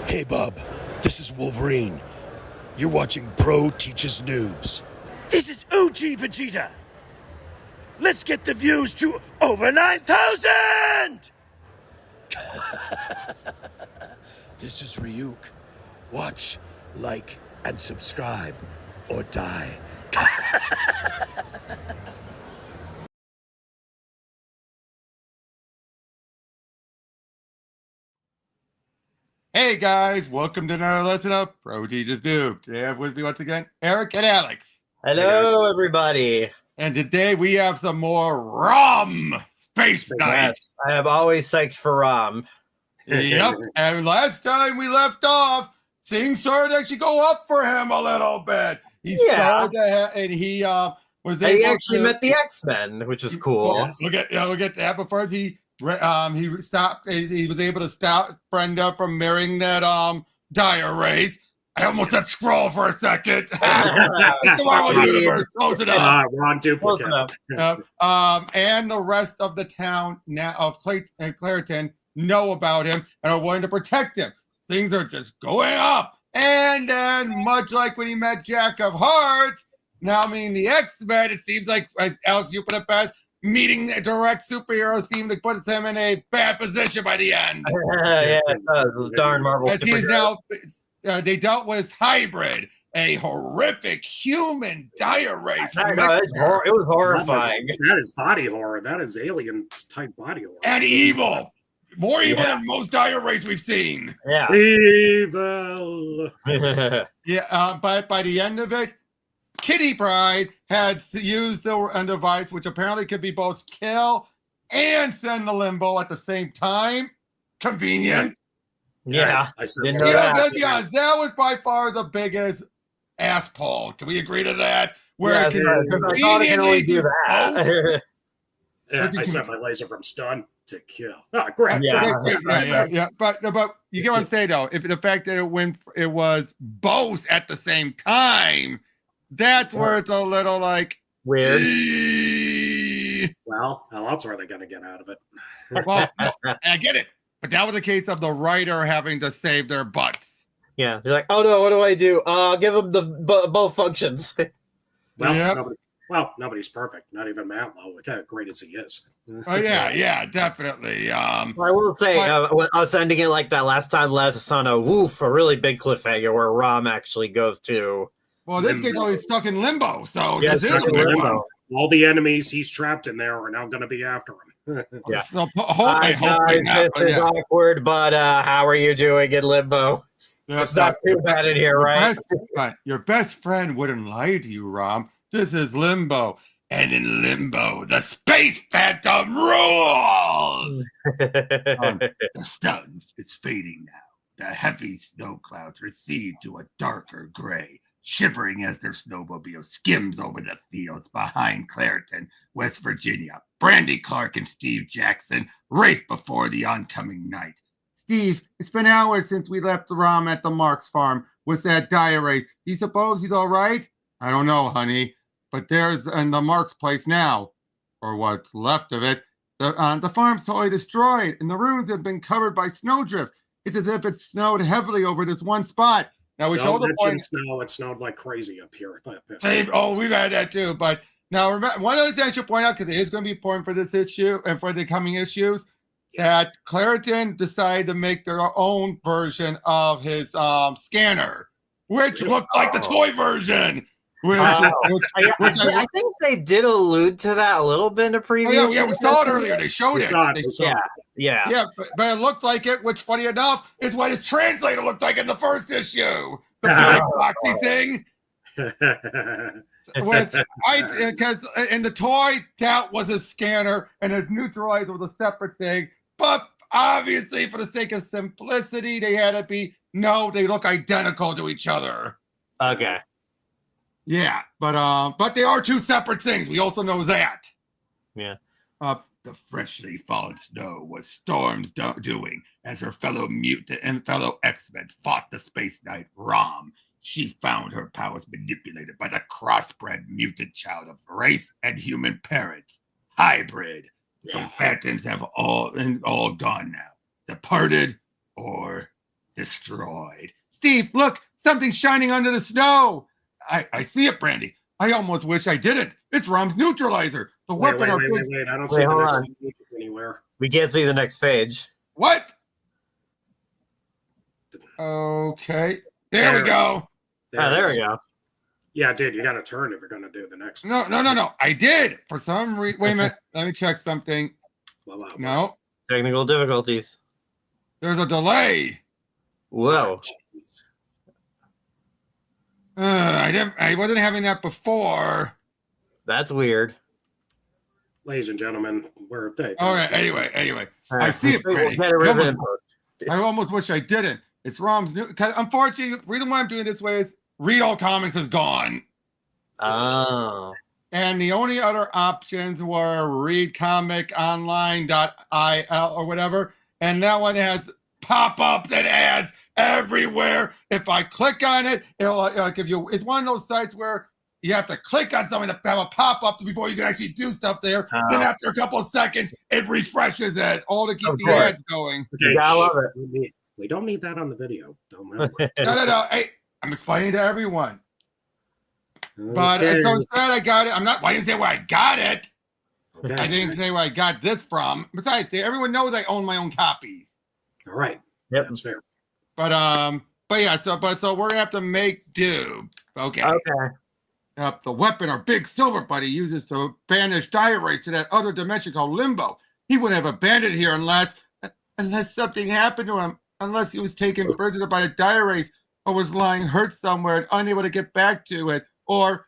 Hey, Bub. This is Wolverine. You're watching Pro Teaches Noobs. This is OG Vegeta. Let's get the views to over 9,000! This is Ryuk. Watch, like, and subscribe, or die. Hey guys, welcome to another lesson of Pro Teaches Noob. Today I have with me once again Eric and Alex. Hello, everybody. And today we have some more Rom Spaceknight. Yes, I am always psyched for Rom. Yep. And last time we left off, things started to actually go up for him a little bit. He started to and he was able he actually to met the X-Men, which is cool. Well, we'll get that. But first he stopped. He was able to stop Brenda from marrying that dire race. I almost said scroll for a second. It's the Marvel Universe. Close it up. Wrong duplicate. And the rest of the town now of Clariton know about him and are willing to protect him. Things are just going up. And then, much like when he met Jack of Hearts, now meaning the X-Men, it seems like, as Alex, you put it best, meeting a direct superhero seemed to put him in a bad position by the end. Yeah, it does. Those darn Marvel As he's now, they dealt with Hybrid, a horrific human dire race. It was horrifying. That is body horror. That is alien type body horror. And evil. More evil than most dire race we've seen. Yeah. Evil. But by the end of it, Kitty Pryde had used the device, which apparently could be both kill and send the limbo at the same time. Convenient. Yeah. I said Didn't know that. That was by far the biggest ass pull. Can we agree to that? Where Yeah, it can I thought it can only do that. Yeah, I set my laser from stun to kill. Oh, great. Yeah. But you get what I'm saying though. If the fact that it was both at the same time, that's where it's a little like weird. Well, how else are they going to get out of it? Well, I get it, but that was a case of the writer having to save their butts. Yeah, they're like, oh no, what do I do? Give them the both functions. Nobody's perfect. Not even Matlow, look how great as he is. Oh yeah, definitely. I will say, when I was ending it like that last time, last on a really big cliffhanger where Rom actually goes to. Well, this guy's always stuck in limbo, so this is a big one. All the enemies he's trapped in there are now going to be after him. Yeah. So, This is awkward, but how are you doing in limbo? It's not too bad in here, right? Your best friend wouldn't lie to you, Rom. This is limbo. And in limbo, the space phantom rules! The sun is fading now. The heavy snow clouds recede to a darker gray, shivering as their snowmobile skims over the fields behind Clariton, West Virginia. Brandy Clark and Steve Jackson race before the oncoming night. Steve, it's been hours since we left the Rom at the Marks farm with that dire race. Do you suppose he's all right? I don't know, honey, but there's in the Marks place now, or what's left of it. The farm's totally destroyed, and the ruins have been covered by snowdrift. It's as if it snowed heavily over this one spot. Now we showed the point. Snow. It snowed like crazy up here. We've had that too. But now, remember, one other thing I should point out, because it is going to be important for this issue and for the coming issues, that Clariton decided to make their own version of his scanner, which looked like the toy version. I think they did allude to that a little bit in a previous. We saw it earlier. They showed it. Yeah, but it looked like it, which, funny enough, is what his translator looked like in the first issue. The black boxy thing. Because in the toy, that was a scanner, and his neutralizer was a separate thing. But obviously, for the sake of simplicity, they had to be they look identical to each other. Okay. Yeah, but they are two separate things. We also know that. Yeah. The freshly fallen snow was Storm's doing as her fellow mutant and fellow X-Men fought the Space Knight Rom. She found her powers manipulated by the crossbred mutant child of race and human parents. Hybrid. The combatants have all gone now. Departed or destroyed. Steve, look, something's shining under the snow. I see it, Brandy. I almost wish I didn't. It's Rom's neutralizer. The weapon. Wait. I don't see the next page anywhere. We can't see the next page. What? Okay. There we go. There we go. Yeah, dude, you got to turn if you're going to do the next one. No. I did. For some reason. Wait a minute. Let me check something. No. Technical difficulties. There's a delay. Whoa. I wasn't having that before. That's weird. Ladies and gentlemen, we're all right. Anyway, I see it, Pretty. I almost wish I didn't. It's Rom's new. Unfortunately, the reason why I'm doing it this way is Read All Comics is gone. Oh. And the only other options were readcomiconline.il or whatever. And that one has pop-ups and ads everywhere. If I click on it, it'll give you. It's one of those sites where you have to click on something to have a pop-up before you can actually do stuff there. Then after a couple of seconds, it refreshes it, all to keep the ads going. Okay, I love it. We don't need that on the video. No. Hey, I'm explaining to everyone. But so instead, I got it. I didn't say where I got it. Okay. I didn't say where I got this from. Besides, everyone knows I own my own copies. All right. Yep, that's fair. But yeah. So we're gonna have to make do. Okay. The weapon our big silver buddy uses to banish diaries to that other dimension called Limbo. He wouldn't have abandoned here unless something happened to him. Unless he was taken prisoner by the diaries or was lying hurt somewhere and unable to get back to it. Or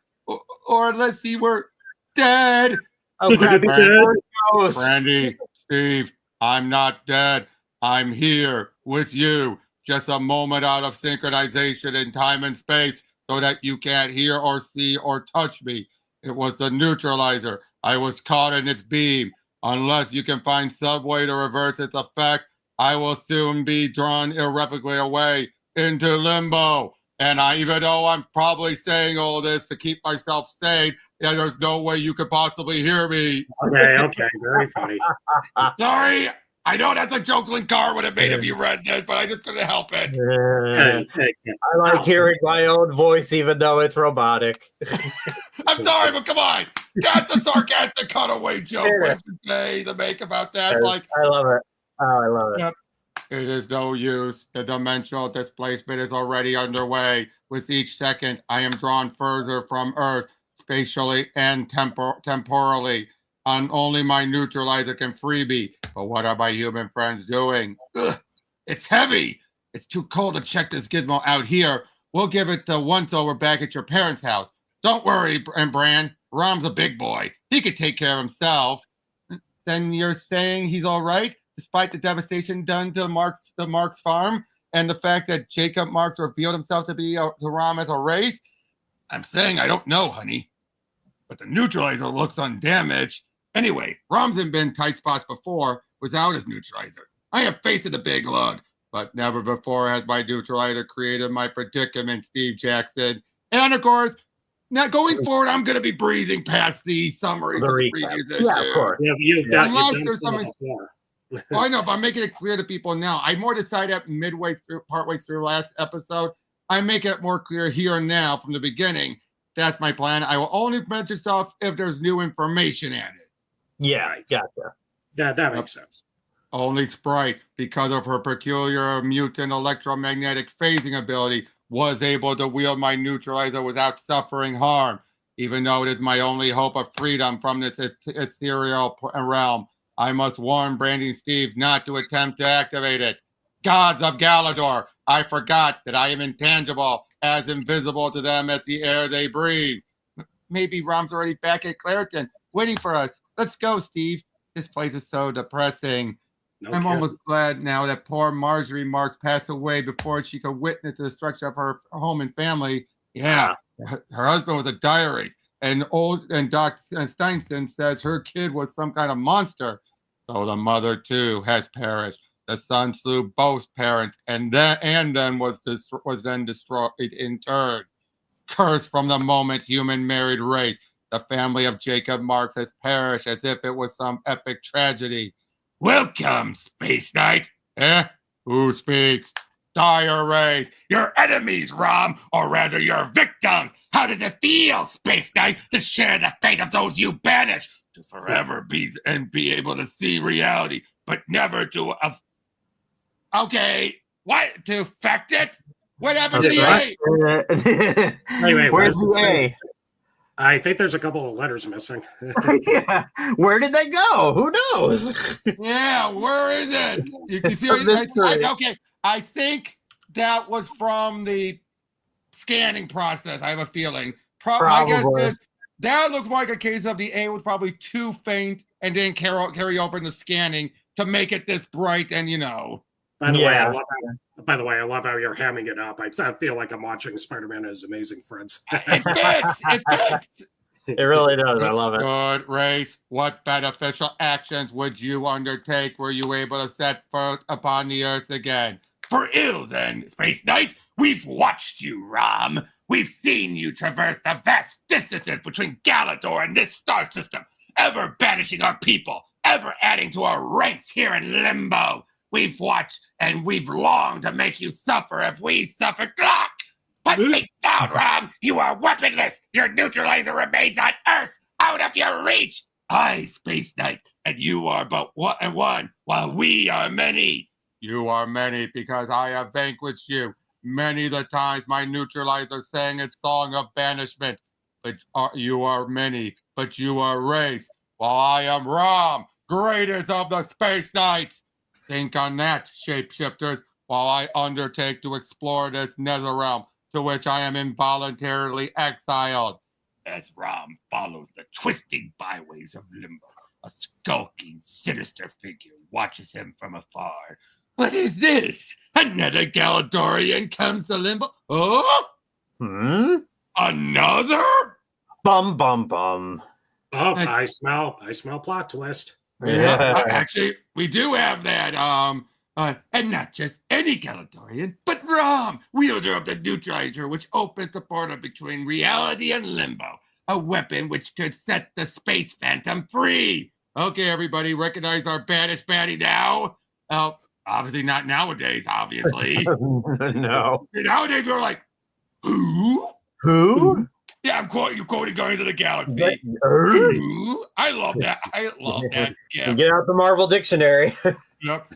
unless he were dead. Oh, Brandy, Steve, I'm not dead. I'm here with you. Just a moment out of synchronization in time and space so that you can't hear or see or touch me. It was the neutralizer. I was caught in its beam. Unless you can find some way to reverse its effect, I will soon be drawn irrevocably away into limbo. And even though I'm probably saying all this to keep myself sane, there's no way you could possibly hear me. Okay, very funny. Sorry, I know that's a joke Linkar would have made if you read this, but I just couldn't help it. I like hearing my own voice, even though it's robotic. I'm sorry, but come on. That's a sarcastic cutaway joke. What you say to make about that? I love it. Oh, I love it. Yep. It is no use. The dimensional displacement is already underway. With each second, I am drawn further from Earth, spatially and temporally. And only my neutralizer can free me. But what are my human friends doing? Ugh, it's heavy. It's too cold to check this gizmo out here. We'll give it the once-over back at your parents' house. Don't worry, Bran. Rom's a big boy. He could take care of himself. Then you're saying he's all right? Despite the devastation done to Marks farm and the fact that Jacob Marks revealed himself to Rom as a race? I'm saying I don't know, honey. But the neutralizer looks undamaged. Anyway, Rom's been in tight spots before without his neutralizer. I have faced the big lug, but never before has my neutralizer created my predicament, Steve Jackson. And of course, now going forward, I'm going to be breezing past the summary of the previous issue. Yeah, of course. Unless there's something. Well, I know, but I'm making it clear to people now. I more decided partway through last episode. I make it more clear here and now from the beginning. That's my plan. I will only mention stuff if there's new information added. Yeah, gotcha. That makes sense. Only Sprite, because of her peculiar mutant electromagnetic phasing ability, was able to wield my neutralizer without suffering harm, even though it is my only hope of freedom from this ethereal realm. I must warn Brandy and Steve not to attempt to activate it. Gods of Galador, I forgot that I am intangible, as invisible to them as the air they breathe. Maybe Rom's already back at Clariton, waiting for us. Let's go, Steve. This place is so depressing. I'm almost glad now that poor Marjorie Marks passed away before she could witness the destruction of her home and family. Yeah, her husband was a diarist, and Doc Steinson says her kid was some kind of monster. So the mother too has perished. The son slew both parents, and then was destroyed in turn. Cursed from the moment human married race. The family of Jacob Marks has perished as if it was some epic tragedy. Welcome, Space Knight. Who speaks? dire race, your enemies, Rom, or rather your victims. How does it feel, Space Knight, to share the fate of those you banish, to forever be able to see reality, but never to to affect it? What happened to the A? Anyway, Where's the A? I think there's a couple of letters missing. Yeah. Where did they go? Who knows? Yeah, where is it? You It's a mystery. okay, I think that was from the scanning process. I have a feeling. My guess Probably. is that looks like a case of the A was probably too faint and didn't carry over in the scanning to make it this bright and By the Yeah. way, I love how you're hamming it up. I feel like I'm watching Spider-Man and His Amazing Friends. It fits. It fits. It really does. I love it. Good race. What beneficial actions would you undertake were you able to set foot upon the earth again? For ill, then, Space Knight. We've watched you, Rom. We've seen you traverse the vast distances between Galador and this star system, ever banishing our people, ever adding to our ranks here in Limbo. We've watched and we've longed to make you suffer if we suffered. But think down, Rom. You are weaponless. Your neutralizer remains on Earth, out of your reach. I, Space Knight, and you are but one, while we are many. You are many because I have vanquished you. Many the times my neutralizer sang its song of banishment. But you are many, but you are race. While I am Rom, greatest of the Space Knights. Think on that, shapeshifters, while I undertake to explore this nether realm to which I am involuntarily exiled. As Rom follows the twisting byways of Limbo, a skulking, sinister figure watches him from afar. What is this? Another Galadorian comes to Limbo? Oh? Another? Bum, bum, bum. Oh, I smell plot twist. Yeah. Actually, we do have that. And not just any Galadorian, but Rom, wielder of the neutralizer, which opens the portal between reality and Limbo. A weapon which could set the space phantom free. Okay, everybody, recognize our baddest baddie now? Obviously not nowadays, obviously. No. Nowadays, we're like, who? Who? Yeah, I'm quoting Guardians of the Galaxy. Who? I love that. I love that. Yeah. Get out the Marvel dictionary. Yep.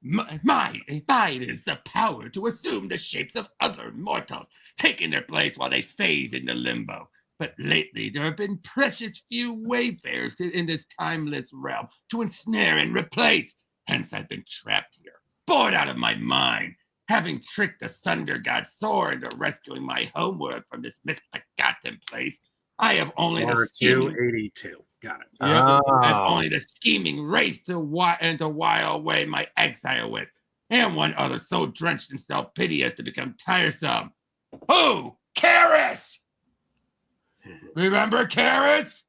Mine is the power to assume the shapes of other mortals, taking their place while they fade into limbo. But lately, there have been precious few wayfarers in this timeless realm to ensnare and replace. Hence, I've been trapped here, bored out of my mind, having tricked the Thunder God Sor into rescuing my homeworld from this misbegotten place. I have only the 282. Got it. Yeah, I have only the scheming race to while away my exile with, and one other so drenched in self-pity as to become tiresome. Who? Karis! Remember Karis?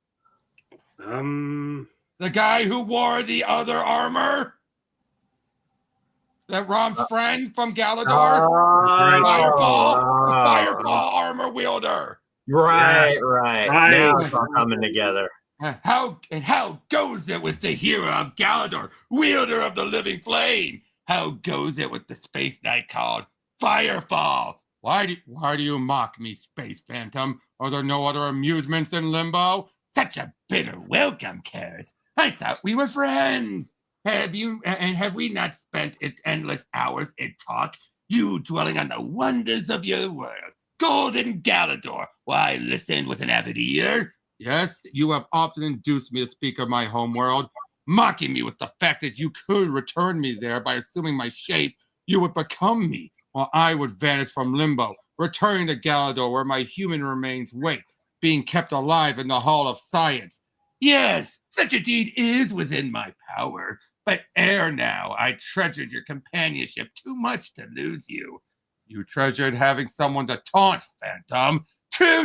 The guy who wore the other armor? That Rom's friend from Galador? Firefall? The Firefall armor wielder. Right. Yes. Now Right. it's all coming together. How goes it with the hero of Galador, wielder of the living flame? How goes it with the space knight called Firefall? Why do you mock me, Space Phantom? Are there no other amusements in Limbo? Such a bitter welcome, Karis. I thought we were friends. Have we not spent endless hours in talk? You dwelling on the wonders of your world, golden Galador, while I listened with an avid ear. Yes, you have often induced me to speak of my homeworld, mocking me with the fact that you could return me there by assuming my shape. You would become me, while I would vanish from Limbo, returning to Galador where my human remains wait, being kept alive in the Hall of Science. Yes, such a deed is within my power, but ere now I treasured your companionship too much to lose you. You treasured having someone to taunt, Phantom.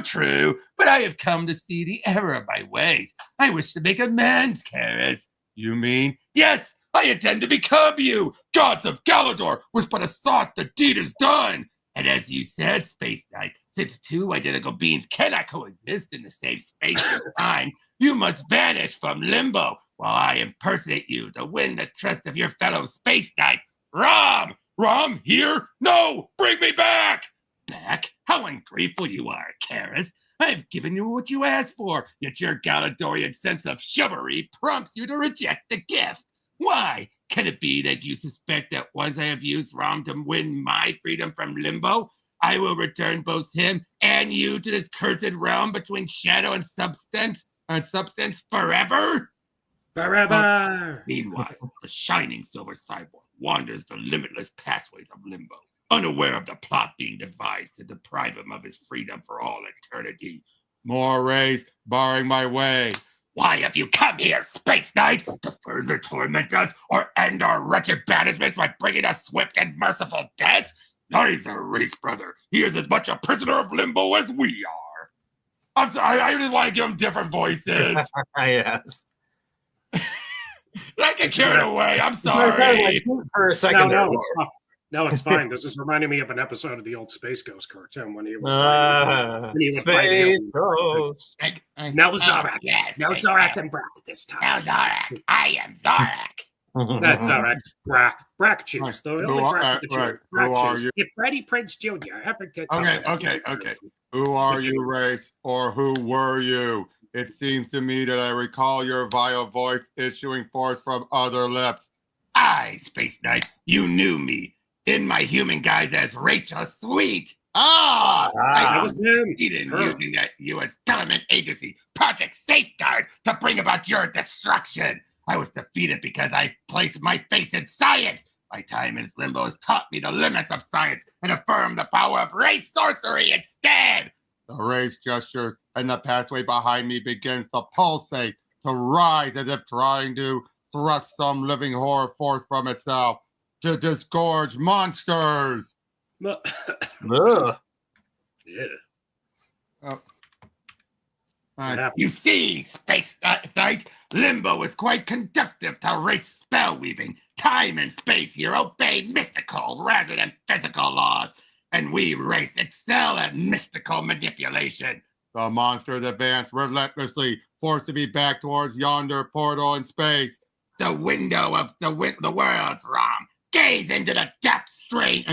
True, but I have come to see the error of my ways. I wish to make amends, Karis. You mean? Yes, I intend to become you. Gods of Galador, with but a thought the deed is done. And as you said, Space Knight, since two identical beings cannot coexist in the same space and time, you must vanish from Limbo while I impersonate you to win the trust of your fellow Space Knight, Rom. Rom, here? No! Bring me back! Back? How ungrateful you are, Karis. I've given you what you asked for, yet your Galadorian sense of chivalry prompts you to reject the gift. Why? Can it be that you suspect that once I have used Rom to win my freedom from limbo, I will return both him and you to this cursed realm between shadow and substance forever? Forever! Meanwhile, the shining silver cyborg wanders the limitless pathways of limbo, unaware of the plot being devised to deprive him of his freedom for all eternity. More rays barring my way. Why have you come here, Space Knight, to further torment us or end our wretched banishments by bringing us swift and merciful death? Neither race, brother. He is as much a prisoner of limbo as we are. I'm sorry, I just want to give him different voices. Yes. I get carried away. I'm sorry. For a second. No, it's fine. This is reminding me of an episode of the old Space Ghost cartoon when he would fight Ghost. No Zorak. Yes, No Zorak and Brack this time. No, Zorak. I am Zorak. That's all right. Brack choose. The only Brack to choose. Who are you? If Freddie Prinze Jr. ever gets... Okay. Who are you, race, or who were you? It seems to me that I recall your vile voice issuing forth from other lips. I, Space Knight, you knew me. In my human guise as Rachel Sweet. That was him. Using that U.S. government agency, Project Safeguard, to bring about your destruction. I was defeated because I placed my faith in science. My time in limbo has taught me the limits of science and affirmed the power of race sorcery instead. The race gestures and the pathway behind me begins to pulsate, to rise as if trying to thrust some living horror forth from itself. To disgorge monsters. Yeah. You see, Space Knight, limbo is quite conductive to race spell weaving. Time and space here obey mystical rather than physical laws, and we race excel at mystical manipulation. The monsters advance relentlessly, forcing me back towards yonder portal in space. The window of the worlds, Rom. Gaze into the depths, strain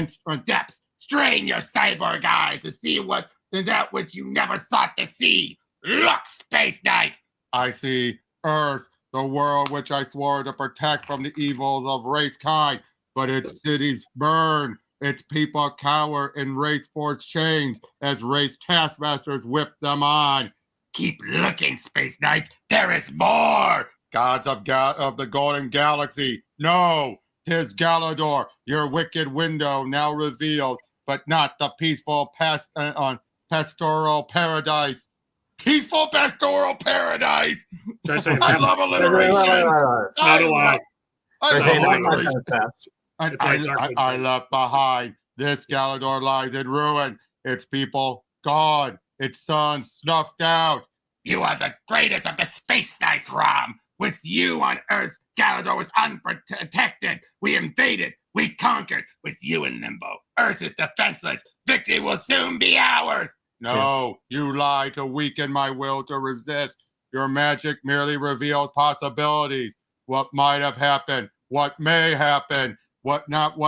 your cyborg eyes to see what is that which you never thought to see. Look, Space Knight! I see Earth, the world which I swore to protect from the evils of race kind, but its cities burn, its people cower in race-forged chains as race taskmasters whip them on. Keep looking, Space Knight. There is more! Gods of the Golden Galaxy, no! 'Tis Galador, your wicked window now revealed, but not the peaceful pastoral paradise. Peaceful pastoral paradise! I love alliteration! I left behind. This Galador lies in ruin. Its people gone. Its sons snuffed out. You are the greatest of the Space Knights, Rom. With you on Earth, Galador was unprotected. We invaded. We conquered. With you in limbo, Earth is defenseless. Victory will soon be ours. No, you lie to weaken my will to resist. Your magic merely reveals possibilities. What might have happened, what may happen, what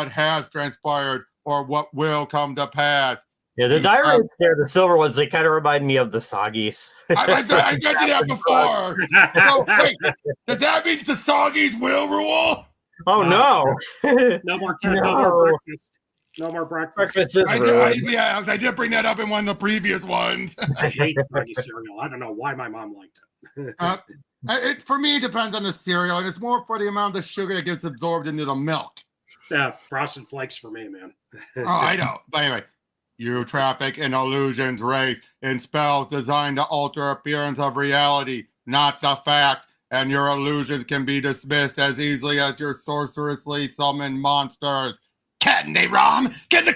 has transpired, or what will come to pass. Yeah, the diaries there, the silver ones, they kind of remind me of the Soggies. I mentioned that before. So, wait, does that mean the Soggies will rule? Oh, no. No more breakfast. No more breakfast. I did bring that up in one of the previous ones. I hate Soggy cereal. I don't know why my mom liked it. It for me, it depends on the cereal, and it's more for the amount of sugar that gets absorbed into the milk. Yeah, Frosted Flakes for me, man. I know. But anyway. You traffic in illusions, race, in spells designed to alter appearance of reality, not the fact, and your illusions can be dismissed as easily as your sorcerously summoned monsters. Can they, Rom? Can the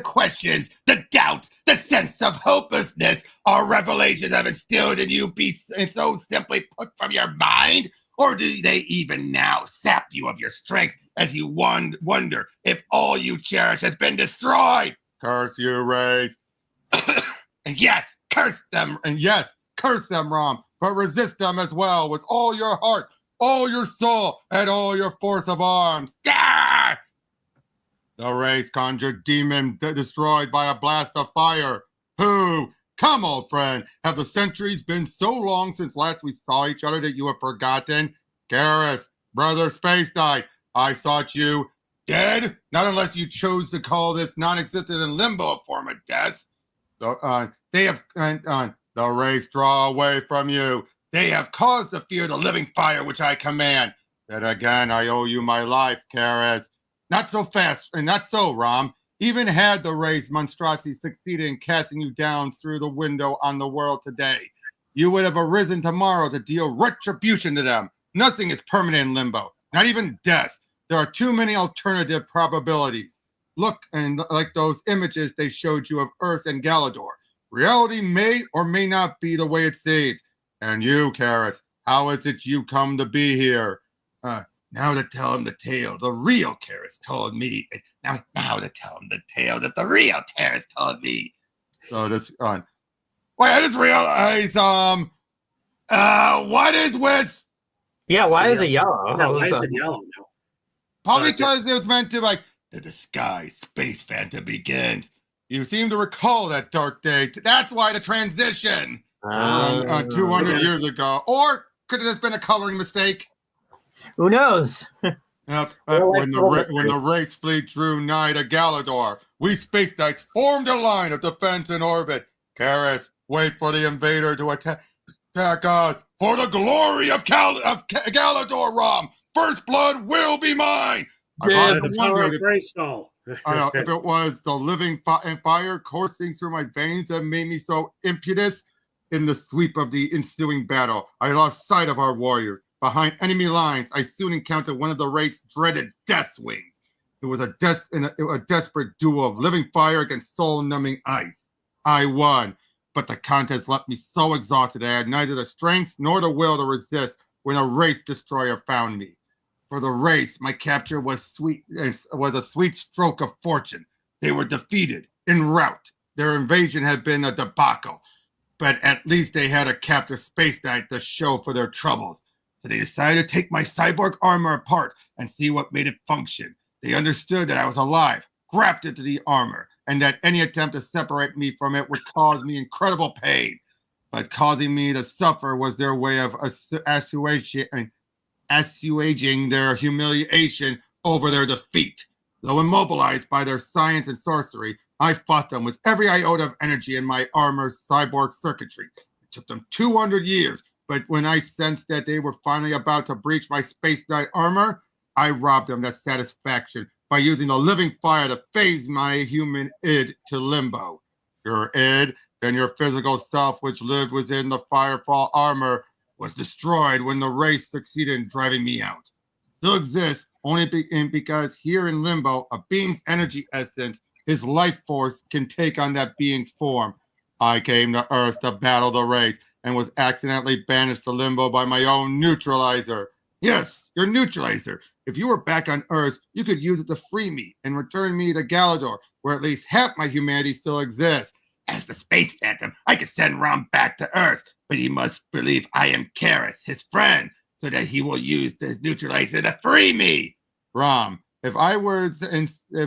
questions, the doubts, the sense of hopelessness our revelations have instilled in you be so simply put from your mind? Or do they even now sap you of your strength as you wonder if all you cherish has been destroyed? Curse you, race. And yes, curse them, Rom, but resist them as well with all your heart, all your soul, and all your force of arms. Gah! The race conjured demon destroyed by a blast of fire. Who? Come, old friend. Have the centuries been so long since last we saw each other that you have forgotten? Garrus, brother Spaceknight, I thought you dead? Not unless you chose to call this non-existent in limbo a form of death. They have the race draw away from you. They have caused to fear the living fire which I command. Then again, I owe you my life, Garrus. Not so fast, and not so, Rom. Even had the race monstrosity succeeded in casting you down through the window on the world today, you would have arisen tomorrow to deal retribution to them. Nothing is permanent in limbo, not even death. There are too many alternative probabilities. Look, and like those images they showed you of Earth and Galador. Reality may or may not be the way it seems. And you, Garrus, how is it you come to be here? Now to tell him the tale the real Garrus told me. Now to tell him the tale that the real Garrus told me. So this wait, I just realized what is with why is it yellow? No, why is it yellow now? Probably because it was meant to like the disguise space phantom begins. You seem to recall that dark day. That's why the transition 200 years ago. Or could it have been a coloring mistake? Who knows? Yep. When the race fleet drew nigh to Galador, we Space Knights formed a line of defense in orbit. Garrus, wait for the invader to attack us. For the glory of Galador, Rom, first blood will be mine. Yeah, the power of Greystone. I know, if it was the living fire coursing through my veins that made me so impetuous in the sweep of the ensuing battle, I lost sight of our warriors. Behind enemy lines, I soon encountered one of the race's dreaded death wings. It was a desperate duel of living fire against soul-numbing ice. I won, but the contest left me so exhausted that I had neither the strength nor the will to resist when a race destroyer found me. For the race, my capture was a sweet stroke of fortune. They were defeated, en route. Their invasion had been a debacle, but at least they had a captive Space Knight to show for their troubles. So they decided to take my cyborg armor apart and see what made it function. They understood that I was alive, grafted to the armor, and that any attempt to separate me from it would cause me incredible pain. But causing me to suffer was their way of assuaging their humiliation over their defeat. Though immobilized by their science and sorcery, I fought them with every iota of energy in my armor's cyborg circuitry. It took them 200 years, but when I sensed that they were finally about to breach my Space Knight armor, I robbed them of satisfaction by using the living fire to phase my human id to limbo. Your id, then your physical self, which lived within the Firefall armor, was destroyed when the race succeeded in driving me out. Still exists only because here in limbo, a being's energy essence, his life force, can take on that being's form. I came to Earth to battle the race and was accidentally banished to limbo by my own neutralizer. Yes, your neutralizer. If you were back on Earth, you could use it to free me and return me to Galador, where at least half my humanity still exists. As the Space Phantom, I could send Rom back to Earth, but he must believe I am Garrus, his friend, so that he will use the neutralizer to free me. Rom, if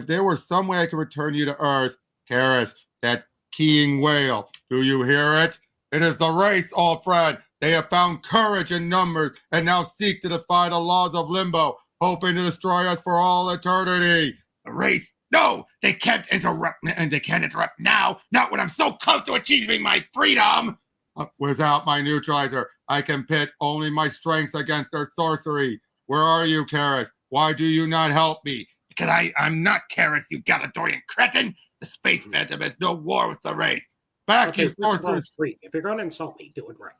there were some way I could return you to Earth, Garrus, that keying whale, do you hear it? It is the race, old friend. They have found courage in numbers and now seek to defy the laws of limbo, hoping to destroy us for all eternity. The race. No, they can't interrupt, and they can't interrupt now, not when I'm so close to achieving my freedom. Without my neutralizer, I can pit only my strengths against their sorcery. Where are you, Garrus? Why do you not help me? Because I'm not Garrus, you Galadorian cretin. The Space Phantom has no war with the race. Back, you sorceress. If you're going to insult me, do it right.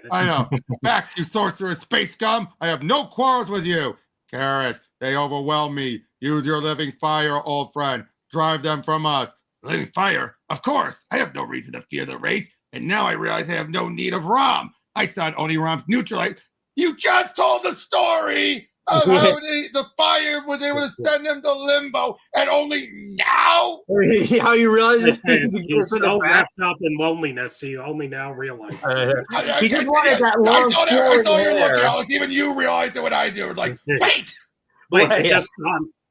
I know. Back, you sorceress space scum. I have no quarrels with you. Garrus, they overwhelm me. Use your living fire, old friend. Drive them from us. Living fire? Of course. I have no reason to fear the race. And now I realize I have no need of Rom. I thought only Rom's neutralized. You just told the story of how the fire was able to send him to limbo, and only now? How you realize he's so wrapped up in loneliness, he only now realizes he just wanted that long I saw your look, Alex. Even you realized it when I do. Like, wait! It just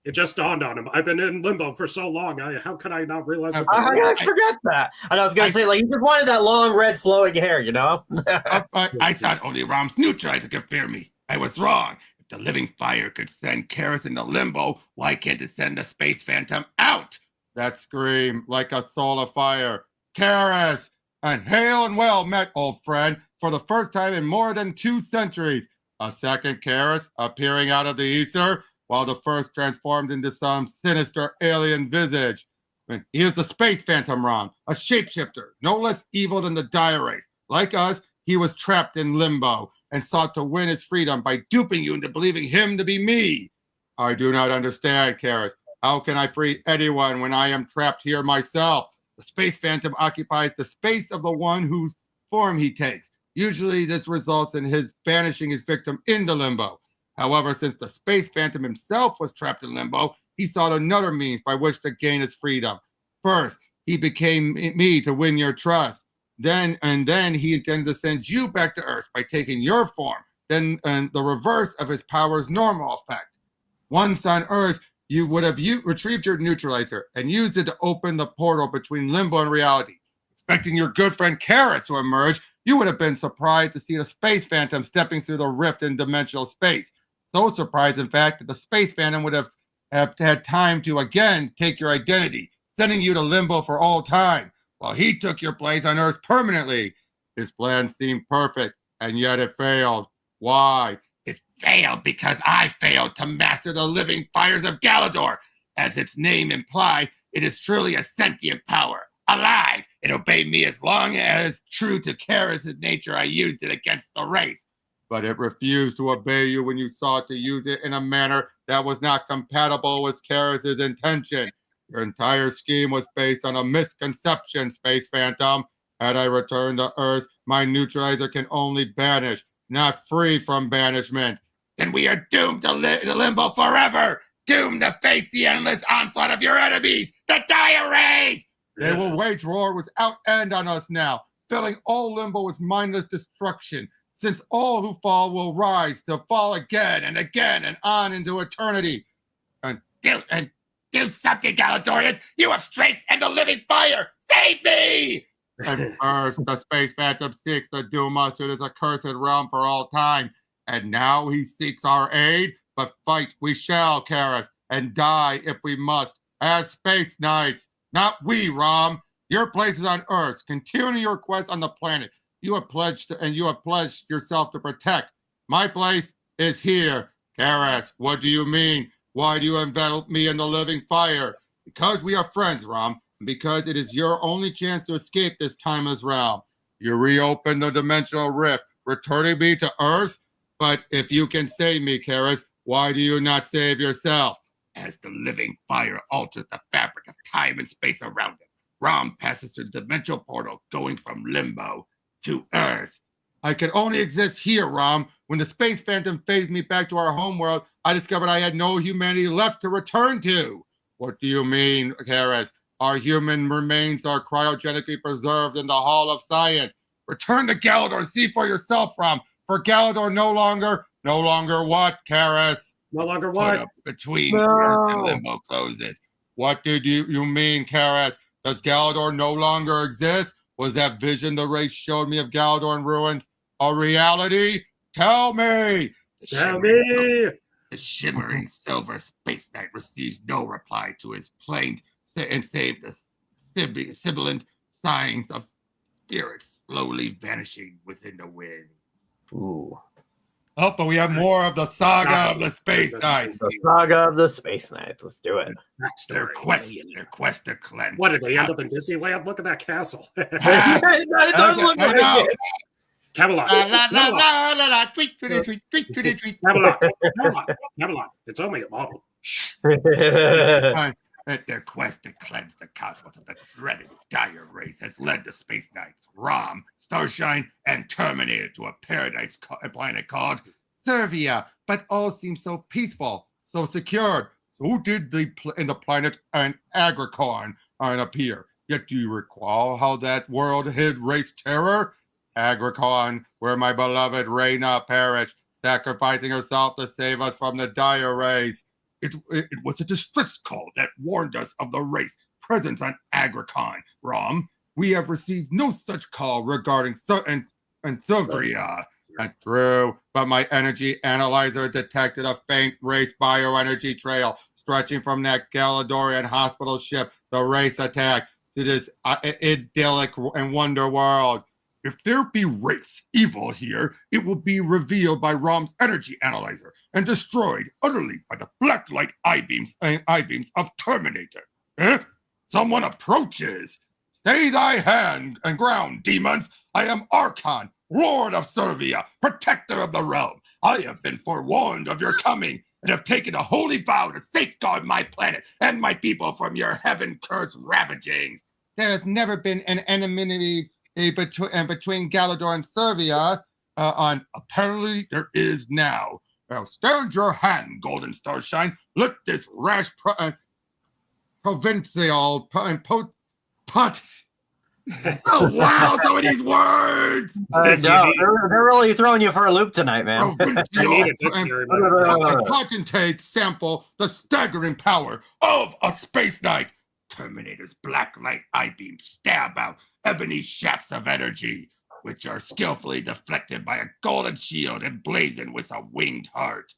It just dawned on him. I've been in limbo for so long. How could I not realize it? I forgot that. And I was going to say, like, you just wanted that long, red, flowing hair, you know? I thought only Rom's neutralizer could fear me. I was wrong. If the living fire could send Karis into limbo, why can't it send the space phantom out? That scream like a soul of fire. Karis! And hail and well met, old friend, for the first time in more than 2 centuries. A second Karis appearing out of the ether, while the first transformed into some sinister alien visage. He is the space phantom, Rom, a shapeshifter, no less evil than the dire race. Like us, he was trapped in limbo and sought to win his freedom by duping you into believing him to be me. I do not understand, Karis. How can I free anyone when I am trapped here myself? The space phantom occupies the space of the one whose form he takes. Usually this results in his banishing his victim into limbo. However, since the space phantom himself was trapped in limbo, he sought another means by which to gain his freedom. First, he became me to win your trust. Then he intended to send you back to Earth by taking your form. Then the reverse of his power's normal effect. Once on Earth, you would have retrieved your neutralizer and used it to open the portal between limbo and reality. Expecting your good friend Karis to emerge, you would have been surprised to see the space phantom stepping through the rift in dimensional space. So surprised, in fact, that the space phantom would have had time to again take your identity, sending you to limbo for all time, while he took your place on Earth permanently. His plan seemed perfect, and yet it failed. Why? It failed because I failed to master the living fires of Galador. As its name implies, it is truly a sentient power, alive. It obeyed me as long as, true to Karis' nature, I used it against the race. But it refused to obey you when you sought to use it in a manner that was not compatible with Karis' intention. Your entire scheme was based on a misconception, Space Phantom. Had I returned to Earth, my neutralizer can only banish, not free from banishment. Then we are doomed to limbo forever, doomed to face the endless onslaught of your enemies, the dire race! They will wage war without end on us now, filling all limbo with mindless destruction, since all who fall will rise to fall again and on into eternity. And do something, Galadorians! You have strength and the living fire! Save me! And first, the space phantom seeks to doom us to this accursed realm for all time. And now he seeks our aid, but fight we shall, Karis, and die if we must, as space knights. Not we, Rom. Your place is on Earth. Continue your quest on the planet you have pledged yourself to protect. My place is here. Karis, what do you mean? Why do you envelop me in the living fire? Because we are friends, Rom, and because it is your only chance to escape this timeless realm. You reopen the dimensional rift, returning me to Earth? But if you can save me, Karis, why do you not save yourself? As the living fire alters the fabric of time and space around it, Rom passes through the dimensional portal, going from limbo to Earth. I can only exist here, Rom. When the space phantom phased me back to our homeworld, I discovered I had no humanity left to return to. What do you mean, Karis? Our human remains are cryogenically preserved in the Hall of Science. Return to Galador and see for yourself, Rom. For Galador no longer what, Karis? No longer what? Between Earth and limbo closes. What did you mean, Karis? Does Galador no longer exist? Was that vision the race showed me of Galador in ruins a reality? Tell me! The shimmering silver space knight receives no reply to his plaint, and save the sibilant signs of spirits slowly vanishing within the wind. Ooh. Oh, but we have more of the saga of the Space Knights. The saga of the Space Knights. Let's do it. Their quest to cleanse. What did they end up in Disneyland? Look at that castle. It does look like it. Camelot. Camelot. It's only a model. Their quest to cleanse the cosmos of the dreaded dire race has led the Space Knights, Rom, Starshine, and Terminator to a planet called Servia. But all seems so peaceful, so secured. So did the planet and Agricorn appear. Yet do you recall how that world hid race terror? Agricorn, where my beloved Reyna perished, sacrificing herself to save us from the dire race. it was a distress call that warned us of the race presence on Agricon, Rom. We have received no such call regarding Silveria. And true, but my energy analyzer detected a faint race bioenergy trail stretching from that Galadorian hospital ship, the race attack, to this idyllic and wonder world. If there be race evil here, it will be revealed by Rom's energy analyzer and destroyed utterly by the black light I-beams of Terminator. Someone approaches. Stay thy hand and ground, demons. I am Archon, Lord of Servia, protector of the realm. I have been forewarned of your coming and have taken a holy vow to safeguard my planet and my people from your heaven-cursed ravagings. There has never been an enmity between Galador and Servia. Apparently there is now. Now stand your hand, Golden Starshine. Let this rash provincial oh wow, some of these words! They're really throwing you for a loop tonight, man. Potentate sample the staggering power of a space knight. Terminator's black light I-beams stab out ebony shafts of energy, which are skillfully deflected by a golden shield emblazoned with a winged heart.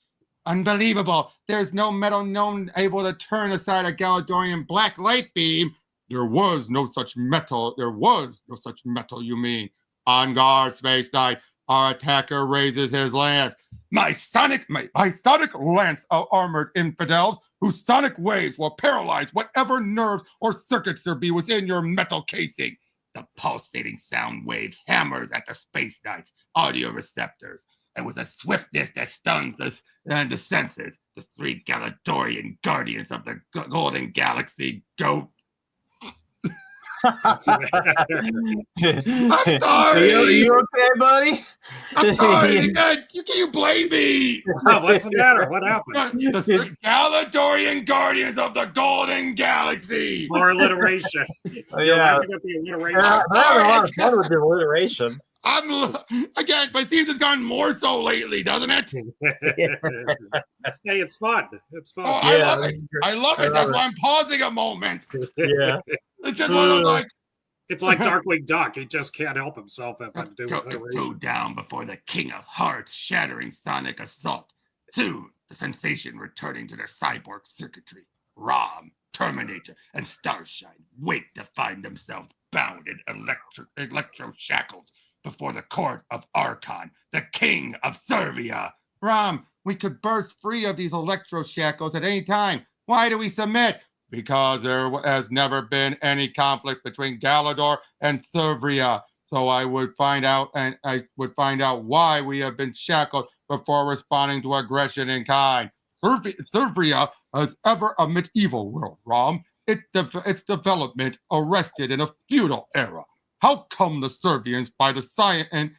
Unbelievable! There's no metal known able to turn aside a Galadorian black light beam. There was no such metal, you mean. On guard, Space Knight. Our attacker raises his lance. My sonic lance of armored infidels, whose sonic waves will paralyze whatever nerves or circuits there be within your metal casing. The pulsating sound wave hammers at the Space Knight's audio receptors, and with a swiftness that stuns us and the senses, the three Galadorian guardians of the Golden Galaxy go. I'm sorry. Are you okay, buddy? I'm sorry. Can you blame me? Oh, what's the matter? What happened? The three Galadorian guardians of the Golden Galaxy. More alliteration. Oh, yeah. At the alliteration. I have a lot of fun with the alliteration. Again, but it seems it's gone more so lately, doesn't it? Hey, it's fun. It's fun. Oh, Yeah. I love it. That's why I'm pausing a moment. Yeah. It's just one of like. It's like Darkwing Duck. He just can't help himself if I'm doing Go down before the King of Hearts, shattering sonic assault. Soon, the sensation returning to their cyborg circuitry. Rom, Terminator, and Starshine wake to find themselves bound in electro shackles before the court of Archon, the King of Servia. Rom, we could burst free of these electro shackles at any time. Why do we submit? Because there has never been any conflict between Galador and Servia. So I would find out why we have been shackled before responding to aggression in kind. Servia is ever a medieval world, Rom. Its development arrested in a feudal era. How come the Servians by the science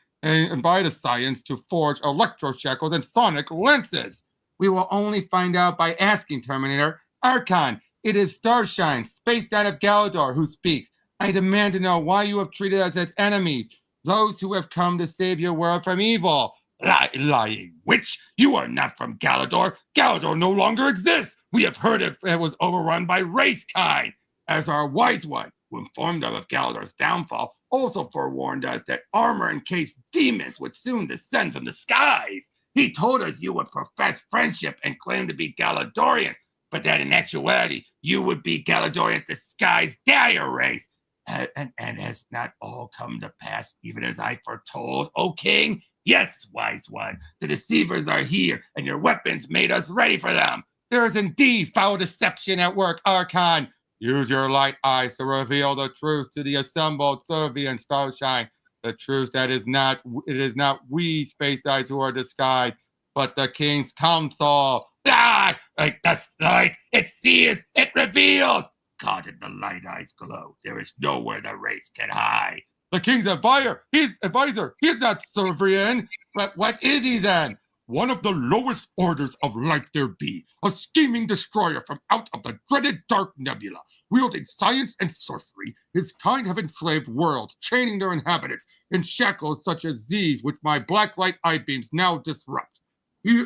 to forge electro shackles and sonic lances? We will only find out by asking, Terminator. Archon, it is Starshine, Space Knight of Galador, who speaks. I demand to know why you have treated us as enemies, those who have come to save your world from evil. Lying witch, you are not from Galador. Galador no longer exists. We have heard it was overrun by race kind. As our wise one, who informed us of Galador's downfall, also forewarned us that armor-encased demons would soon descend from the skies. He told us you would profess friendship and claim to be Galadorian, but that in actuality, you would be Galadorian disguised dire race. And has not all come to pass, even as I foretold, O king? Yes, wise one, the deceivers are here, and your weapons made us ready for them. There is indeed foul deception at work, Archon. Use your light eyes to reveal the truth to the assembled Servian Starshine. The truth that it is not we Space Knights who are disguised, but the King's Council. Like the light, it sees, it reveals. God in the light eyes glow. There is nowhere the race can hide. The King's advisor, he's not Servian. But what is he then? One of the lowest orders of life there be, a scheming destroyer from out of the dreaded Dark Nebula, wielding science and sorcery. His kind have enslaved worlds, chaining their inhabitants in shackles such as these which my black light eye beams now disrupt. He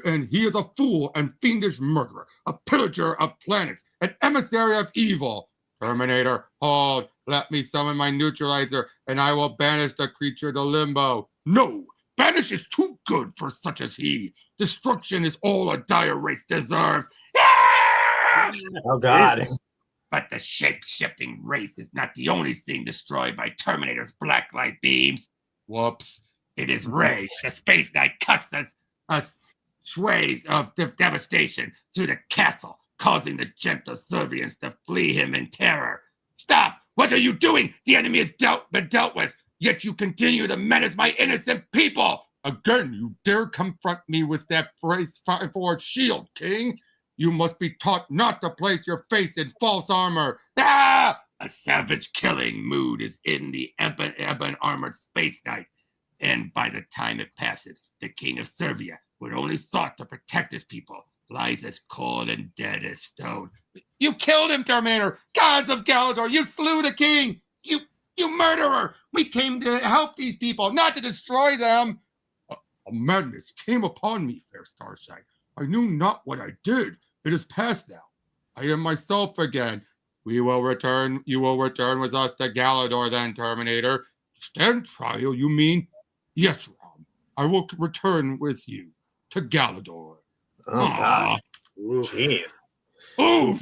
is a fool and fiendish murderer, a pillager of planets, an emissary of evil. Terminator, hold. Let me summon my neutralizer, and I will banish the creature to limbo. No, banish is too good for such as he. Destruction is all a dire race deserves. Oh, God. Jesus. But the shape-shifting race is not the only thing destroyed by Terminator's black light beams. Whoops. It is rage. The Space Knight cuts us sways of devastation through the castle, causing the gentle Servians to flee him in terror. Stop! What are you doing? The enemy has been dealt with, yet you continue to menace my innocent people! Again, you dare confront me with that forward shield, King? You must be taught not to place your face in false armor. Ah! A savage killing mood is in the ebon armored Space Knight. And by the time it passes, the King of Servia, who had only sought to protect his people, lies as cold and dead as stone. You killed him, Terminator! Gods of Galador, you slew the king! You murderer! We came to help these people, not to destroy them! A madness came upon me, fair Starshine. I knew not what I did. It is past now. I am myself again. You will return with us to Galador then, Terminator. Stand trial, you mean? Yes, Rom. I will return with you to Galador. Oh, God. Jeez. Oof!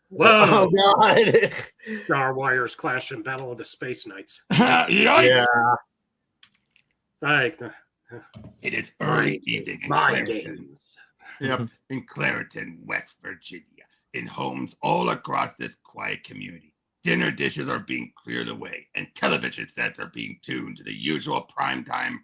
Whoa. Oh, God. Star wires clash in Battle of the Space Knights. Yikes! Like, It is early evening in mind Clariton. games. Yep, in Clariton, West Virginia. In homes all across this quiet community. Dinner dishes are being cleared away, and television sets are being tuned to the usual primetime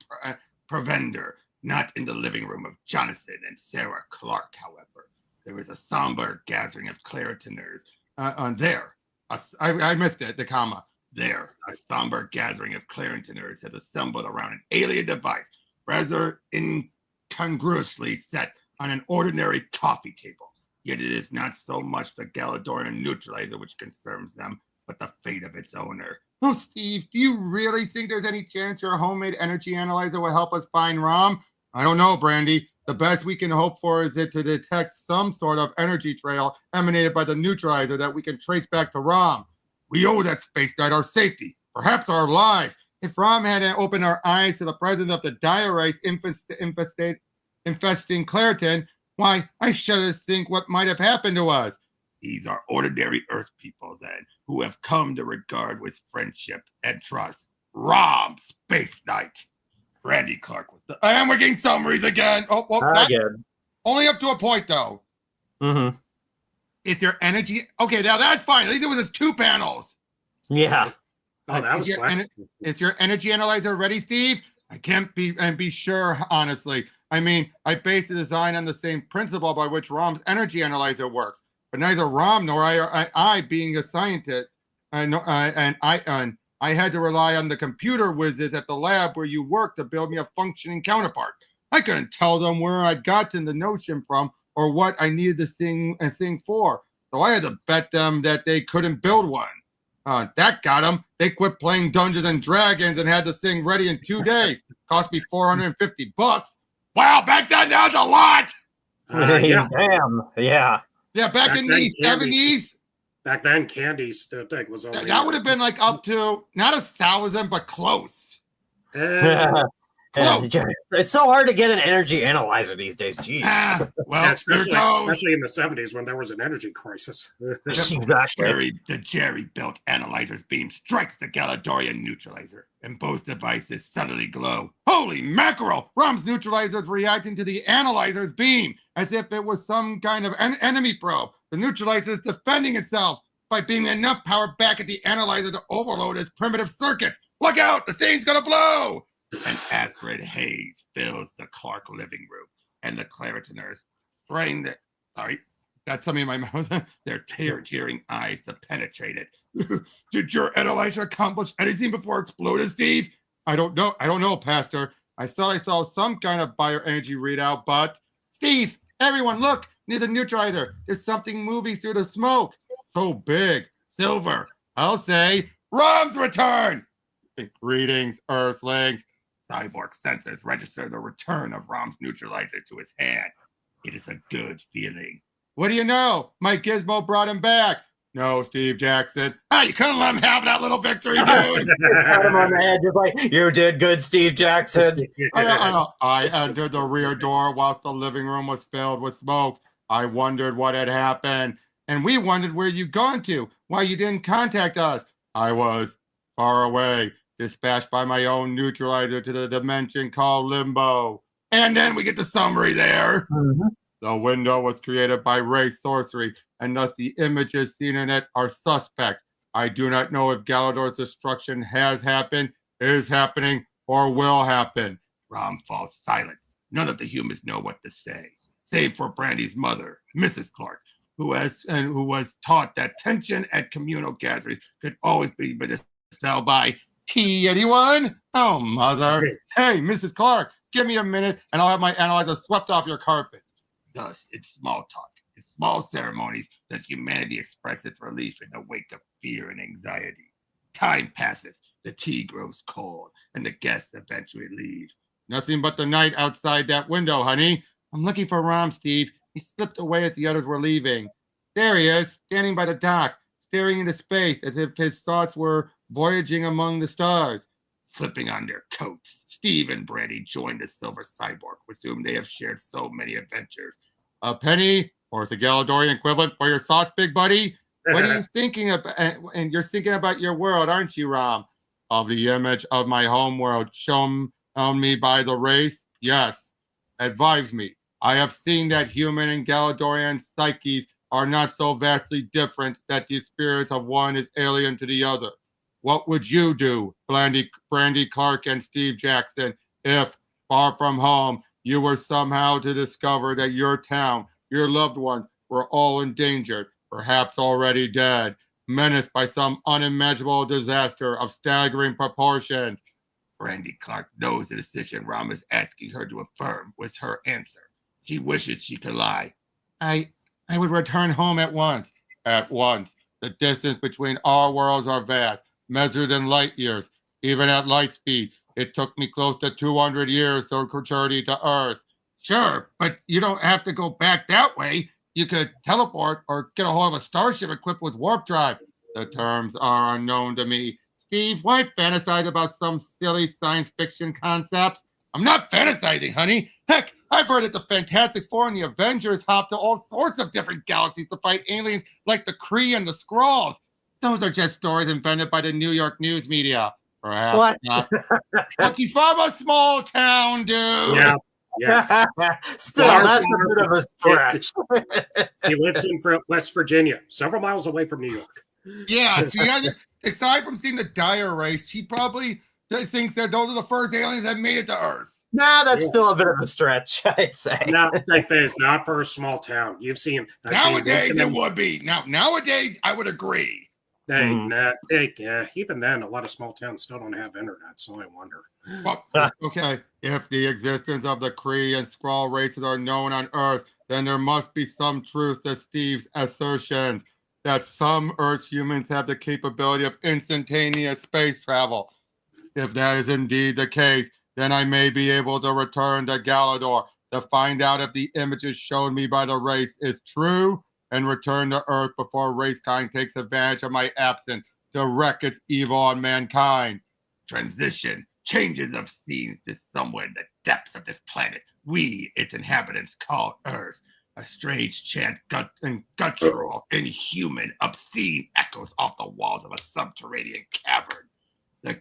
provender. Not in the living room of Jonathan and Sarah Clark, however. There is a somber gathering of Claritoners. I missed it, the comma. There, a somber gathering of Claritoners has assembled around an alien device, rather incongruously set on an ordinary coffee table. Yet it is not so much the Galadorian neutralizer which concerns them, but the fate of its owner. Oh, Steve, do you really think there's any chance your homemade energy analyzer will help us find Rom? I don't know, Brandy. The best we can hope for is it to detect some sort of energy trail emanated by the neutralizer that we can trace back to Rom. We owe that Space Knight our safety, perhaps our lives. If Rom hadn't opened our eyes to the presence of the dire race infesting Clariton, why, I shudder to think what might have happened to us. These are ordinary Earth people, then, who have come to regard with friendship and trust Rom Spaceknight. Randy Clark with the... And we're getting summaries again. Again. Only up to a point, though. Mm-hmm. Is your energy... Okay, now that's fine. At least it was 2 panels. Yeah. Oh, that was Is your energy analyzer ready, Steve? I can't be sure, honestly. I mean, I base the design on the same principle by which Rom's energy analyzer works. But neither Rom nor I being a scientist, I had to rely on the computer whizzes at the lab where you work to build me a functioning counterpart. I couldn't tell them where I'd gotten the notion from or what I needed to sing for. So I had to bet them that they couldn't build one. That got them. They quit playing Dungeons and Dragons and had the thing ready in 2 days. Cost me $450. Wow, back then that was a lot. Yeah. Damn. Yeah. Yeah, back in the 70s. Back then, Candy stick was only... That would have been like up to, not 1,000, but close. Yeah, it's so hard to get an energy analyzer these days. Jeez. Well, especially in the 70s when there was an energy crisis. Exactly. The Jerry-built analyzer's beam strikes the Galadorian neutralizer, and both devices suddenly glow. Holy mackerel! Rom's neutralizer is reacting to the analyzer's beam as if it was some kind of enemy probe. The neutralizer is defending itself by beaming enough power back at the analyzer to overload its primitive circuits. Look out! The thing's gonna blow! An acrid haze fills the Clark living room, and the Claritoners got something in my mouth. Their tear-tearing eyes to penetrate it. Did your analyzer accomplish anything before it exploded, Steve? I don't know, Pastor. I thought I saw some kind of bioenergy readout, but... Steve, everyone, look! Near the neutralizer, there's something moving through the smoke. So big. Silver. I'll say, Rom's return! Greetings, Earthlings. Cyborg sensors register the return of Rom's neutralizer to his hand. It is a good feeling. What do you know? My gizmo brought him back. No, Steve Jackson. You couldn't let him have that little victory, dude. Pat him on the head, just like, you did good, Steve Jackson. I entered the rear door whilst the living room was filled with smoke. I wondered what had happened, and we wondered where you'd gone to, why you didn't contact us. I was far away, dispatched by my own neutralizer to the dimension called Limbo. And then we get the summary there. Mm-hmm. The window was created by race sorcery, and thus the images seen in it are suspect. I do not know if Galador's destruction has happened, is happening, or will happen. Rom falls silent. None of the humans know what to say, save for Brandy's mother, Mrs. Clark, who was taught that tension at communal gatherings could always be dispelled by tea. Anyone? Oh, mother. Hey, Mrs. Clark, give me a minute, and I'll have my analyzer swept off your carpet. Thus, it's small talk, it's small ceremonies that humanity expresses its relief in the wake of fear and anxiety. Time passes, the tea grows cold, and the guests eventually leave. Nothing but the night outside that window, honey. I'm looking for Rom, Steve. He slipped away as the others were leaving. There he is, standing by the dock, staring into space as if his thoughts were voyaging among the stars. Slipping on their coats, Steve and Brandy joined the Silver Cyborg, with whom they have shared so many adventures. A penny, or the Galadorian equivalent for your thoughts, big buddy? What are you thinking about? And you're thinking about your world, aren't you, Rom? Of the image of my home world shown on me by the race? Yes. Advise me. I have seen that human and Galadorian psyches are not so vastly different that the experience of one is alien to the other. What would you do, Brandy Clark and Steve Jackson, if, far from home, you were somehow to discover that your town, your loved ones, were all endangered, perhaps already dead, menaced by some unimaginable disaster of staggering proportions? Brandy Clark knows the decision Rom is asking her to affirm was her answer. She wishes she could lie. I would return home at once. At once. The distance between our worlds are vast, measured in light years. Even at light speed, it took me close to 200 years to journey to Earth. Sure, but you don't have to go back that way. You could teleport or get a hold of a starship equipped with warp drive. The terms are unknown to me. Steve, why fantasize about some silly science fiction concepts? I'm not fantasizing, honey. Heck, I've heard that the Fantastic Four and the Avengers hop to all sorts of different galaxies to fight aliens like the Kree and the Skrulls. Those are just stories invented by the New York news media. Perhaps What? not. But he's from a small town, dude. Yeah. Yes. Still, that's a bit of a stretch. He lives in West Virginia, several miles away from New York. Yeah, aside from seeing the dire race, she probably thinks that those are the first aliens that made it to Earth. Nah, that's still a bit of a stretch, I'd say. No, that is not for a small town. You've seen nowadays it would be. Nowadays I would agree. Even then, a lot of small towns still don't have internet, so I wonder. Well, okay, if the existence of the Kree and Skrull races are known on Earth, then there must be some truth to Steve's assertion that some Earth humans have the capability of instantaneous space travel. If that is indeed the case, then I may be able to return to Galador to find out if the images shown me by the race is true and return to Earth before racekind takes advantage of my absence to wreak its evil on mankind. Transition, changes of scenes to somewhere in the depths of this planet we, its inhabitants, call Earth. A strange chant, guttural, inhuman, obscene echoes off the walls of a subterranean cavern. The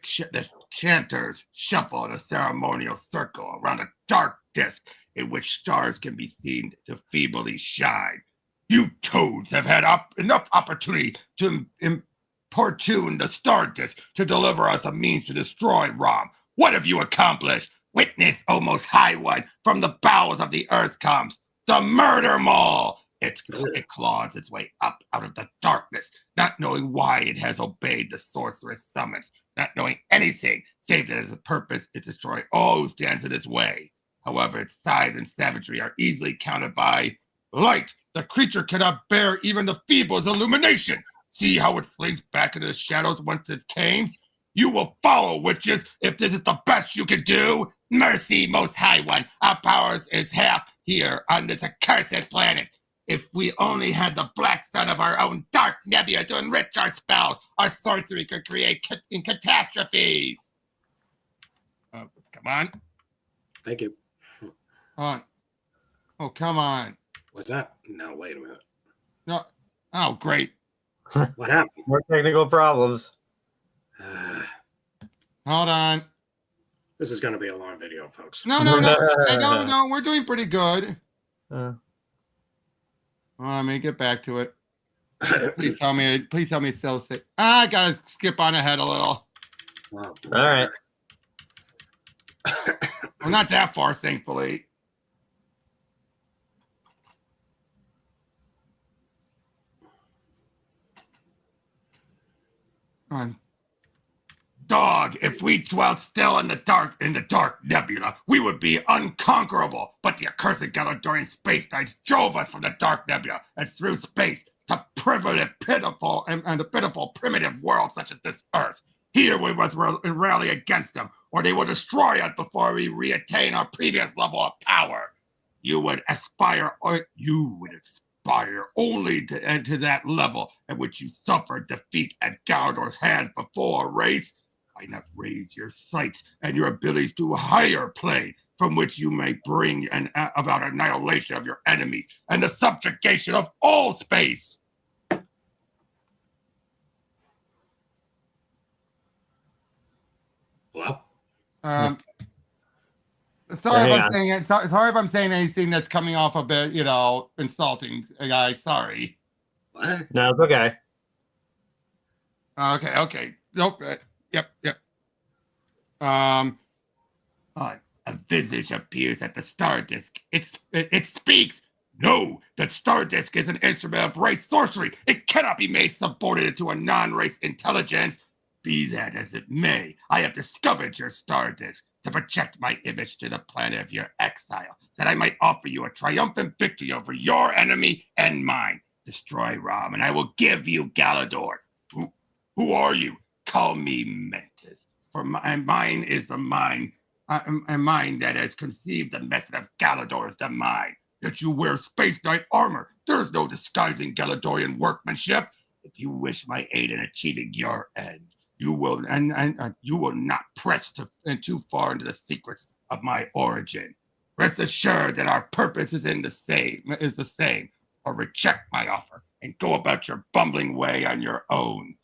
chanters shuffle in a ceremonial circle around a dark disk in which stars can be seen to feebly shine. You toads have had enough opportunity to importune the star disk to deliver us a means to destroy Rom. What have you accomplished? Witness, O Most High One, from the bowels of the earth comes the murder maul. It claws its way up out of the darkness, not knowing why it has obeyed the sorceress summons, not knowing anything save that its purpose is to destroy all who stands in its way. However, its size and savagery are easily countered by light. The creature cannot bear even the feeblest illumination. See how it flings back into the shadows once it came? You will follow, witches, if this is the best you can do. Mercy, Most High One. Our powers is half here on this accursed planet. If we only had the black sun of our own dark nebula to enrich our spells, our sorcery could create catastrophes. Come on. Thank you. Come on. Oh, come on. What's that? No, wait a minute. No. Oh, great. What happened? More technical problems. Hold on. This is going to be a long video, folks. No. We're doing pretty good. Let me get back to it. Please tell me it's so sick. I gotta skip on ahead a little. Wow. All right. We're not that far, thankfully. On. Dog, if we dwelt still in the dark nebula, we would be unconquerable. But the accursed Galadorian space knights drove us from the dark nebula and through space to pitiful primitive worlds such as this Earth. Here we must rally against them, or they will destroy us before we reattain our previous level of power. You would aspire only to that level at which you suffered defeat at Galador's hands before, race. I not raise your sights and your abilities to a higher plane from which you may bring about annihilation of your enemies and the subjugation of all space. Well, sorry if I'm saying anything that's coming off a bit, insulting, guys. Sorry. what? No, it's okay. Okay. Nope. Yep. A visage appears at the star disk. It speaks. No, that star disk is an instrument of race sorcery. It cannot be made subordinate to a non-race intelligence. Be that as it may, I have discovered your star disk to project my image to the planet of your exile, that I might offer you a triumphant victory over your enemy and mine. Destroy Rom, and I will give you Galador. Who are you? Call me Mentis, for mine is the mind, and mine that has conceived the method of Galador's the mine. Yet you wear Space Knight armor. There's no disguising Galadorian workmanship. If you wish my aid in achieving your end, you will you will not press too far into the secrets of my origin. Rest assured that our purpose is the same, or reject my offer and go about your bumbling way on your own.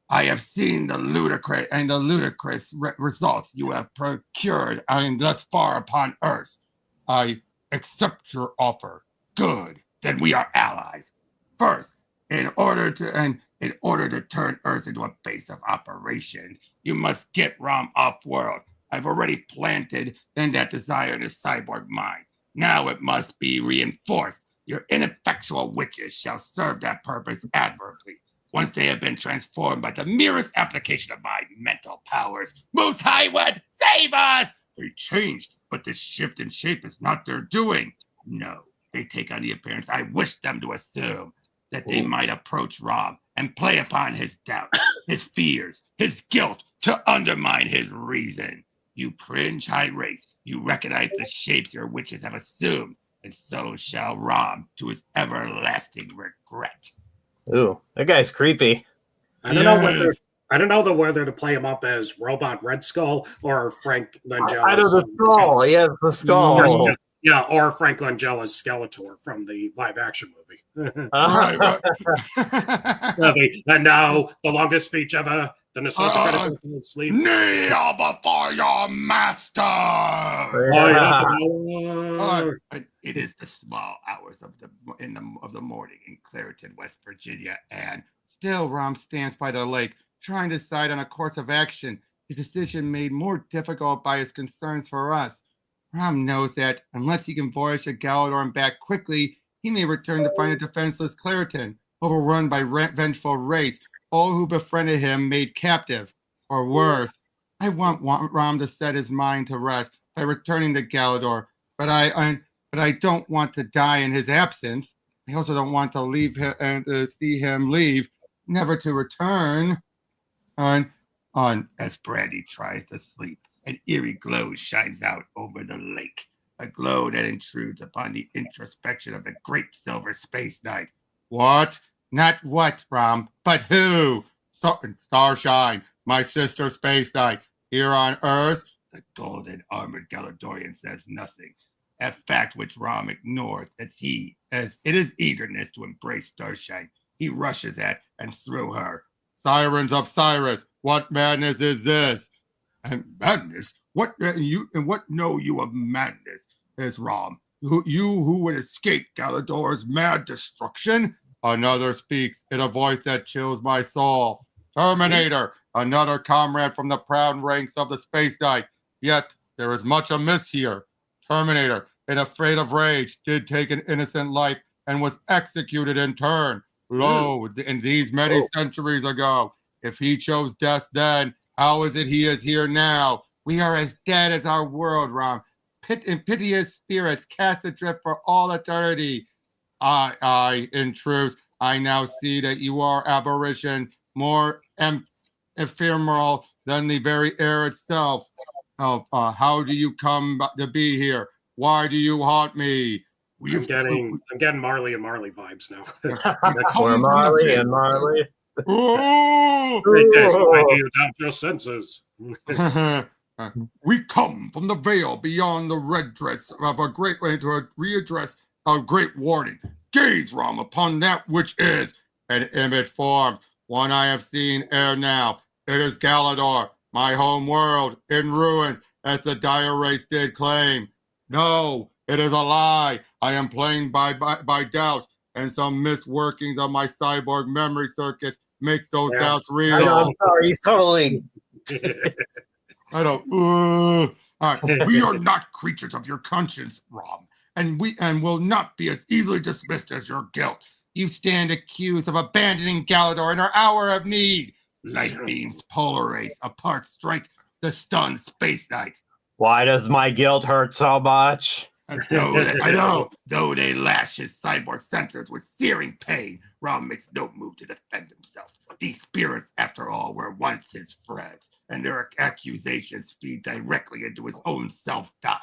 I have seen the ludicrous results you have procured thus far upon Earth. I accept your offer. Good, then we are allies. First, in order to turn Earth into a base of operations, you must get Rom off-world. I've already planted in that desire in his cyborg mind. Now it must be reinforced. Your ineffectual witches shall serve that purpose admirably. Once they have been transformed by the merest application of my mental powers. Most High One, save us! They changed, but this shift in shape is not their doing. No, they take on the appearance I wish them to assume, that they might approach Rom and play upon his doubts, his fears, his guilt, to undermine his reason. You cringe, high race. You recognize the shapes your witches have assumed, and so shall Rom to his everlasting regret. Ooh, that guy's creepy. I don't know whether to play him up as Robot Red Skull or Frank Langella's. I know the skull. Yeah, the skull. Yeah, or Frank Langella's Skeletor from the live-action movie. And now, the longest speech ever. The nostalgia sleep. Kneel before your master. It is the small hours of the morning in Clariton, West Virginia, and still Rom stands by the lake, trying to decide on a course of action. His decision made more difficult by his concerns for us. Rom knows that unless he can voyage to Galador and back quickly, he may return to find a defenseless Clariton, overrun by vengeful race, all who befriended him made captive. Or worse, I want Rom to set his mind to rest by returning to Galador, but I don't want to die in his absence. I also don't want to leave him and see him leave, never to return. And As Brandy tries to sleep, an eerie glow shines out over the lake, a glow that intrudes upon the introspection of the great silver space knight. What? Not what, Rom, but who? Starshine, my sister space knight, here on Earth. The golden armored Galadorian says nothing, a fact which Rom ignores as it is eagerness to embrace Starshine. He rushes at and through her. Sirens of Cyrus, what madness is this? And madness? What know you of madness? Is Rom, who would escape Galador's mad destruction? Another speaks in a voice that chills my soul. Terminator, another comrade from the proud ranks of the Space Knight. Yet there is much amiss here. Terminator, in a freight of rage, did take an innocent life and was executed in turn. Lo, in these many centuries ago, if he chose death then, how is it he is here now? We are as dead as our world, Rom. Piteous spirits cast adrift for all eternity. In truth, I now see that you are aberration, more ephemeral than the very air itself. How do you come to be here? Why do you haunt me? I'm getting Marley and Marley vibes now. We're Marley and Marley. It is when you doubt your senses. We come from the veil beyond the red dress of a great way to readdress a great warning. Gaze, Rom, upon that which is an image formed, one I have seen ere now. It is Galador, my home world, in ruins, as the dire race did claim. No, it is a lie. I am plagued by doubts, and some misworkings of my cyborg memory circuits makes those doubts real. I'm sorry, he's calling. I don't. All right. We are not creatures of your conscience, Rom, and will not be as easily dismissed as your guilt. You stand accused of abandoning Galador in her hour of need. Light beams polarize, apart strike the stunned space knight. Why does my guilt hurt so much? Though they lash his cyborg senses with searing pain, Rom makes no move to defend himself. These spirits, after all, were once his friends, and their accusations feed directly into his own self-doubt.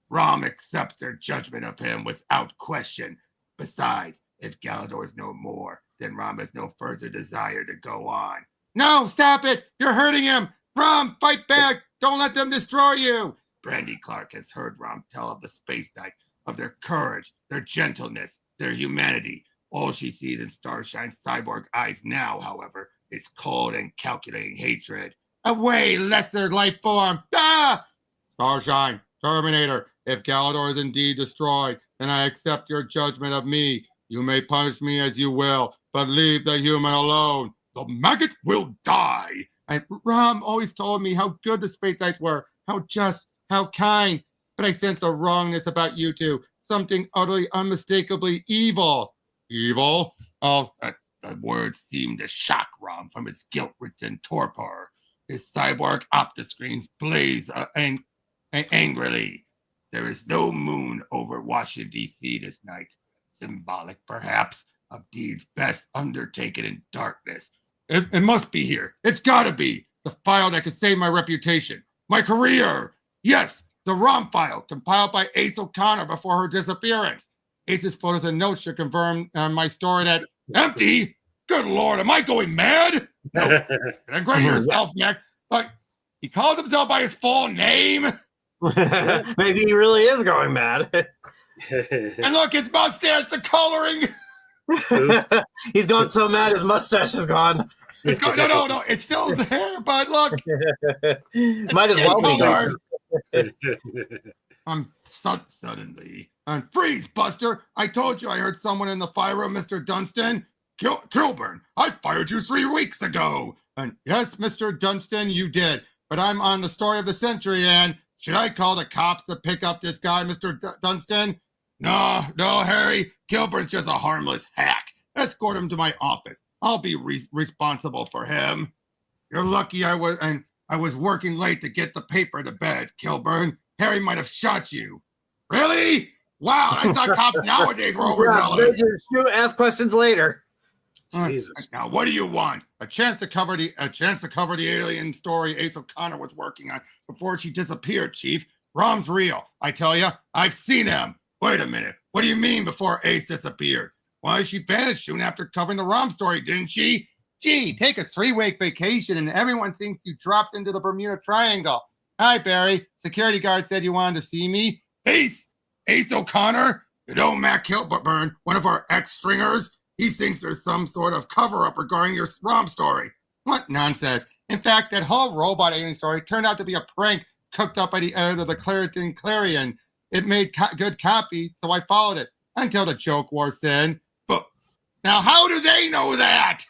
Rom accepts their judgment of him without question. Besides, if Galador is no more, then Rom has no further desire to go on. No, stop it! You're hurting him! Rom, fight back! Don't let them destroy you! Brandy Clark has heard Rom tell of the Space Knight, of their courage, their gentleness, their humanity. All she sees in Starshine's cyborg eyes now, however, is cold and calculating hatred. Away, lesser life form! Ah! Starshine, Terminator, if Galador is indeed destroyed, then I accept your judgment of me. You may punish me as you will, but leave the human alone. The maggot will die. And Rom always told me how good the Space Knights were, how just, how kind. But I sense a wrongness about you two, something utterly unmistakably evil. Evil? Oh, that word seemed to shock Rom from its guilt-ridden torpor. His cyborg optoscreens blaze angrily. There is no moon over Washington, D.C. this night. Symbolic, perhaps, of deeds best undertaken in darkness. It must be here. It's gotta be. The file that could save my reputation. My career. Yes, the ROM file compiled by Ace O'Connor before her disappearance. Ace's photos and notes should confirm my story that empty. Good Lord, am I going mad? No. Agree yourself, Mac. But he calls himself by his full name. Maybe he really is going mad. And look, his mustache, the coloring. He's gone so mad his mustache is gone. No, it's still there, but look. Might as well be gone. Suddenly. And freeze, Buster! I told you I heard someone in the fire room, Mr. Dunstan. Kilburn, I fired you 3 weeks ago. And yes, Mr. Dunstan, you did. But I'm on the story of the century, and should I call the cops to pick up this guy, Mr. Dunstan? No, Harry. Kilburn's just a harmless hack. Escort him to my office. I'll be responsible for him. You're lucky I was working late to get the paper to bed, Kilburn. Harry might have shot you. Really? Wow, I thought cops nowadays were overzealous. Ask questions later. Jesus. Now, what do you want? A chance to cover the alien story Ace O'Connor was working on before she disappeared, Chief. Rom's real. I tell you, I've seen him. Wait a minute. What do you mean before Ace disappeared? Why, she vanished soon after covering the Rom story, didn't she? Gee, take a 3-week vacation and everyone thinks you dropped into the Bermuda Triangle. Hi, Barry. Security guard said you wanted to see me. Ace O'Connor? You know Matt Kilburn, one of our ex-stringers? He thinks there's some sort of cover-up regarding your Rom story. What nonsense. In fact, that whole robot alien story turned out to be a prank cooked up by the editor of the Clariton. It made good copy, so I followed it until the joke wore thin. But now, how do they know that?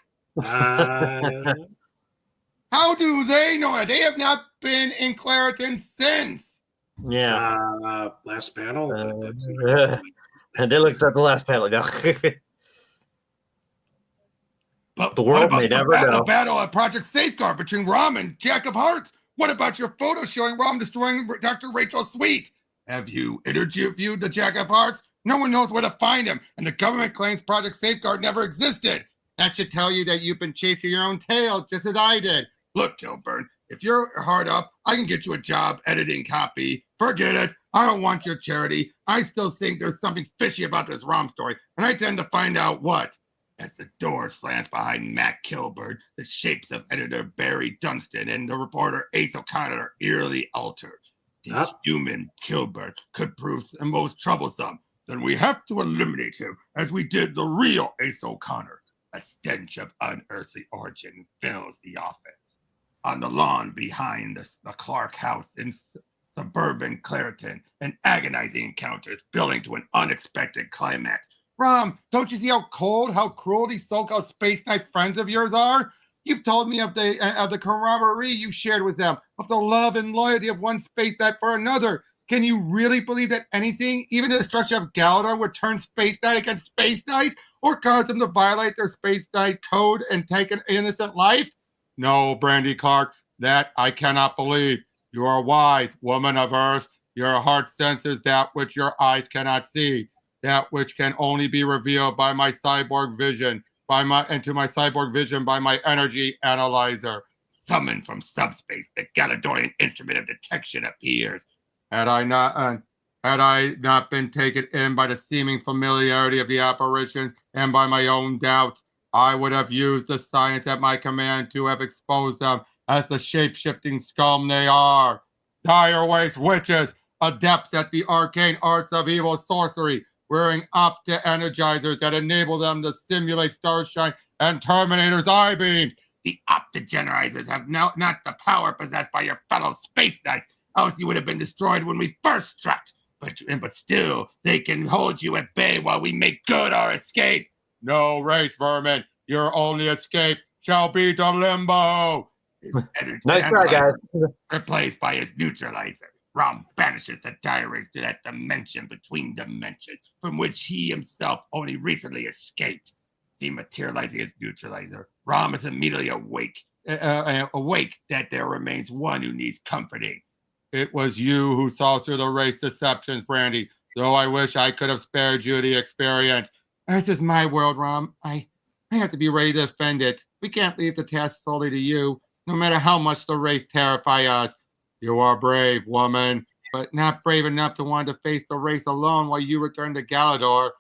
How do they know that? They have not been in Clariton since. Yeah. Last panel. And they looked at the last panel. No. But The world may never know. The battle at Project Safeguard between Rom and Jack of Hearts. What about your photo showing Rom destroying Dr. Rachel's suite? Have you interviewed the Jack of Hearts? No one knows where to find him, and the government claims Project Safeguard never existed. That should tell you that you've been chasing your own tail, just as I did. Look, Kilburn, if you're hard up, I can get you a job editing copy. Forget it. I don't want your charity. I still think there's something fishy about this Rom story, and I tend to find out what. As the door slams behind Matt Kilburn, the shapes of editor Barry Dunstan and the reporter Ace O'Connor are eerily altered. This human Kilburn could prove the most troublesome. Then we have to eliminate him, as we did the real Ace O'Connor. A stench of unearthly origin fills the office. On the lawn behind the Clark house in suburban Clariton, an agonizing encounter is building to an unexpected climax. Rom, don't you see how cold, how cruel these so-called Space Knight friends of yours are? You've told me of the camaraderie you shared with them, of the love and loyalty of one Space Knight for another. Can you really believe that anything, even the destruction of Galador, would turn Space Knight against Space Knight, or cause them to violate their Space Knight code and take an innocent life? No, Brandy Clark, that I cannot believe. You are wise, woman of Earth. Your heart senses that which your eyes cannot see. That which can only be revealed by my cyborg vision, by my energy analyzer. Summoned from subspace, the Galadorian instrument of detection appears. Had I not been taken in by the seeming familiarity of the apparitions and by my own doubts, I would have used the science at my command to have exposed them as the shape-shifting scum they are. Dire waste witches, adepts at the arcane arts of evil sorcery, wearing opto-energizers that enable them to simulate starshine and Terminator's eye beams. The opto-generizers have not the power possessed by your fellow Space Knights, else you would have been destroyed when we first struck. But still, they can hold you at bay while we make good our escape. No, race vermin, your only escape shall be to limbo. Nice try, guys. Replaced by his neutralizer. Rom banishes the diaries to that dimension between dimensions, from which he himself only recently escaped. Dematerializing his neutralizer, Rom is immediately awake that there remains one who needs comforting. It was you who saw through the race deceptions, Brandy, though I wish I could have spared you the experience. This is my world, Rom. I have to be ready to defend it. We can't leave the task solely to you, no matter how much the race terrify us. You are brave, woman, but not brave enough to want to face the race alone while you return to Galador.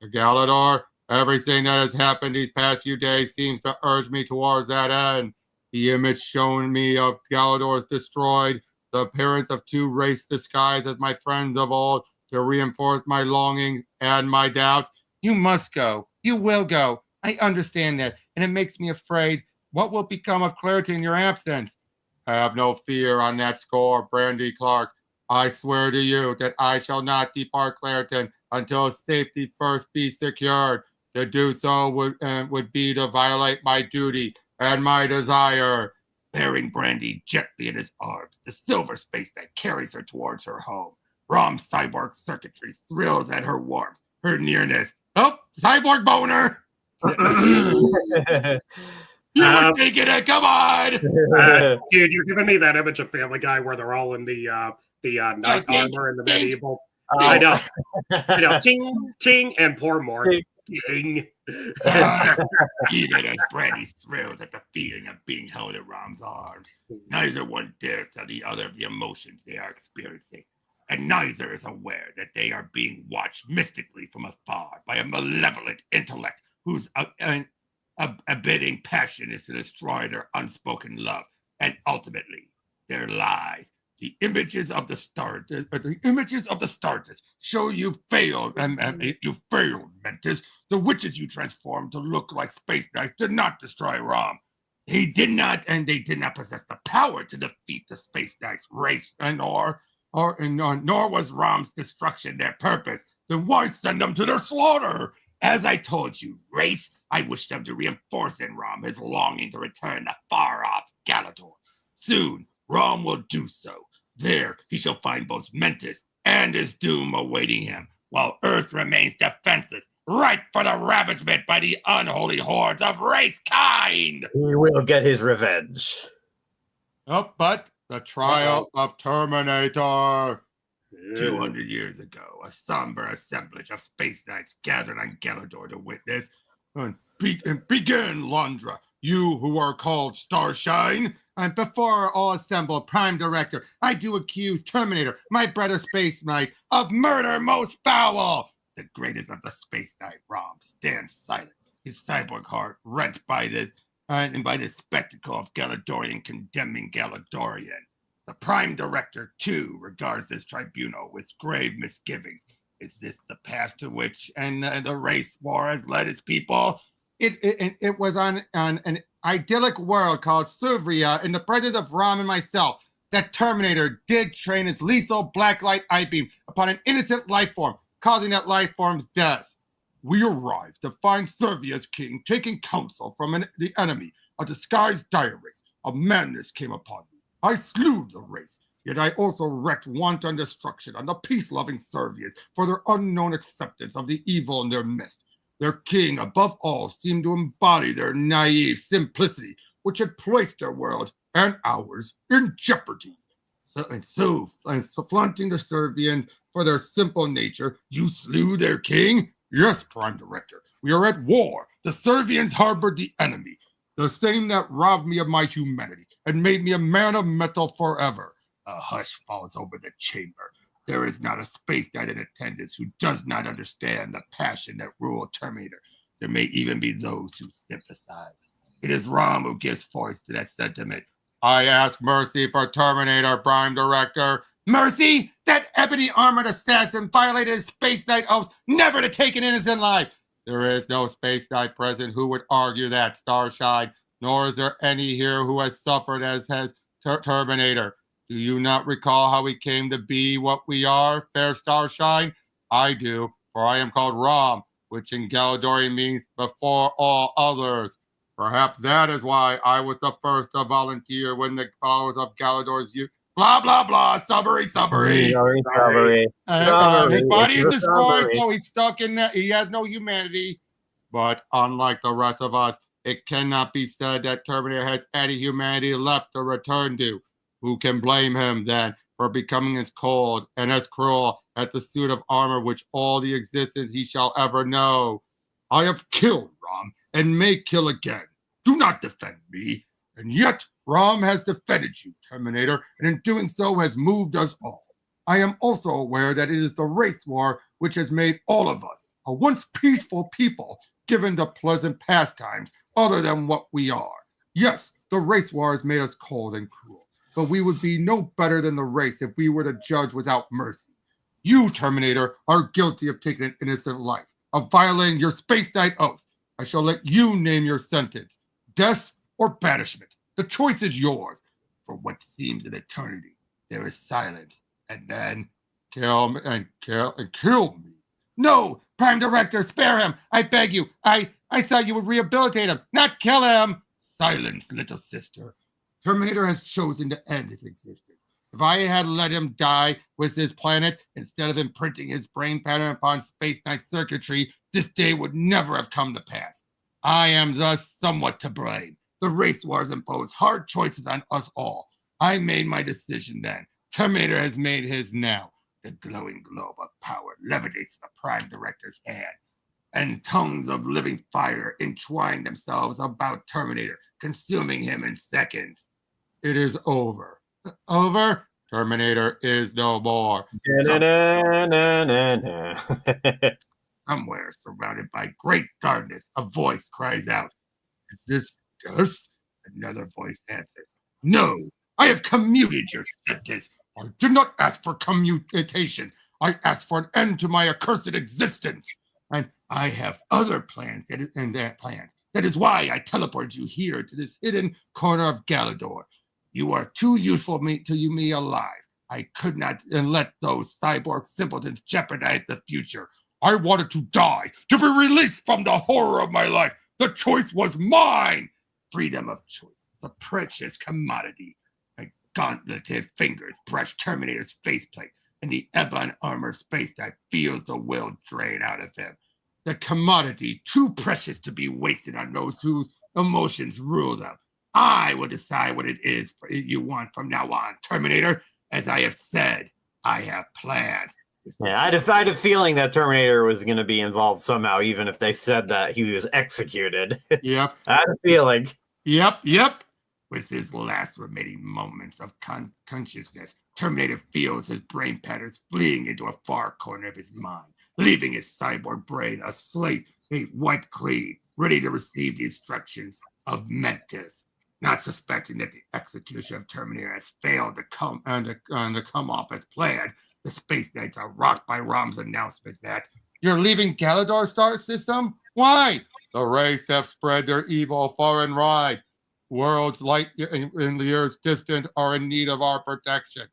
To Galador, everything that has happened these past few days seems to urge me towards that end. The image shown me of Galador is destroyed, the appearance of two race disguised as my friends of old to reinforce my longings and my doubts. You must go. You will go. I understand that, and it makes me afraid. What will become of Clariton in your absence? Have no fear on that score, Brandy Clark. I swear to you that I shall not depart Clariton until safety first be secured. To do so would be to violate my duty and my desire. Bearing Brandy gently in his arms, the silver space that carries her towards her home. Rom's cyborg circuitry thrills at her warmth, her nearness. Oh, cyborg boner! You were taking it, come on! Dude, you're giving me that image of Family Guy where they're all in the knight armor and the medieval. I know. Ting, ting, and pour more. Ting. Even as Brandy thrills at the feeling of being held in Rom's arms, neither one dares tell the other of the emotions they are experiencing, and neither is aware that they are being watched mystically from afar by a malevolent intellect whose abiding passion is to destroy their unspoken love and ultimately their lives. The images of the stardust show you failed, and you failed, Mentis. The witches you transformed to look like space knights did not destroy Rom. They did not possess the power to defeat the space knights race, nor was Rom's destruction their purpose. Then why send them to their slaughter? As I told you, race, I wish them to reinforce in Rom his longing to return the far-off Galador. Soon, Rom will do so. There, he shall find both Mentis and his doom awaiting him, while Earth remains defenseless, ripe for the ravagement by the unholy hordes of race kind. He will get his revenge. Oh, but the trial of Terminator. 200 years ago, a somber assemblage of space knights gathered on Galador to witness. And begin, Londra, you who are called Starshine. And before all assembled, Prime Director, I do accuse Terminator, my brother Space Knight, of murder most foul. The greatest of the Space Knight, Rom, stands silent, his cyborg heart rent by this spectacle of Galadorian condemning Galadorian. The Prime Director, too, regards this tribunal with grave misgivings. Is this the path to which the race war has led its people? It was on an idyllic world called Suvria in the presence of Rom and myself that Terminator did train its lethal blacklight eye beam upon an innocent life form, causing that life form's death. We arrived to find Servia's king taking counsel from the enemy, a disguised dire race. A madness came upon me. I slew the race, yet I also wreaked wanton destruction on the peace-loving Servians for their unknown acceptance of the evil in their midst. Their king, above all, seemed to embody their naive simplicity, which had placed their world and ours in jeopardy. So flaunting the Servians for their simple nature, you slew their king? Yes, Prime Director, we are at war. The Servians harbored the enemy, the same that robbed me of my humanity and made me a man of metal forever. A hush falls over the chamber. There is not a space knight in attendance who does not understand the passion that ruled Terminator. There may even be those who sympathize. It is Rom who gives voice to that sentiment. I ask mercy for Terminator, Prime Director. Mercy? That ebony-armored assassin violated his space knight oath never to take an innocent life. There is no space knight present who would argue that, Starshine, nor is there any here who has suffered as has Terminator. Do you not recall how we came to be what we are, fair Starshine? I do, for I am called Rom, which in Galadorian means before all others. Perhaps that is why I was the first to volunteer when the followers of Galador's youth. Blah, blah, blah, summary. His body is destroyed, so he's stuck in that. He has no humanity. But unlike the rest of us, it cannot be said that Terminator has any humanity left to return to. Who can blame him, then, for becoming as cold and as cruel as the suit of armor which all the existence he shall ever know? I have killed Rom, and may kill again. Do not defend me. And yet, Rom has defended you, Terminator, and in doing so has moved us all. I am also aware that it is the race war which has made all of us, a once peaceful people, given to pleasant pastimes other than what we are. Yes, the race war has made us cold and cruel. But we would be no better than the race if we were to judge without mercy. You, Terminator, are guilty of taking an innocent life, of violating your space knight oath. I shall let you name your sentence, death or banishment. The choice is yours. For what seems an eternity, there is silence, and then kill me. No, Prime Director, spare him. I beg you. I thought you would rehabilitate him, not kill him. Silence, little sister. Terminator has chosen to end his existence. If I had let him die with his planet, instead of imprinting his brain pattern upon Space Knight circuitry, this day would never have come to pass. I am thus somewhat to blame. The race wars impose hard choices on us all. I made my decision then. Terminator has made his now. The glowing globe of power levitates the Prime Director's hand. and tongues of living fire entwine themselves about Terminator, consuming him in seconds. It is over. Over? Terminator is no more. Somewhere surrounded by great darkness, a voice cries out, "Is this Gus?" Another voice answers, "No, I have commuted your sentence. I did not ask for commutation. I asked for an end to my accursed existence. And I have other plans That is why I teleported you here to this hidden corner of Galador. You are too useful to me alive. I could not let those cyborg simpletons jeopardize the future. I wanted to die, to be released from the horror of my life. The choice was mine. Freedom of choice, the precious commodity. My gauntleted fingers brush Terminator's faceplate, and the ebon armor space knight feels the will drain out of him. The commodity too precious to be wasted on those whose emotions rule them. I will decide what it is you want from now on, Terminator. As I have said, I have plans. Yeah, I had a feeling that Terminator was going to be involved somehow, even if they said that he was executed. Yep. I had a feeling. Yep. With his last remaining moments of consciousness, Terminator feels his brain patterns fleeing into a far corner of his mind, leaving his cyborg brain a slate wiped clean, ready to receive the instructions of Mentis. Not suspecting that the execution of Terminator has failed to come off as planned, the Space Knights are rocked by Rom's announcement that you're leaving Galador star system? Why? The race have spread their evil far and wide. Worlds light in years distant are in need of our protection.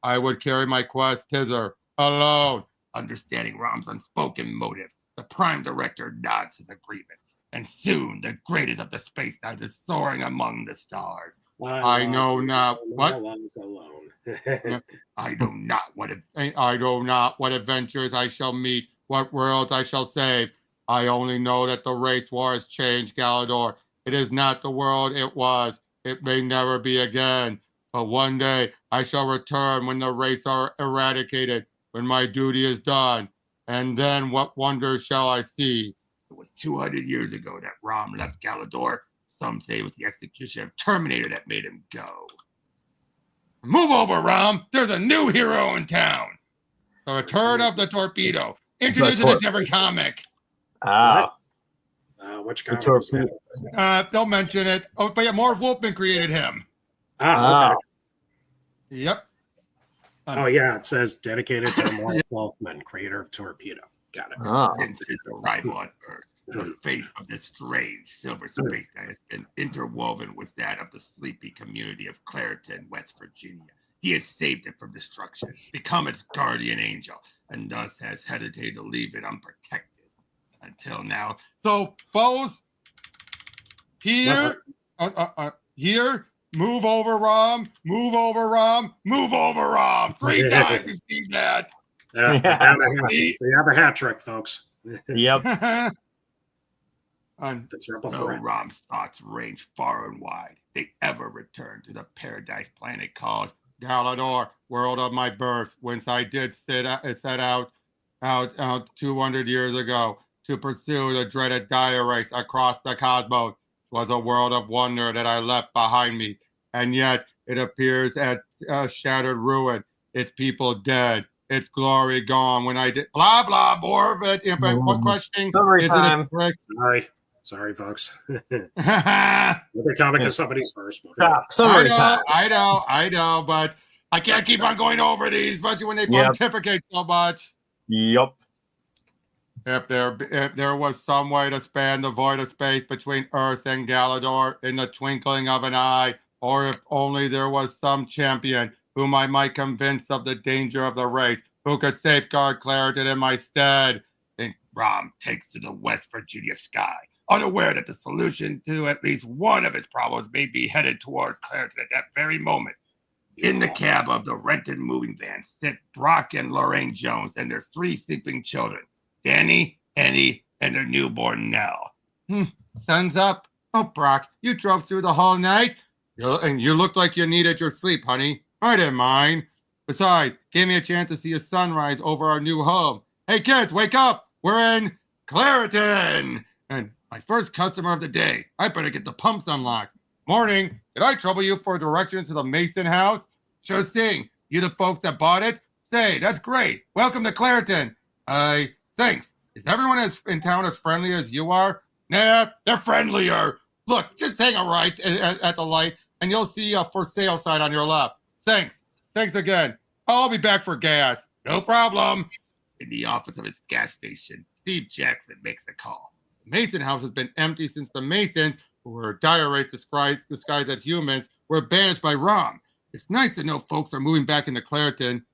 I would carry my quest hither alone. Understanding Rom's unspoken motives, the Prime Director nods his agreement. And soon the greatest of the Space Knights is soaring among the stars. I know not what adventures I shall meet, what worlds I shall save. I only know that the race war has changed Galador. It is not the world it was. It may never be again. But one day I shall return when the race are eradicated, when my duty is done. And then what wonders shall I see? It was 200 years ago that Rom left Galador. Some say it was the execution of Terminator that made him go. Move over, Rom. There's a new hero in town. The Return of the Torpedo. Introduced in a different comic. Which comic? Don't mention it. Oh, but yeah, Marv Wolfman created him. Okay. Yep. It says dedicated to Marv Wolfman, creator of Torpedo. Got it. Since his arrival on Earth, the fate of this strange silver space knight has been interwoven with that of the sleepy community of Clariton, West Virginia. He has saved it from destruction, become its guardian angel, and thus has hesitated to leave it unprotected until now. So, foes, here, move over, Rom, move over, Rom, move over, Rom. 3 times you've seen that. Yeah, they have a hat trick, folks. Yep. So Rom's thoughts range far and wide. They ever return to the paradise planet called Galador, world of my birth, whence I did set out 200 years ago to pursue the dreaded dire race across the cosmos. It was a world of wonder that I left behind me, and yet it appears at a shattered ruin, its people dead, its glory gone. When I did blah blah more of it. What questioning? Sorry, folks. The comic is somebody's first. I know, but I can't keep on going over these, especially when they pontificate so much. Yep. If there was some way to span the void of space between Earth and Galador in the twinkling of an eye, or if only there was some champion whom I might convince of the danger of the race, who could safeguard Clariton in my stead. Then Rom takes to the West Virginia sky, unaware that the solution to at least one of his problems may be headed towards Clariton at that very moment. In the cab of the rented moving van sit Brock and Lorraine Jones and their 3 sleeping children, Danny, Eddie, and their newborn Nell. Sun's up. Oh, Brock, you drove through the whole night? And you looked like you needed your sleep, honey. I didn't mind. Besides, gave me a chance to see a sunrise over our new home. Hey, kids, wake up. We're in Clariton! And my first customer of the day. I better get the pumps unlocked. Morning. Did I trouble you for directions to the Mason house? Sure thing. You the folks that bought it? Say, that's great. Welcome to Clariton. Thanks. Is everyone in town as friendly as you are? Nah, they're friendlier. Look, just hang a right at the light, and you'll see a for sale sign on your left. Thanks. Thanks again. I'll be back for gas. No problem. In the office of his gas station, Steve Jackson makes the call. The Mason house has been empty since the Masons, who were dire race disguised as humans, were banished by Rom. It's nice to know folks are moving back into Clariton.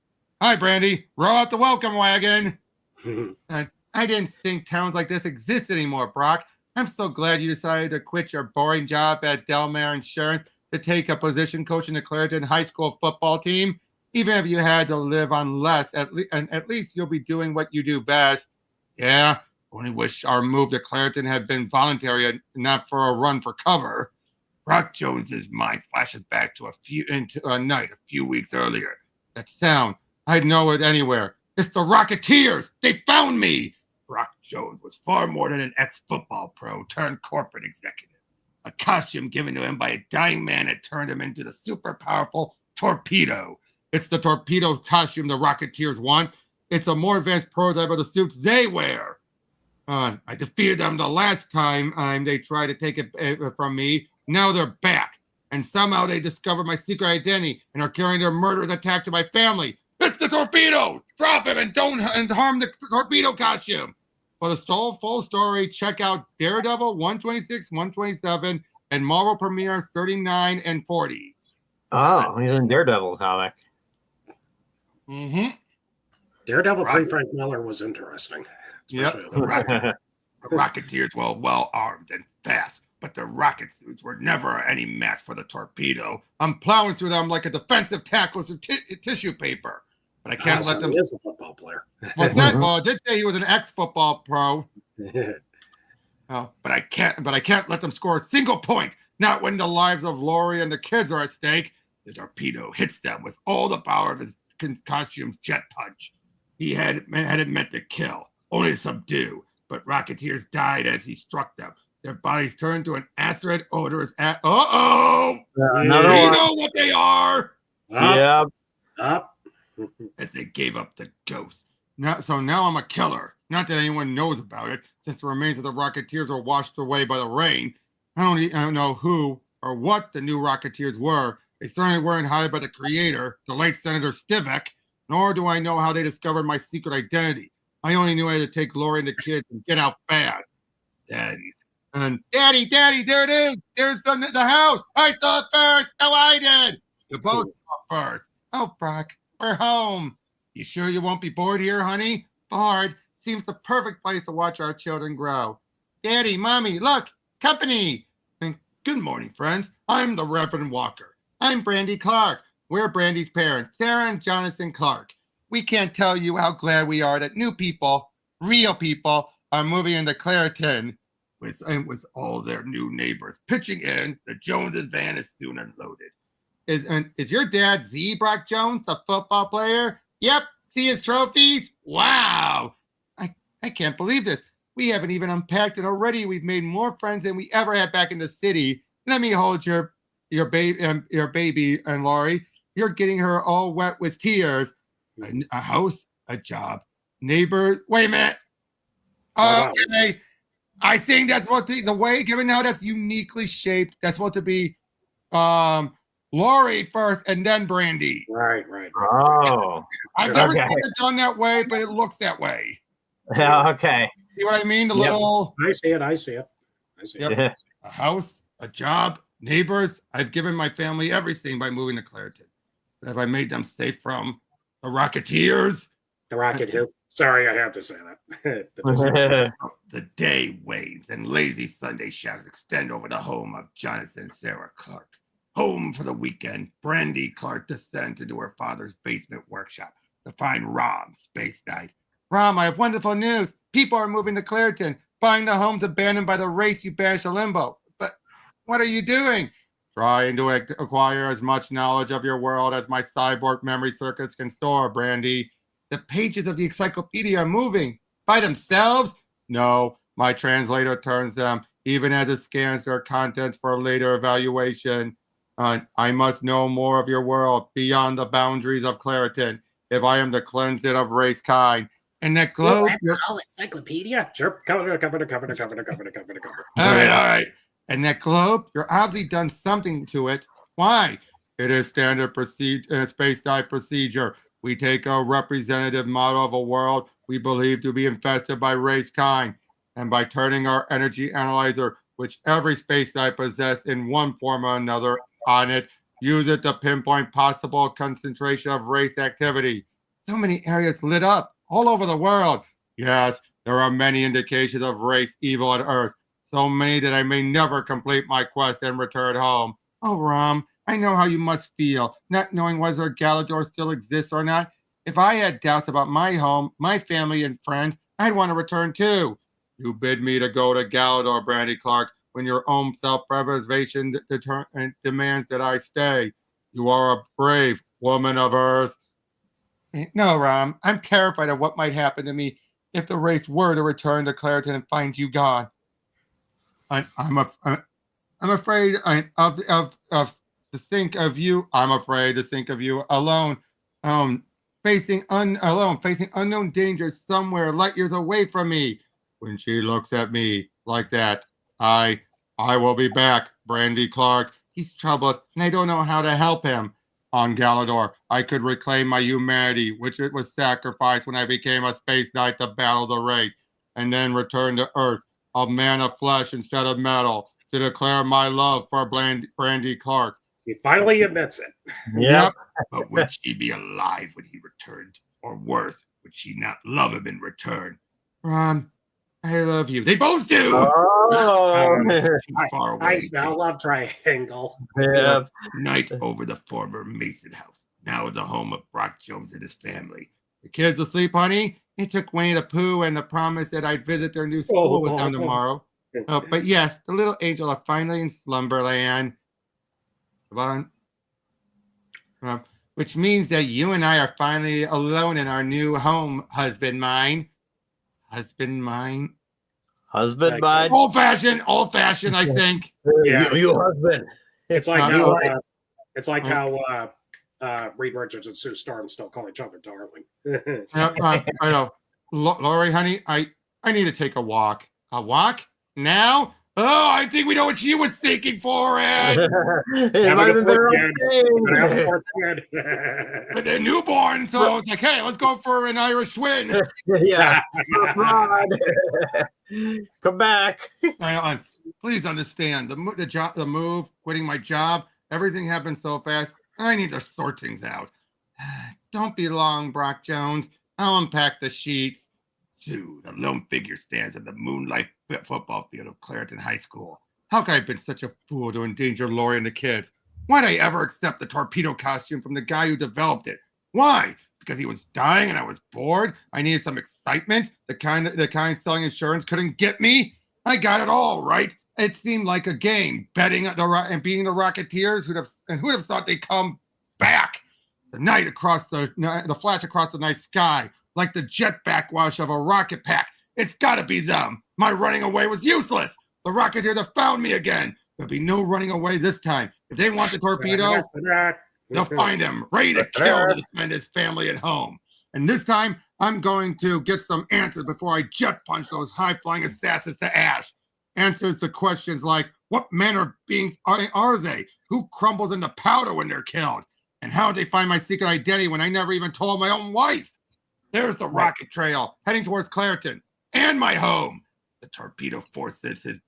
Hi, Brandy. Roll out the welcome wagon. I didn't think towns like this exist anymore, Brock. I'm so glad you decided to quit your boring job at Delmare Insurance to take a position coaching the Clariton High School football team. Even if you had to live on less, at least you'll be doing what you do best. Yeah, only wish our move to Clariton had been voluntary and not for a run for cover. Brock Jones's mind flashes back to a night a few weeks earlier. That sound, I'd know it anywhere. It's the Rocketeers! They found me! Brock Jones was far more than an ex-football pro turned corporate executive. A costume given to him by a dying man had turned him into the super powerful Torpedo. It's the Torpedo costume the Rocketeers want. It's a more advanced prototype of the suits they wear. I defeated them the last time they tried to take it from me. Now they're back. And somehow they discovered my secret identity and are carrying their murderous attack to my family. It's the Torpedo! Drop him and harm the Torpedo costume. For the full story, check out Daredevil 126, 127, and Marvel Premiere 39 and 40. Oh, he's in Daredevil comic. Mm-hmm. Daredevil pre-Frank Miller was interesting. Yep. The Rocketeers were well armed and fast, but the rocket suits were never any match for the Torpedo. I'm plowing through them like a defensive tackle with tissue paper. But I can't let them. He is a football player. Well, I did say he was an ex-football pro. But I can't let them score a single point. Not when the lives of Lori and the kids are at stake. The Torpedo hits them with all the power of his costume's jet punch. He had it meant to kill, only to subdue. But Rocketeers died as he struck them. Their bodies turned to an acid odorous. You know what they are. Yeah. As they gave up the ghost. Now I'm a killer. Not that anyone knows about it, since the remains of the Rocketeers were washed away by the rain. I don't know who or what the new Rocketeers were. They certainly weren't hired by the creator, the late Senator Stivek, nor do I know how they discovered my secret identity. I only knew I had to take Lori and the kids and get out fast. Daddy, there it is. There's the house. I saw it first. No, I did. You both saw it first. Oh, Brock, we're home. You sure you won't be bored here, honey? Bored seems the perfect place to watch our children grow. Daddy, Mommy, look, company. And good morning, friends. I'm the Reverend Walker. I'm Brandy Clark. We're Brandy's parents, Sarah and Jonathan Clark. We can't tell you how glad we are that new people, real people, are moving into Clariton with all their new neighbors pitching in. The Joneses' van is soon unloaded. Is your dad Z. Brock Jones, a football player? Yep. See his trophies? Wow. I can't believe this. We haven't even unpacked it already. We've made more friends than we ever had back in the city. Let me hold your baby and Laurie. You're getting her all wet with tears. A house, a job, neighbors. Wait a minute. Okay. I think that's what the way, given how that's uniquely shaped, that's what to be Laurie first and then Brandy. Right. Oh. I've never seen it done that way, but it looks that way. Yeah, okay. See what I mean? The little. I see it. Yep. A house, a job, neighbors. I've given my family everything by moving to Clariton. But have I made them safe from the Rocketeers? The Rocketeers. Sorry, I had to say that. The day wanes and lazy Sunday shadows extend over the home of Jonathan and Sarah Clark. Home for the weekend, Brandy Clark descends into her father's basement workshop to find Rom Spaceknight. Rom, I have wonderful news. People are moving to Clariton, buying the homes abandoned by the race you banished to limbo. But what are you doing? Trying to acquire as much knowledge of your world as my cyborg memory circuits can store, Brandy. The pages of the encyclopedia are moving by themselves. No, my translator turns them, even as it scans their contents for later evaluation. I must know more of your world beyond the boundaries of Clariton if I am to cleanse it of race kind. And that globe. Whole encyclopedia. Sure. Cover. All right. And that globe, you're obviously done something to it. Why? It is standard space night procedure. We take a representative model of a world we believe to be infested by race kind, and by turning our energy analyzer, which every space night possesses in one form or another, on it, use it to pinpoint possible concentration of race activity. So many areas lit up all over the world. Yes, there are many indications of race evil on Earth. So many that I may never complete my quest and return home. Oh, Rom, I know how you must feel, not knowing whether Galador still exists or not. If I had doubts about my home, my family, and friends, I'd want to return too. You bid me to go to Galador, Brandy Clark, when your own self-preservation demands that I stay. You are a brave woman of Earth. No, Rom, I'm terrified of what might happen to me if the race were to return to Clariton and find you gone. I'm afraid to think of you. I'm afraid to think of you alone, facing unknown dangers somewhere light years away from me. When she looks at me like that, I will be back, Brandy Clark. He's troubled, and I don't know how to help him. On Galador, I could reclaim my humanity, which it was sacrificed when I became a space knight to battle the race, and then return to Earth, a man of flesh instead of metal, to declare my love for Brandy Clark. He finally admits it. Yep. But would she be alive when he returned? Or worse, would she not love him in return? Ron, I love you. They both do. Oh. I smell love triangle. Yeah. Night over the former Mason house, now the home of Brock Jones and his family. The kids asleep, honey? It took Winnie the Pooh and the promise that I'd visit their new school with them tomorrow. But yes, the little angels are finally in slumberland. Which means that you and I are finally alone in our new home, husband mine. Husband mine. Old fashioned, I think. Yeah, you husband. It's like how Reed Richards and Sue Storm still call each other darling. I know. Lori, honey, I need to take a walk. A walk? Now? Oh, I think we know what she was thinking for it. But they're newborn, so it's like, hey, let's go for an Irish twin. Yeah. Come back. Please understand the move, quitting my job, everything happened so fast. I need to sort things out. Don't be long, Brock Jones. I'll unpack the sheets. Sue, the lone figure, stands at the moonlight football field of Clariton High School. How could I have been such a fool to endanger Lori and the kids? Why'd I ever accept the torpedo costume from the guy who developed it? Why? Because he was dying and I was bored? I needed some excitement? The kind selling insurance couldn't get me? I got it all, right? It seemed like a game, betting and beating the Rocketeers. Who'd have thought they'd come back? The flash across the night sky, like the jet backwash of a rocket pack. It's got to be them. My running away was useless. The Rocketeers have found me again. There'll be no running away this time. If they want the torpedo, they'll find him, ready to kill to defend his family at home. And this time, I'm going to get some answers before I jet punch those high-flying assassins to ash. Answers to questions like, what manner of beings are they? Who crumbles into powder when they're killed? And how did they find my secret identity when I never even told my own wife? There's the rocket trail heading towards Clariton and my home. The torpedo forces his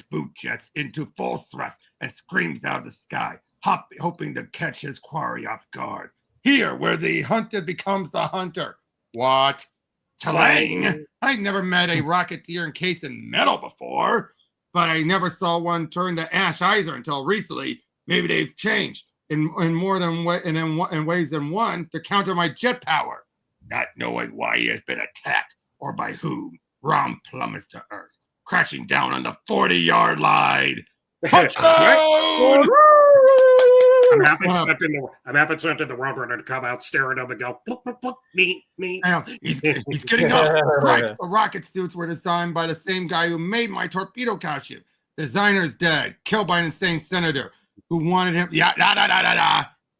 boot jets into full thrust and screams out of the sky, hoping to catch his quarry off guard. Here, where the hunted becomes the hunter. What? Clang! I've never met a Rocketeer encased in metal before, but I never saw one turn to ash either until recently. Maybe they've changed in ways than one to counter my jet power. Not knowing why he has been attacked or by whom, Rom plummets to Earth, crashing down on the 40-yard line. Touchdown! I'm half expecting the Roadrunner to come out, stare at him, and go, "Look, look, look, me." He's getting up. Right. The rocket suits were designed by the same guy who made my torpedo costume. Designer's dead, killed by an insane senator who wanted him.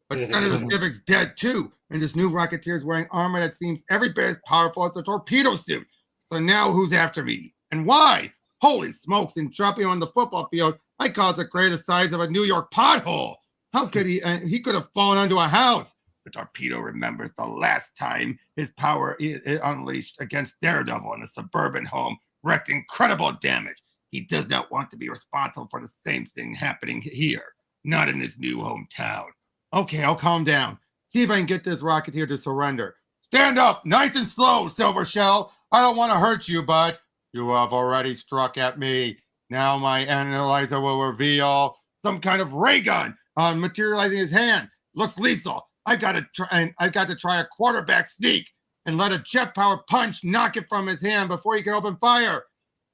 But Senator Stivic's dead too, and this new Rocketeer is wearing armor that seems every bit as powerful as a torpedo suit. So now who's after me? And why? Holy smokes, in dropping on the football field, I caused a crater the size of a New York pothole. How could he? He could have fallen onto a house. The torpedo remembers the last time his power is unleashed against Daredevil in a suburban home, wreaked incredible damage. He does not want to be responsible for the same thing happening here, not in his new hometown. Okay, I'll calm down. See if I can get this Rocketeer to surrender. Stand up, nice and slow, Silver Shell. I don't want to hurt you, but you have already struck at me. Now my analyzer will reveal some kind of ray gun materializing his hand. Looks lethal. I got to try a quarterback sneak and let a jet-powered punch knock it from his hand before he can open fire.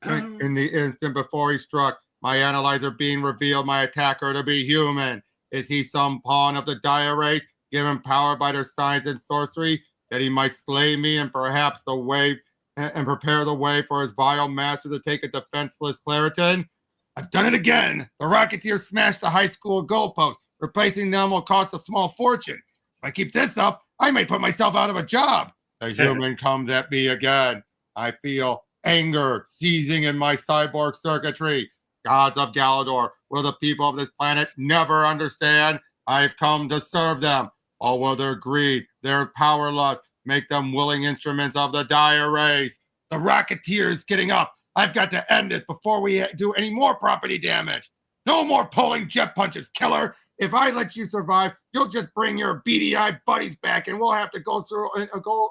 In the instant before he struck, my analyzer beam revealed my attacker to be human. Is he some pawn of the dire race, given power by their science and sorcery, that he might slay me and perhaps prepare the way for his vile master to take a defenseless Clariton? I've done it again. The Rocketeer smashed the high school goalpost. Replacing them will cost a small fortune. If I keep this up, I may put myself out of a job. The human comes at me again. I feel anger seizing in my cyborg circuitry. Gods of Galador, will the people of this planet never understand? I've come to serve them. Or will their greed, their power lust, make them willing instruments of the dire race? The Rocketeer is getting up. I've got to end this before we do any more property damage. No more pulling jet punches, killer. If I let you survive, you'll just bring your beady-eyed buddies back, and we'll have to go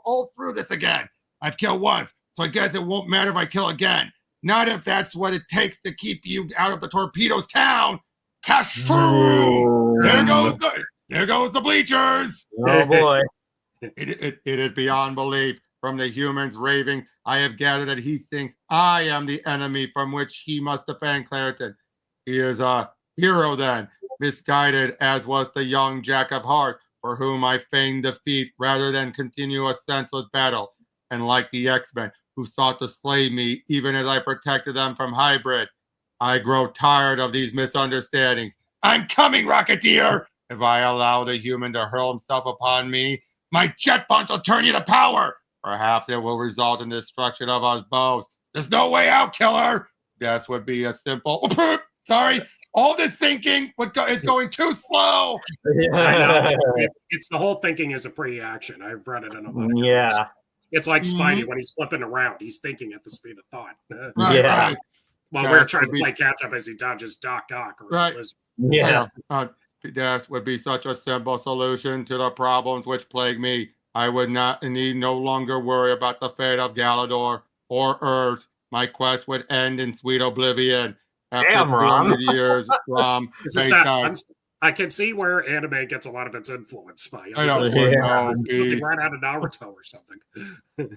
all through this again. I've killed once, so I guess it won't matter if I kill again. Not if that's what it takes to keep you out of the torpedo's town. Castro! There goes the bleachers. Oh boy. It is beyond belief. From the humans raving, I have gathered that he thinks I am the enemy from which he must defend Clariton. He is a hero then, misguided as was the young Jack of Hearts, for whom I feigned defeat rather than continue a senseless battle. And like the X-Men, who sought to slay me even as I protected them from hybrid, I grow tired of these misunderstandings. I'm coming, Rocketeer! If I allow the human to hurl himself upon me, my jet punch will turn you to powder. Perhaps it will result in the destruction of us both. There's no way out, killer. Death would be a simple... Sorry, all this thinking is going too slow. I know. It's the whole thinking is a free action. I've read it in a lot of covers. It's like Spidey when he's flipping around. He's thinking at the speed of thought. Right. While we're trying to play catch up as he dodges Doc Ock. Death would be such a simple solution to the problems which plague me. I would need no longer worry about the fate of Galador or Earth. My quest would end in sweet oblivion. After 200 years, Rom Spaceknight. I can see where anime gets a lot of its influence by. I don't know. Right out of Naruto or something.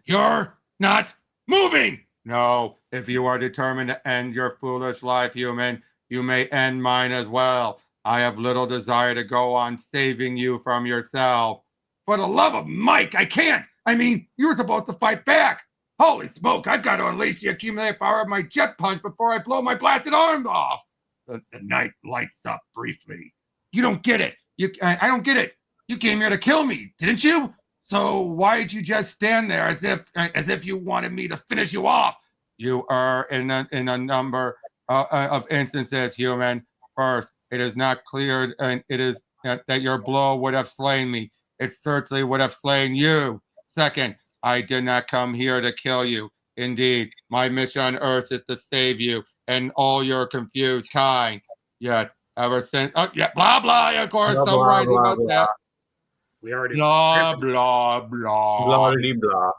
You're not moving. No, if you are determined to end your foolish life, human, you may end mine as well. I have little desire to go on saving you from yourself. For the love of Mike, I can't. I mean, you were supposed to fight back. Holy smoke, I've got to unleash the accumulated power of my jet punch before I blow my blasted arms off. The night lights up briefly. You don't get it. I don't get it. You came here to kill me, didn't you? So why did you just stand there as if you wanted me to finish you off? You are in a number of instances, human. First, it is not clear, and it is that your blow would have slain me. It certainly would have slain you. Second, I did not come here to kill you. Indeed, my mission on Earth is to save you and all your confused kind. Yet, ever since... blah, blah, of course, summarizing about that. We already... Blah, blah, blah. Blah, blah.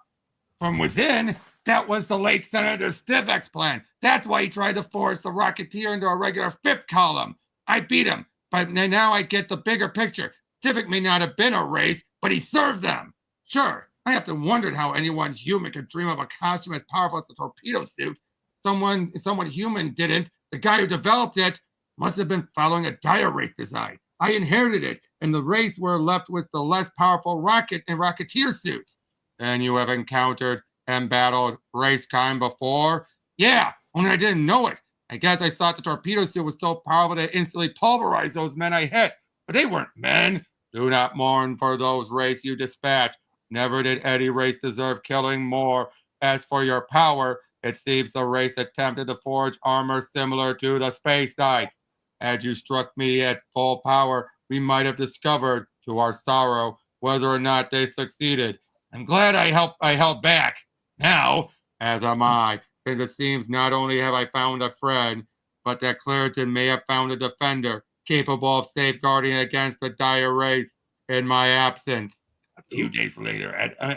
From within, that was the late Senator Stivic's plan. That's why he tried to force the Rocketeer into a regular fifth column. I beat him, but now I get the bigger picture. Stivic may not have been a race, but he served them. Sure, I have to wonder how anyone human could dream of a costume as powerful as a torpedo suit. Someone human didn't. The guy who developed it must have been following a dire race design. I inherited it, and the race were left with the less powerful rocket and rocketeer suits. And you have encountered and battled racekind before? Yeah, only I didn't know it. I guess I thought the torpedo suit was so powerful that it instantly pulverized those men I hit. But they weren't men. Do not mourn for those race you dispatched. Never did any race deserve killing more. As for your power, it seems the race attempted to forge armor similar to the Space Knights. Had you struck me at full power, we might have discovered, to our sorrow, whether or not they succeeded. I'm glad I held back. Now, as am I, since it seems not only have I found a friend, but that Clariton may have found a defender capable of safeguarding against the dire race in my absence. A few days later,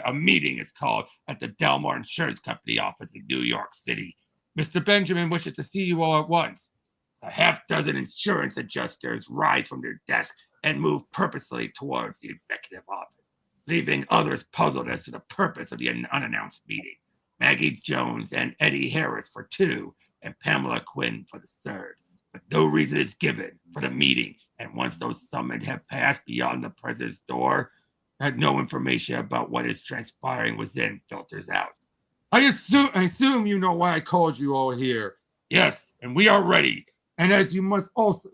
a meeting is called at the Delmore Insurance Company office in New York City. Mr. Benjamin wishes to see you all at once. A half-dozen insurance adjusters rise from their desks and move purposely towards the executive office, leaving others puzzled as to the purpose of the unannounced meeting. Maggie Jones and Eddie Harris for 2, and Pamela Quinn for the 3rd. But no reason is given for the meeting, and once those summoned have passed beyond the president's door, no information about what is transpiring within filters out. I assume you know why I called you all here. Yes, and we are ready. And as you must also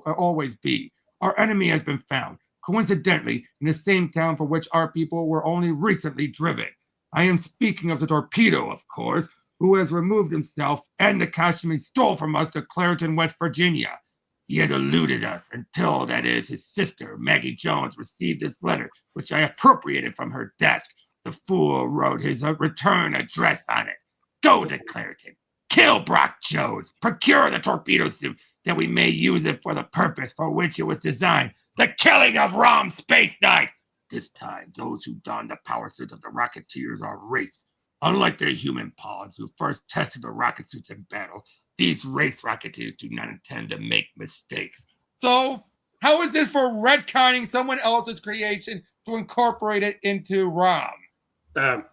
always be, our enemy has been found, coincidentally, in the same town for which our people were only recently driven. I am speaking of the torpedo, of course, who has removed himself and the costume he stole from us to Clariton, West Virginia. He had eluded us until, that is, his sister, Maggie Jones, received this letter, which I appropriated from her desk. The fool wrote his return address on it. Go to Clariton. Kill Brock Jones. Procure the torpedo suit that we may use it for the purpose for which it was designed. The killing of Rom Spaceknight. This time, those who don the power suits of the Rocketeers are race. Unlike their human pods who first tested the rocket suits in battle, these race Rocketeers do not intend to make mistakes. So, how is this for retconning someone else's creation to incorporate it into ROM?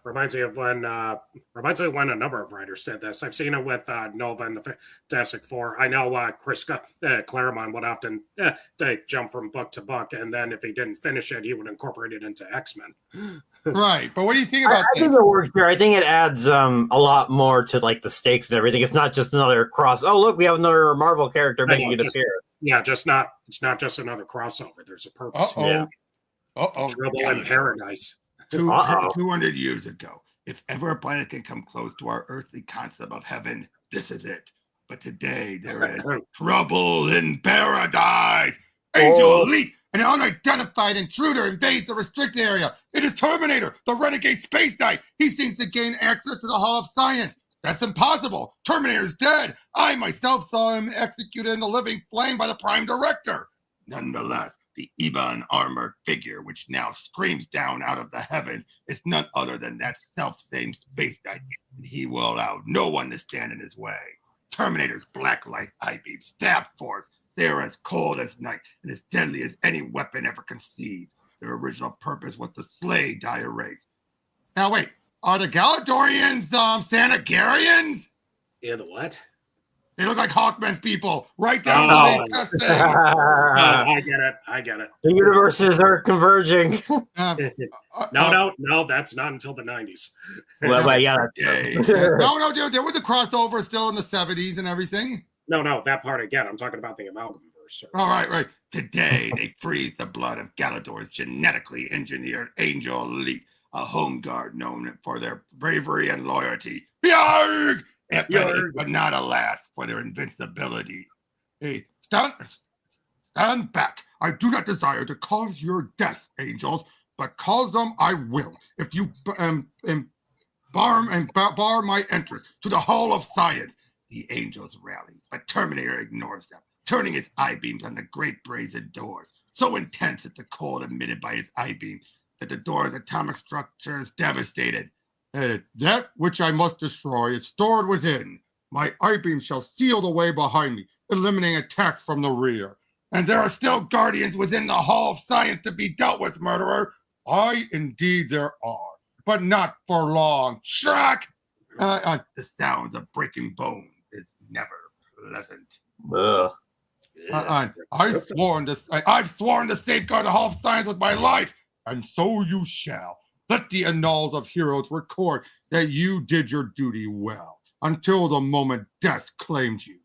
Reminds me of when a number of writers did this. I've seen it with Nova and the Fantastic Four. I know Chris Claremont would often jump from book to book, and then if he didn't finish it, he would incorporate it into X-Men. Right, but what do you think about I think it works here. I think it adds a lot more to like the stakes and everything. It's not just another cross. Oh, look, we have another Marvel character making it appear. Yeah, it's not just another crossover. There's a purpose. Trouble in Paradise. 200 years ago, if ever a planet can come close to our earthly concept of heaven, this is it. But today, there is trouble in paradise. Angel Elite, an unidentified intruder, invades the restricted area. It is Terminator, the renegade space knight. He seems to gain access to the Hall of Science. That's impossible. Terminator's dead. I myself saw him executed in a living flame by the Prime Director. Nonetheless, the Ebon armored figure, which now screams down out of the heavens, is none other than that self-same space knight, and he will allow no one to stand in his way. Terminator's black light I-beam stab force. They are as cold as night and as deadly as any weapon ever conceived. Their original purpose was to slay dire race. Now wait, are the Galadorians Sanagarians? Yeah, the what? They look like Hawkman's people, right down Oh. the testing. I get it. The universes are converging. No, that's not until the 90s. Well, yeah. No, dude, there was a crossover still in the 70s and everything. No, that part again. I'm talking about the Amalgamverse. All right. Today, they freeze the blood of Galador's genetically engineered Angel Elite, a home guard known for their bravery and loyalty. Yarg! But not alas for their invincibility. Hey, stand back. I do not desire to cause your death, angels, but cause them I will. If you bar my entrance to the Hall of Science. The angels rally, but Terminator ignores them, turning his I-beams on the great brazen doors. So intense is the cold emitted by his I-beam that the door's atomic structure is devastated. That which I must destroy is stored within. My I-beam shall seal the way behind me, eliminating attacks from the rear. And there are still guardians within the Hall of Science to be dealt with, murderer. Indeed there are, but not for long. Shrek! The sounds of breaking bones is never pleasant. I've sworn to safeguard the Hall of Science with my life, and so you shall. Let the annals of heroes record that you did your duty well, until the moment death claimed you.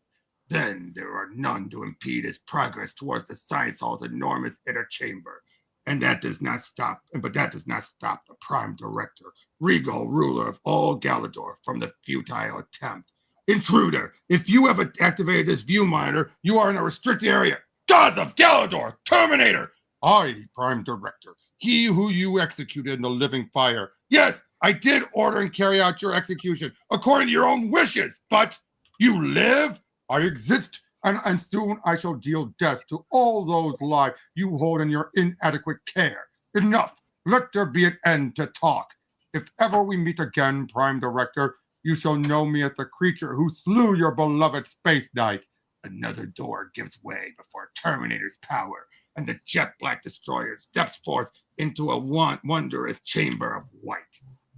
Then there are none to impede his progress towards the Science Hall's enormous inner chamber. But that does not stop the Prime Director, regal ruler of all Galador, from the futile attempt. Intruder, if you have activated this view monitor, you are in a restricted area. Gods of Galador, Terminator! I, Prime Director, he who you executed in the living fire. Yes, I did order and carry out your execution according to your own wishes, but you live, I exist, and soon I shall deal death to all those lives you hold in your inadequate care. Enough. Let there be an end to talk. If ever we meet again, Prime Director, you shall know me as the creature who slew your beloved space knights. Another door gives way before Terminator's power, and the jet black destroyer steps forth into a wondrous chamber of white.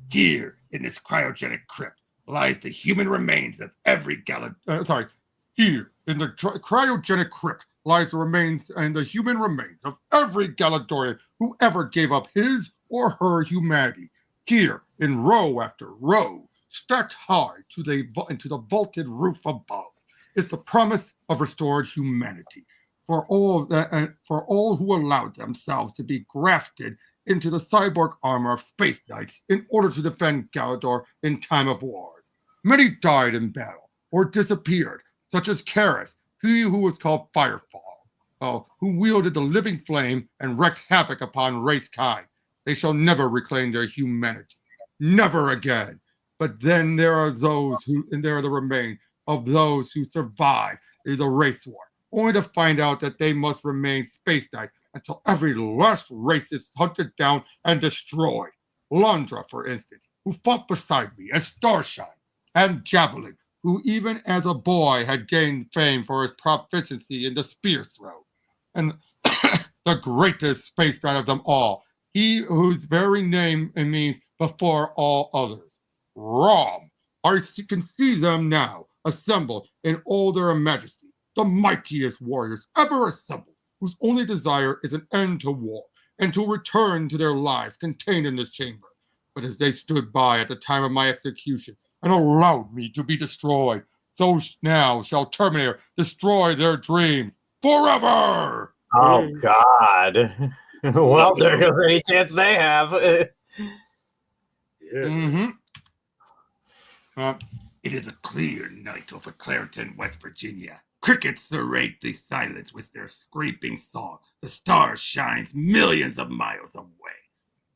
Here, in this cryogenic crypt, lies the human remains of every Here, in the cryogenic crypt, lies the remains and the human remains of every Galadorian who ever gave up his or her humanity. Here, in row after row, stacked high into the vaulted roof above, is the promise of restored humanity for all who allowed themselves to be grafted into the cyborg armor of space knights in order to defend Galador in time of wars. Many died in battle or disappeared, such as Karis, he who was called Firefall, who wielded the living flame and wreaked havoc upon race kind. They shall never reclaim their humanity. Never again. But then there are the remains of those who survived the race war, only to find out that they must remain space knights until every last race is hunted down and destroyed. Londra, for instance, who fought beside me as Starshine, and Javelin, who even as a boy had gained fame for his proficiency in the spear throw. And the greatest space knight of them all, he whose very name means before all others, Rom. I can see them now, assembled in all their majesty, the mightiest warriors ever assembled, whose only desire is an end to war and to return to their lives contained in this chamber. But as they stood by at the time of my execution and allowed me to be destroyed, so now shall Terminator destroy their dreams forever! Oh, God. Well, there goes any chance they have. Mm-hmm. It is a clear night over Clariton, West Virginia. Crickets serrate the silence with their scraping song. The stars shine millions of miles away.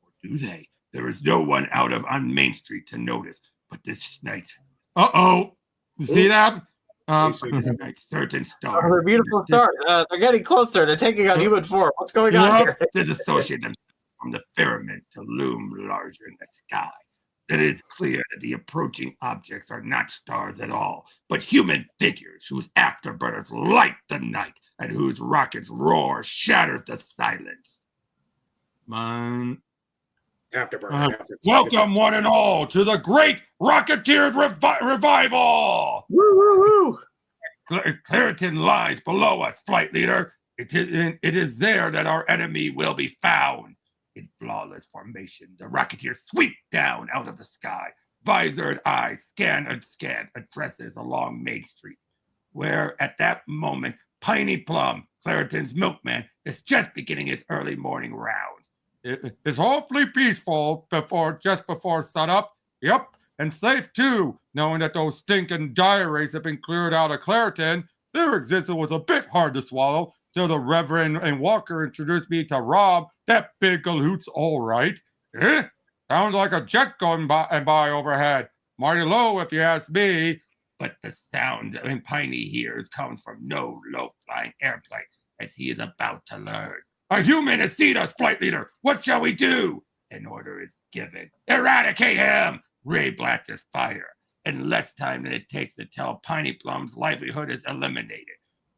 Or do they? There is no one out on Main Street to notice. But this night... Uh-oh! You see that? This night, certain stars... They're beautiful stars. They're getting closer. They're taking on human form. What's going on here? Disassociate them from the firmament to loom larger in the sky. It is clear that the approaching objects are not stars at all, but human figures whose afterburners light the night and whose rockets' roar shatters the silence. Welcome one and all to the great Rocketeers Revival! Woo, woo, woo! Clariton lies below us, Flight Leader. It is there that our enemy will be found. In flawless formation, the Rocketeers sweep down out of the sky. Visored eyes scan addresses along Main Street, where at that moment, Piney Plum, Clariton's milkman, is just beginning his early morning rounds. It's awfully peaceful just before sunup. Yep, and safe too, knowing that those stinking diaries have been cleared out of Clariton. Their existence was a bit hard to swallow, till the Reverend and Walker introduced me to Rob. That big galoot's all right. Sounds like a jet going by overhead. Mighty low, if you ask me. But the sound Piney hears comes from no low-flying airplane, as he is about to learn. A human has seen us, Flight Leader. What shall we do? An order is given. Eradicate him! Ray blasters fire. In less time than it takes to tell Piney Plum's livelihood is eliminated.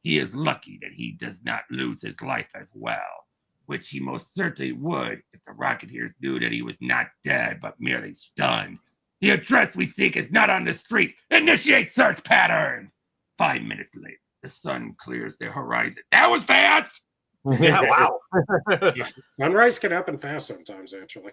He is lucky that he does not lose his life as well, which he most certainly would if the Rocketeers knew that he was not dead, but merely stunned. The address we seek is not on the street. Initiate search patterns! 5 minutes later, the sun clears the horizon. That was fast! Yeah, wow. Sunrise can happen fast sometimes, actually.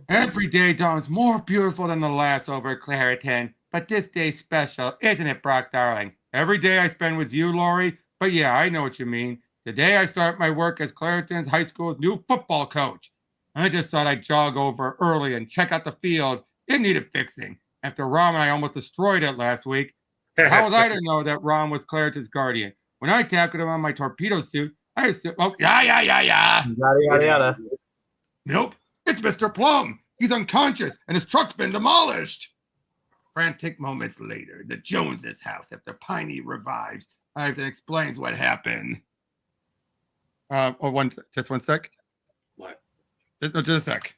Every day dawns more beautiful than the last over at Clariton, but this day's special, isn't it, Brock, darling? Every day I spend with you, Lori, but yeah, I know what you mean. Today I start my work as Clariton's high school's new football coach. I just thought I'd jog over early and check out the field. It needed fixing. After Rom and I almost destroyed it last week. How was I to know that Rom was Clariton's guardian? When I tackled him on my torpedo suit, I assumed, Yada, yada. Nope, it's Mr. Plum. He's unconscious and his truck's been demolished. Frantic moments later, the Joneses' house after Piney revives. Ivan explains what happened. Just one sec. What? Just a sec.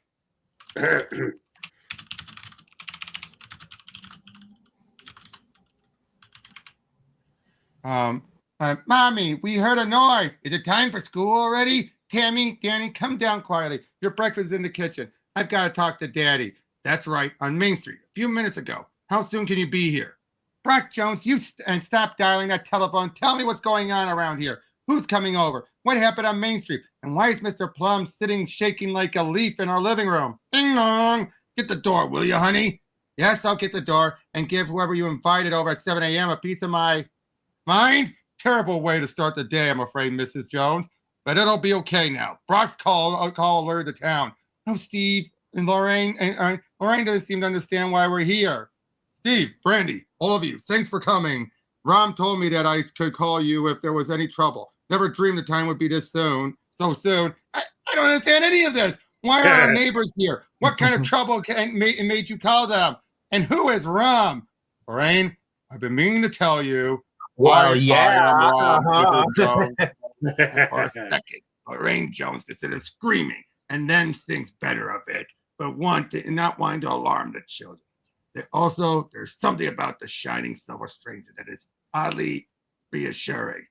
Mommy, we heard a noise. Is it time for school already? Tammy, Danny, come down quietly. Your breakfast is in the kitchen. I've got to talk to Daddy. That's right, on Main Street, a few minutes ago. How soon can you be here? Brock Jones, and stop dialing that telephone. Tell me what's going on around here. Who's coming over? What happened on Main Street? And why is Mr. Plum sitting shaking like a leaf in our living room? Ding dong. Get the door, will you, honey? Yes, I'll get the door and give whoever you invited over at 7 a.m. a piece of my mind. Terrible way to start the day, I'm afraid, Mrs. Jones. But it'll be okay now. Brock's call alerted the town. Oh, Steve and Lorraine. Lorraine doesn't seem to understand why we're here. Steve, Brandy, all of you, thanks for coming. Rom told me that I could call you if there was any trouble. Never dreamed the time would be this soon. So soon. I don't understand any of this. Why are our neighbors here? What kind of trouble made you call them? And who is Rom? Lorraine, I've been meaning to tell you. Well, yeah. Mrs. Jones. For a second, Lorraine Jones considered screaming and then thinks better of it, but not wanting to alarm the children. There's something about the shining silver stranger that is oddly reassuring.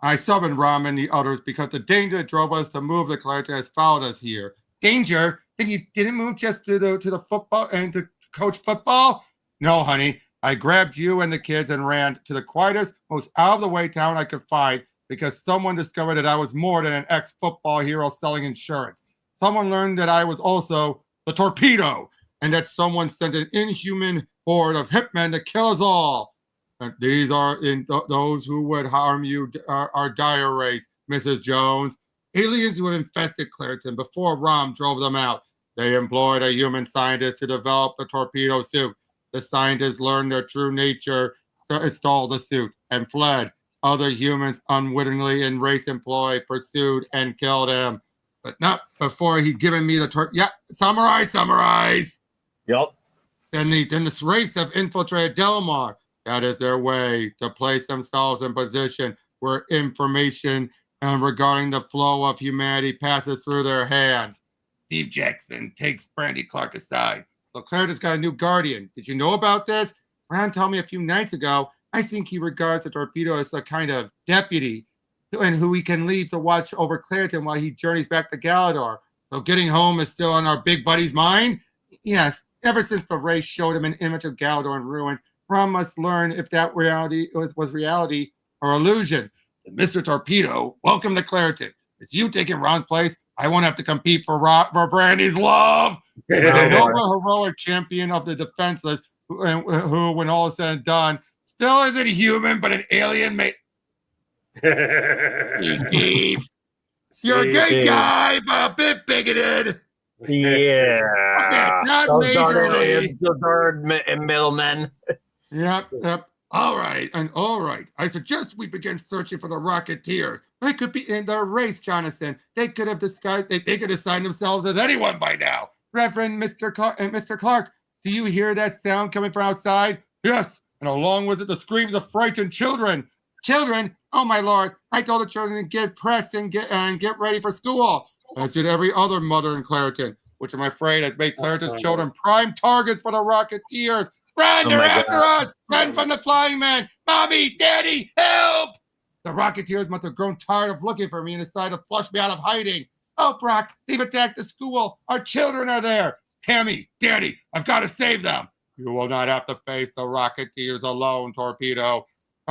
I summoned Rom and the others because the danger that drove us to move the Clariton has followed us here. Danger? Then you didn't move just to the football and to coach football? No, honey. I grabbed you and the kids and ran to the quietest, most out-of-the-way town I could find because someone discovered that I was more than an ex-football hero selling insurance. Someone learned that I was also the torpedo, and that someone sent an inhuman horde of hitmen to kill us all. And these are those who would harm you, our dire race, Mrs. Jones. Aliens who had infested Clariton before Rom drove them out. They employed a human scientist to develop the torpedo suit. The scientists learned their true nature, installed the suit, and fled. Other humans unwittingly in race employ pursued and killed him. But not before he'd given me the summarize. Yep. Then this race have infiltrated Delamar. That is their way to place themselves in position where information regarding the flow of humanity passes through their hands. Steve Jackson takes Brandy Clark aside. So Clariton's got a new guardian. Did you know about this? Brown told me a few nights ago. I think he regards the torpedo as a kind of deputy and who he can leave to watch over Clariton while he journeys back to Galador. So getting home is still on our big buddy's mind? Yes. Ever since the race showed him an image of Galador in ruin, Rom must learn if that reality was reality or illusion. And Mr. Torpedo, welcome to Clariton. It's you taking Rom's place. I won't have to compete for Brandy's love. The noble heroic champion of the defenseless, who, when all is said and done, still isn't human, but an alien mate. Steve. You're a good guy, but a bit bigoted. Yeah. Okay, not majorly. And middlemen. Yep. All right. I suggest we begin searching for the Rocketeers. They could be in their race, Jonathan. They could have disguised. They could assign themselves as anyone by now. Reverend Mr. Clark, do you hear that sound coming from outside? Yes. And along with it, the screams of frightened children. Children? Oh my Lord! I told the children to get pressed and get ready for school. As did every other mother in Clariton, which I'm afraid has made Clariton's children prime targets for the Rocketeers. Run! They're after us! Run from the flying man! Mommy! Daddy! Help! The Rocketeers must have grown tired of looking for me and decided to flush me out of hiding. Oh, Brock, they've attacked the school. Our children are there. Tammy, Daddy, I've got to save them. You will not have to face the Rocketeers alone, Torpedo.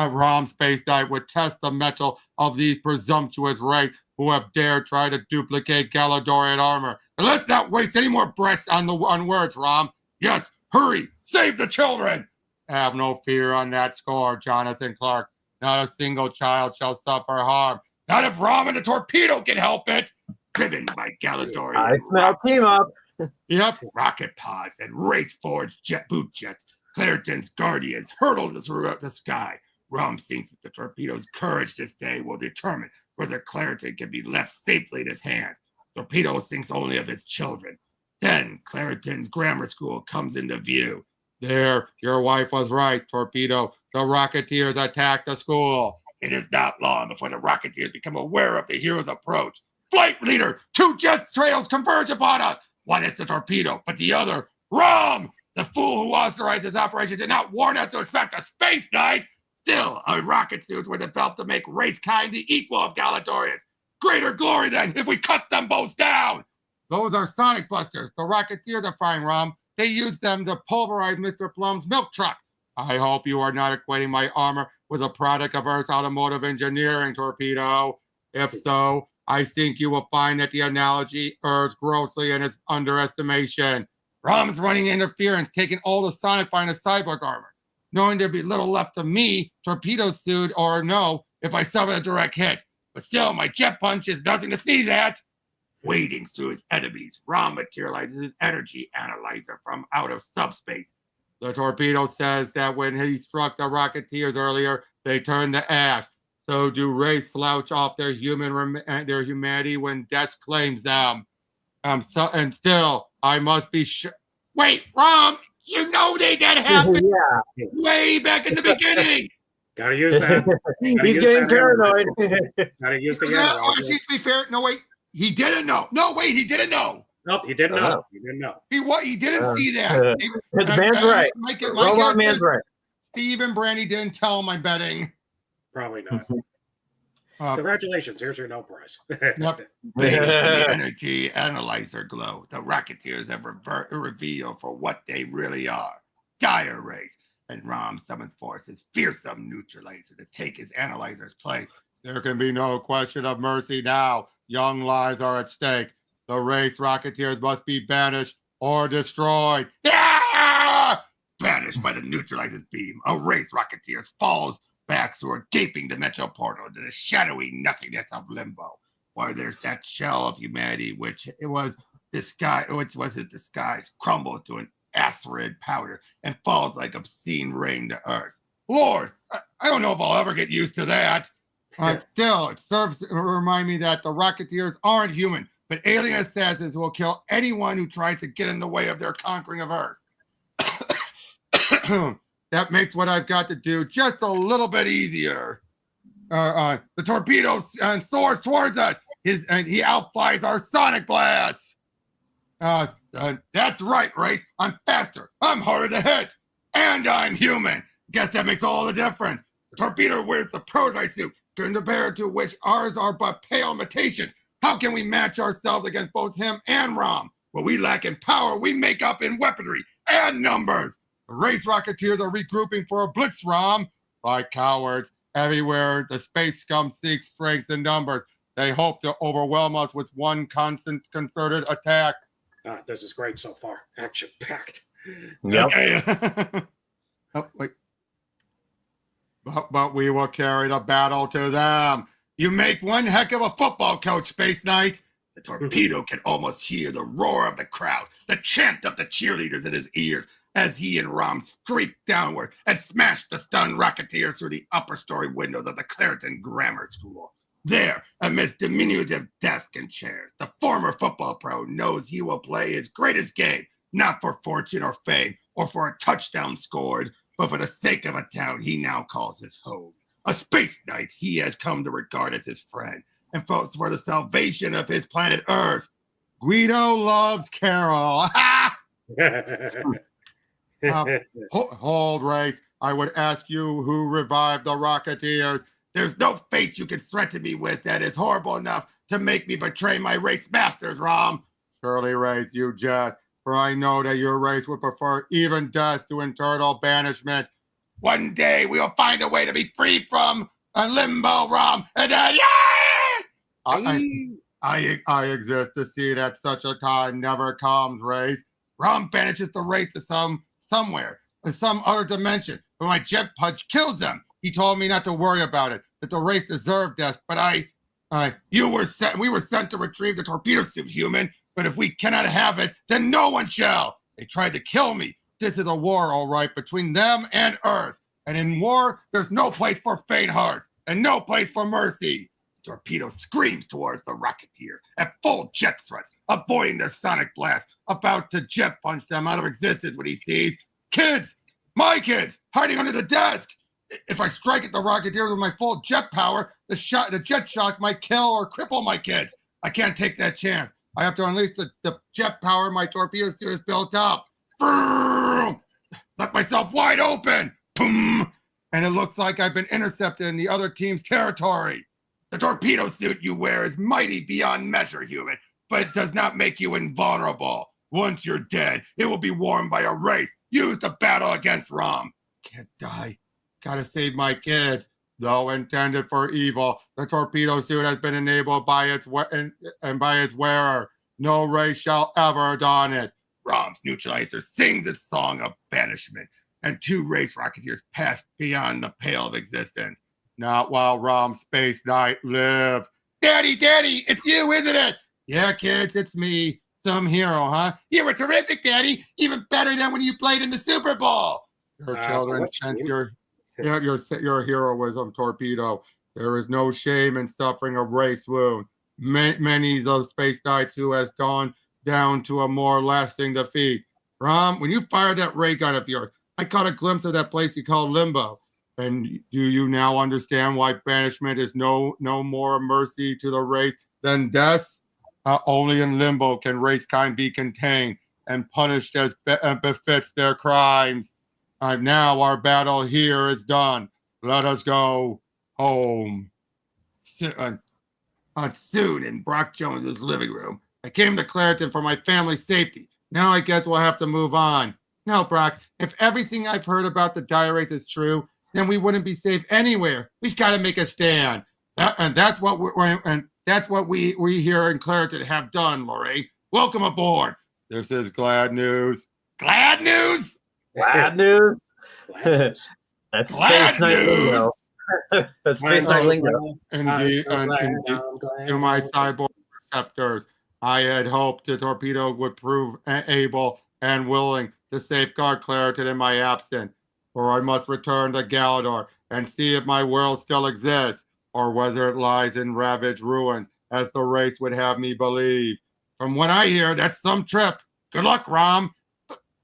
Rom Spaceknight would test the mettle of these presumptuous wraiths who have dared try to duplicate Galadorian armor. And let's not waste any more breaths on words, Rom. Yes, hurry, save the children. Have no fear on that score, Jonathan Clark. Not a single child shall suffer harm. Not if Rom and the torpedo can help it. Driven by Galadorian. I smell team up. Yep, rocket pods and race-forged boot jets. Clariton's guardians hurtled throughout the sky. Rom thinks that the torpedo's courage this day will determine whether Clariton can be left safely in his hands. Torpedo thinks only of his children. Then Clariton's grammar school comes into view. There, your wife was right, Torpedo. The Rocketeers attacked the school. It is not long before the Rocketeers become aware of the hero's approach. Flight leader, 2 jet trails converge upon us. One is the Torpedo, but the other, Rom! The fool who authorized this operation did not warn us to expect a space knight. Still, our rocket suits were developed to make race kind the equal of Galadorians. Greater glory, then, if we cut them both down. Those are sonic busters. The Rocketeers are fine, Rom. They used them to pulverize Mr. Plum's milk truck. I hope you are not equating my armor with a product of Earth's automotive engineering, Torpedo. If so, I think you will find that the analogy errs grossly in its underestimation. Rom's running interference, taking all the sonic finest cyborg armor. Knowing there'd be little left of me, Torpedo sued or no, if I suffer a direct hit. But still, my jet punch is nothing to sneeze at. Wading through his enemies, Rom materializes his energy analyzer from out of subspace. The Torpedo says that when he struck the Rocketeers earlier, they turned to ash. So do race slouch off their humanity when death claims them. And still, I must be sure. Wait, Rom, you know that happened way back in the beginning. Gotta use that. He's getting paranoid. Gotta use the to be fair, no, wait. He didn't know. No, wait, he didn't know. Nope, he didn't know. He didn't know. He didn't see that. Man's right. Robot man's right. Steve and Brandy didn't tell him, I'm betting. Probably not. Congratulations, here's your no prize. Yep. The energy analyzer glow. The Rocketeers have revealed for what they really are. Dire race. And Rom summons forth his fearsome neutralizer to take his analyzer's place. There can be no question of mercy now. Young lives are at stake. The race Rocketeers must be banished or destroyed. Ah! Banished by the neutralizer's beam, a race Rocketeers falls back through a gaping dimensional portal into the shadowy nothingness of limbo, where there's that shell of humanity which was his disguise crumbles to an acrid powder and falls like obscene rain to earth. Lord, I don't know if I'll ever get used to that. Still, it serves to remind me that the Rocketeers aren't human, but alien assassins who will kill anyone who tries to get in the way of their conquering of Earth. That makes what I've got to do just a little bit easier. The torpedo soars towards us, and he outflies our sonic blast. That's right, Race. I'm faster. I'm harder to hit. And I'm human. Guess that makes all the difference. The torpedo wears the prototype suit, compared to which ours are but pale imitations. How can we match ourselves against both him and Rom? What we lack in power, we make up in weaponry and numbers. The race Rocketeers are regrouping for a blitz, Rom. Like cowards, everywhere the space scum seeks strength in numbers. They hope to overwhelm us with one constant concerted attack. This is great so far. Action-packed. Yep. Okay. Wait. But we will carry the battle to them. You make one heck of a football coach, Spaceknight. The torpedo can almost hear the roar of the crowd, the chant of the cheerleaders in his ears, as he and Rom streaked downward and smashed the stunned Rocketeers through the upper story windows of the Clariton Grammar School. There, amidst diminutive desks and chairs, the former football pro knows he will play his greatest game, not for fortune or fame or for a touchdown scored, but for the sake of a town he now calls his home. A space knight he has come to regard as his friend, and for the salvation of his planet Earth. Guido loves Carol. Hold, Race. I would ask you who revived the Rocketeers. There's no fate you can threaten me with that is horrible enough to make me betray my race masters, Rom. Surely, Race, you jest. For I know that your race would prefer even death to eternal banishment. One day we will find a way to be free from a limbo, Rom. And then, I exist to see that such a time never comes, Race. Rom banishes the race to somewhere, in some other dimension, but my jet punch kills them. He told me not to worry about it, that the race deserved death, but we were sent to retrieve the torpedo suit, human, but if we cannot have it, then no one shall. They tried to kill me. This is a war, all right, between them and Earth. And in war, there's no place for faint hearts and no place for mercy. The torpedo screams towards the Rocketeer at full jet thrust, avoiding their sonic blast, about to jet punch them out of existence when he sees kids, my kids, hiding under the desk. If I strike at the Rocketeer with my full jet power, the jet shock might kill or cripple my kids. I can't take that chance. I have to unleash the jet power my torpedo suit is built up. Boom! Let myself wide open. Boom! And it looks like I've been intercepted in the other team's territory. The torpedo suit you wear is mighty beyond measure, human, but it does not make you invulnerable. Once you're dead, it will be worn by a race used to battle against Rom. Can't die. Gotta save my kids. Though intended for evil, the torpedo suit has been enabled by its wearer. No race shall ever don it. Rom's neutralizer sings its song of banishment, and 2 race Rocketeers pass beyond the pale of existence. Not while Rom Spaceknight lives. Daddy, it's you, isn't it? Yeah, kids, it's me. Some hero, huh? You were terrific, Daddy. Even better than when you played in the Super Bowl. Your children sense your heroism, torpedo. There is no shame in suffering a race wound. Many of those Space Knights who has gone down to a more lasting defeat. Rom, when you fired that ray gun of yours, I caught a glimpse of that place you call Limbo. And do you now understand why banishment is no more mercy to the race than death? Only in Limbo can race kind be contained and punished as befits their crimes. Now our battle here is done. Let us go home. Soon in Brock Jones's living room, I came to Clariton for my family's safety. Now I guess we'll have to move on. Now, Brock, if everything I've heard about the dire race is true, then we wouldn't be safe anywhere. We've got to make a stand. That's what we here in Clariton have done, Lorraine. Welcome aboard. This is glad news. Glad news? Glad news? That's Space Knight lingo. That's Space Knight lingo. Indeed, to my cyborg receptors, I had hoped the torpedo would prove able and willing to safeguard Clariton in my absence, or I must return to Galador and see if my world still exists, or whether it lies in ravaged ruins, as the race would have me believe. From what I hear, that's some trip. Good luck, Rom.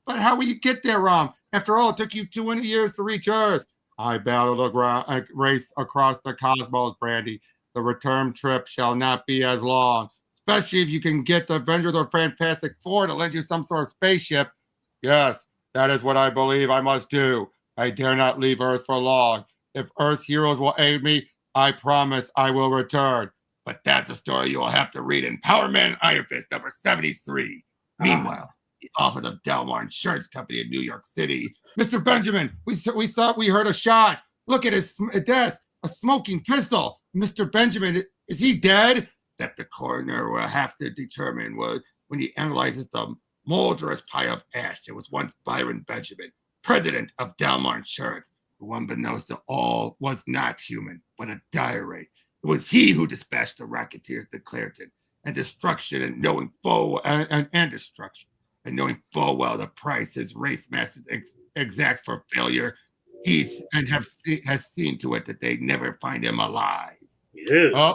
But how will you get there, Rom? After all, it took you 200 years to reach Earth. I battled a race across the cosmos, Brandy. The return trip shall not be as long, especially if you can get the Avengers or Fantastic Four to lend you some sort of spaceship. Yes, that is what I believe I must do. I dare not leave Earth for long. If Earth's heroes will aid me, I promise I will return. But that's a story you'll have to read in Power Man Iron Fist number 73. Meanwhile, the office of Delmar Insurance Company in New York City. Mr. Benjamin, we thought we heard a shot. Look at his desk, a smoking pistol. Mr. Benjamin, is he dead? That the coroner will have to determine when he analyzes the molderous pile of ash. It was once Byron Benjamin, president of Delmar Insurance, who unbeknownst to all was not human, but a dire race. It was he who dispatched the Rocketeers to Clariton and destruction, and knowing full destruction, and knowing full well the price his race masters exact for failure. Has seen to it that they never find him alive. Yeah.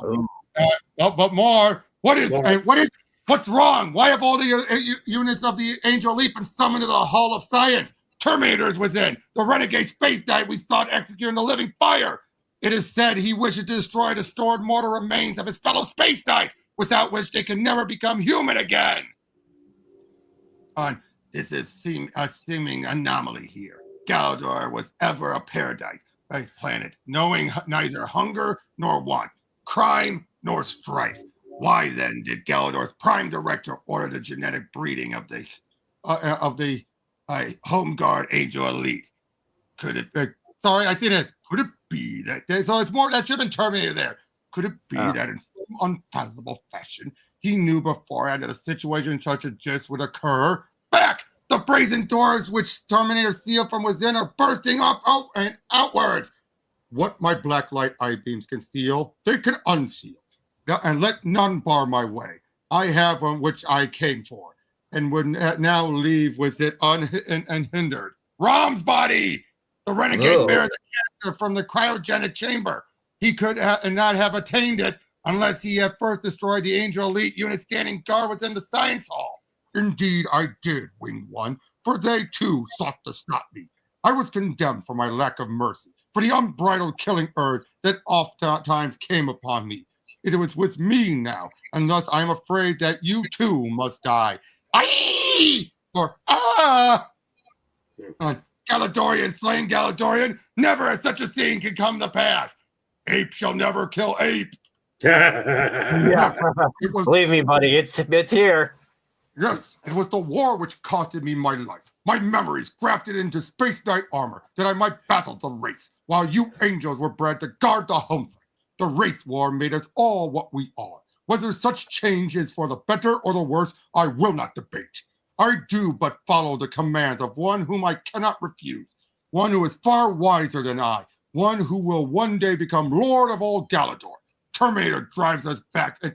But more. What's wrong? Why have all the units of the Angel Leap been summoned to the Hall of Science? Terminator is within. The renegade Space Knight we sought executing the living fire. It is said he wishes to destroy the stored mortal remains of his fellow Space Knights, without which they can never become human again. This is a seeming anomaly here. Galador was ever a paradise, a planet, knowing neither hunger nor want, crime nor strife. Why then did Galador's prime director order the genetic breeding of the Home Guard Angel Elite? Could sorry, I see this. Could it be that, so it's more that should have been Terminator there. Could it be that in some unfathomable fashion, he knew beforehand that a situation such as this would occur? Back! The brazen doors which Terminator sealed from within are bursting up out and outwards. What my black light eye beams conceal, they can unseal. And let none bar my way. I have one which I came for, and would now leave with it unhindered. Rom's body! The renegade bears the cancer from the cryogenic chamber. He could not have attained it unless he had first destroyed the Angel Elite unit standing guard within the science hall. Indeed, I did, Wing One, for they too sought to stop me. I was condemned for my lack of mercy, for the unbridled killing urge that oftentimes came upon me. It was with me now, and thus I am afraid that you too must die. Aye! Or Galadorian slaying Galadorian, never as such a scene can come to pass. Ape shall never kill ape. Yeah. Believe me, buddy, it's here. Yes, it was the war which costed me my life. My memories grafted into Space Knight armor that I might battle the race, while you angels were bred to guard the home front. The race war made us all what we are. Whether such change is for the better or the worse, I will not debate. I do but follow the commands of one whom I cannot refuse, one who is far wiser than I, one who will one day become Lord of all Galador. Terminator drives us back from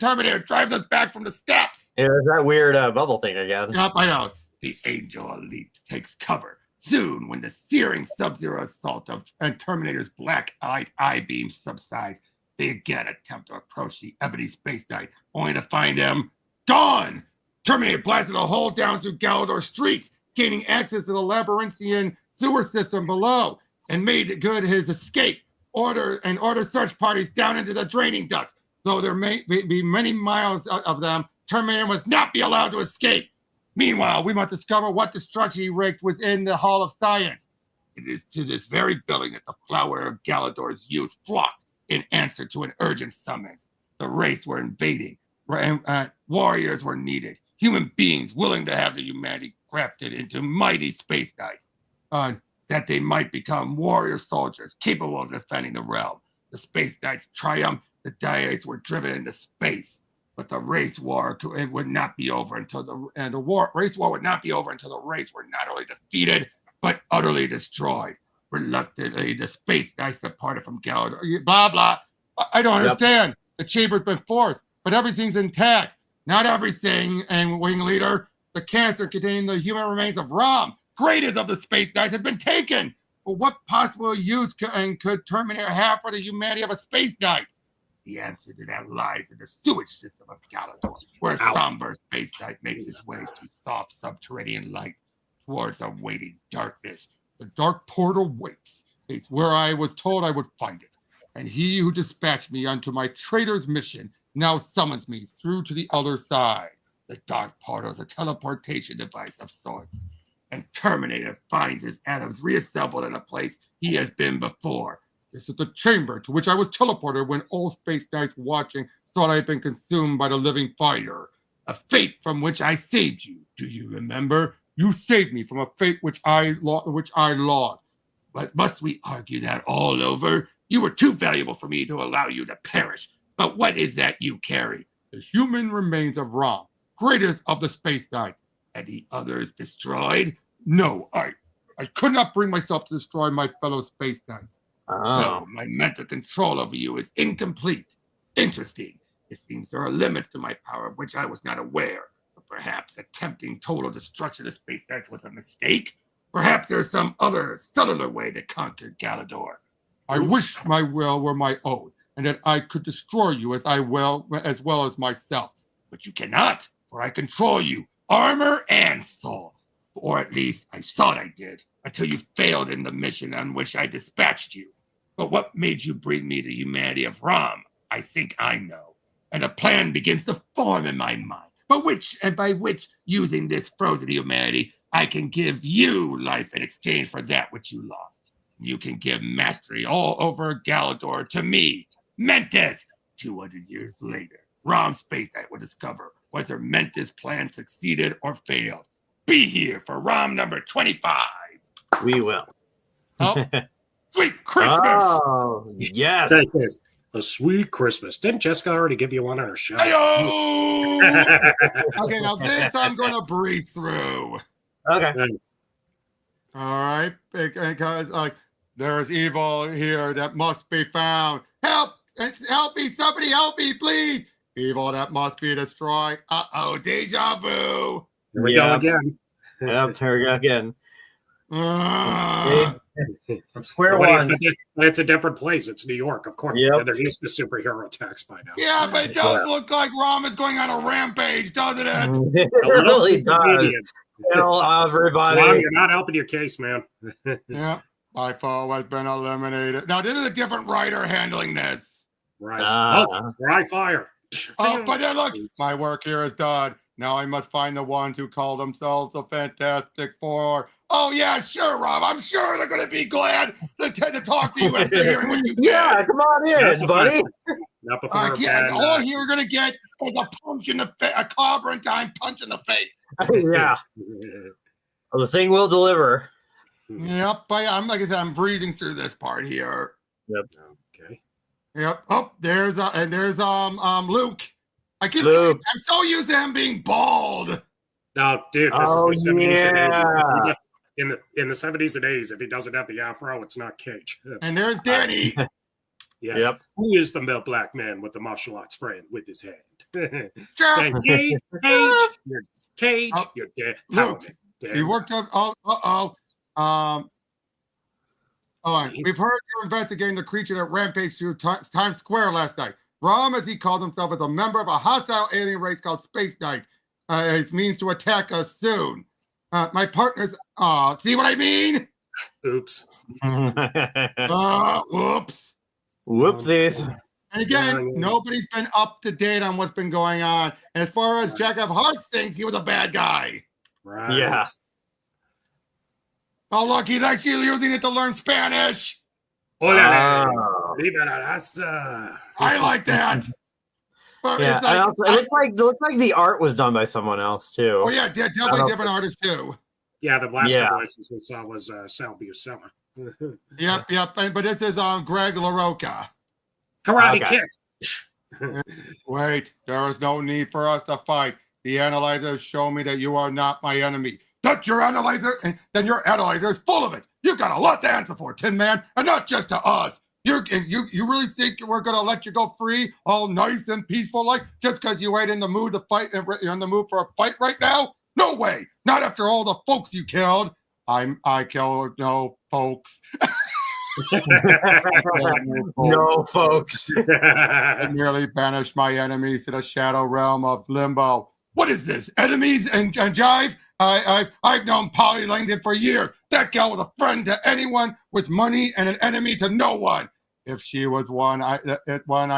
the steps. Yeah, there's that weird bubble thing again. Yep, I know. The Angel Elite takes cover. Soon, when the searing sub-zero assault and Terminator's black-eyed eye beams subsides, they again attempt to approach the Ebony Space Knight, only to find them gone. Terminator blasted a hole down through Galador streets, gaining access to the labyrinthian sewer system below, and made good his escape. Order search parties down into the draining ducts. Though there may be many miles of them, Terminator must not be allowed to escape. Meanwhile, we must discover what destruction he wreaked within the Hall of Science. It is to this very building that the flower of Galador's youth flocked in answer to an urgent summons. The race were invading. Warriors were needed. Human beings willing to have the humanity grafted into mighty space knights. That they might become warrior soldiers capable of defending the realm. The space knights triumphed. The deities were driven into space. But the race war would not be over until the race war would not be over until the race were not only defeated but utterly destroyed. Reluctantly, the space knights departed from Galador. Blah blah. I don't understand. The chamber's been forced, but everything's intact. Not everything. And Wing Leader, the canister containing the human remains of Rom, greatest of the space knights, has been taken. But what possible use could Terminator have for the humanity of a space knight? The answer to that lies in the sewage system of Galador, where a somber space knight makes his way through soft subterranean light towards a waiting darkness. The dark portal waits. It's where I was told I would find it. And he who dispatched me unto my traitor's mission now summons me through to the other side. The dark portal is a teleportation device of sorts. And Terminator finds his atoms reassembled in a place he has been before. This is the chamber to which I was teleported when all space knights watching thought I had been consumed by the living fire. A fate from which I saved you. Do you remember? You saved me from a fate which I lost. But must we argue that all over? You were too valuable for me to allow you to perish. But what is that you carry? The human remains of Rom, greatest of the space knights. And the others destroyed? No, I could not bring myself to destroy my fellow space knights. So my mental control over you is incomplete. Interesting. It seems there are limits to my power of which I was not aware. But perhaps attempting total destruction of space knights was a mistake. Perhaps there's some other subtler way to conquer Galador. I wish my will were my own, and that I could destroy you as well as myself. But you cannot, for I control you, armor and soul. Or at least I thought I did, until you failed in the mission on which I dispatched you. But what made you bring me the humanity of Rom? I think I know. And a plan begins to form in my mind, by which, using this frozen humanity, I can give you life in exchange for that which you lost. You can give mastery all over Galador to me, Mentis. 200 years later, Rom Spaceknight will discover whether Mentis' plan succeeded or failed. Be here for Rom number 25. We will. Oh, Sweet Christmas. Oh, yes. That is a sweet Christmas. Didn't Jessica already give you one on her show? Hey-o! Okay, now this I'm going to breeze through. Okay. All right, because there's evil here that must be found. Help! Help me! Somebody help me, please! Evil that must be destroyed. Uh-oh, deja vu. Here we go again. Yep, here we go again. From But square one. it's a different place. It's New York, of course. Yep. They're used to superhero attacks by now. Yeah, but it does look like Rom is going on a rampage, doesn't it? It really does. Tell everybody. Ron, you're not helping your case, man. Yeah, my foe has been eliminated. Now, this is a different writer handling this. Right. Dry fire. Oh, but then look, my work here is done. Now I must find the ones who call themselves the Fantastic Four. Oh, yeah, sure, Rob. I'm sure they're going to be glad to talk to you after hearing what you Yeah, did. come on in, buddy. Not before. All you're going to get is a punch in the face, a clobbering time punch in the face. Yeah. Well, the thing will deliver. Yep, but like I said, I'm breathing through this part here. Yep. Okay. Yep. Oh, there's Luke. Luke. I'm so used to him being bald. No, dude, this is the 70s yeah. and 80s. In the 70s and 80s, if he doesn't have the afro, it's not Cage. And there's Danny. Yes. Yep. Who is the male black man with the martial arts friend with his hand? Sure. And Cage, you're dead. Luke, you worked up. We've heard you're investigating the creature that rampaged through Times Square last night. Rom, as he called himself, is a member of a hostile alien race called Spaceknight. It means to attack us soon. My partner's. See what I mean? Oops. Whoops. Whoopsies. And again, nobody's been up to date on what's been going on. As far as Jack F. Hart thinks, he was a bad guy. Right. Yeah. Oh, look, he's actually using it to learn Spanish. Hola, viva la raza. I like that. But Yeah, it's like, it looks like the art was done by someone else too. oh yeah, definitely different artists too. Yeah, the last compilation we saw was Sal Buscema. Yep. But this is Greg LaRocca. Karate Kid. Wait, there is no need for us to fight. The analyzers show me that you are not my enemy. That's your analyzer? Then your analyzer is full of it. You've got a lot to answer for, Tin Man, and not just to us. You really think we're gonna let you go free, all nice and peaceful like, just because you ain't in the mood to fight and you're in the mood for a fight right now? No way! Not after all the folks you killed. I killed no folks. No, folks. I merely banished my enemies to the shadow realm of limbo. What is this? Enemies and jive? I've known Polly Langdon for years. That gal was a friend to anyone with money and an enemy to no one. If she was one I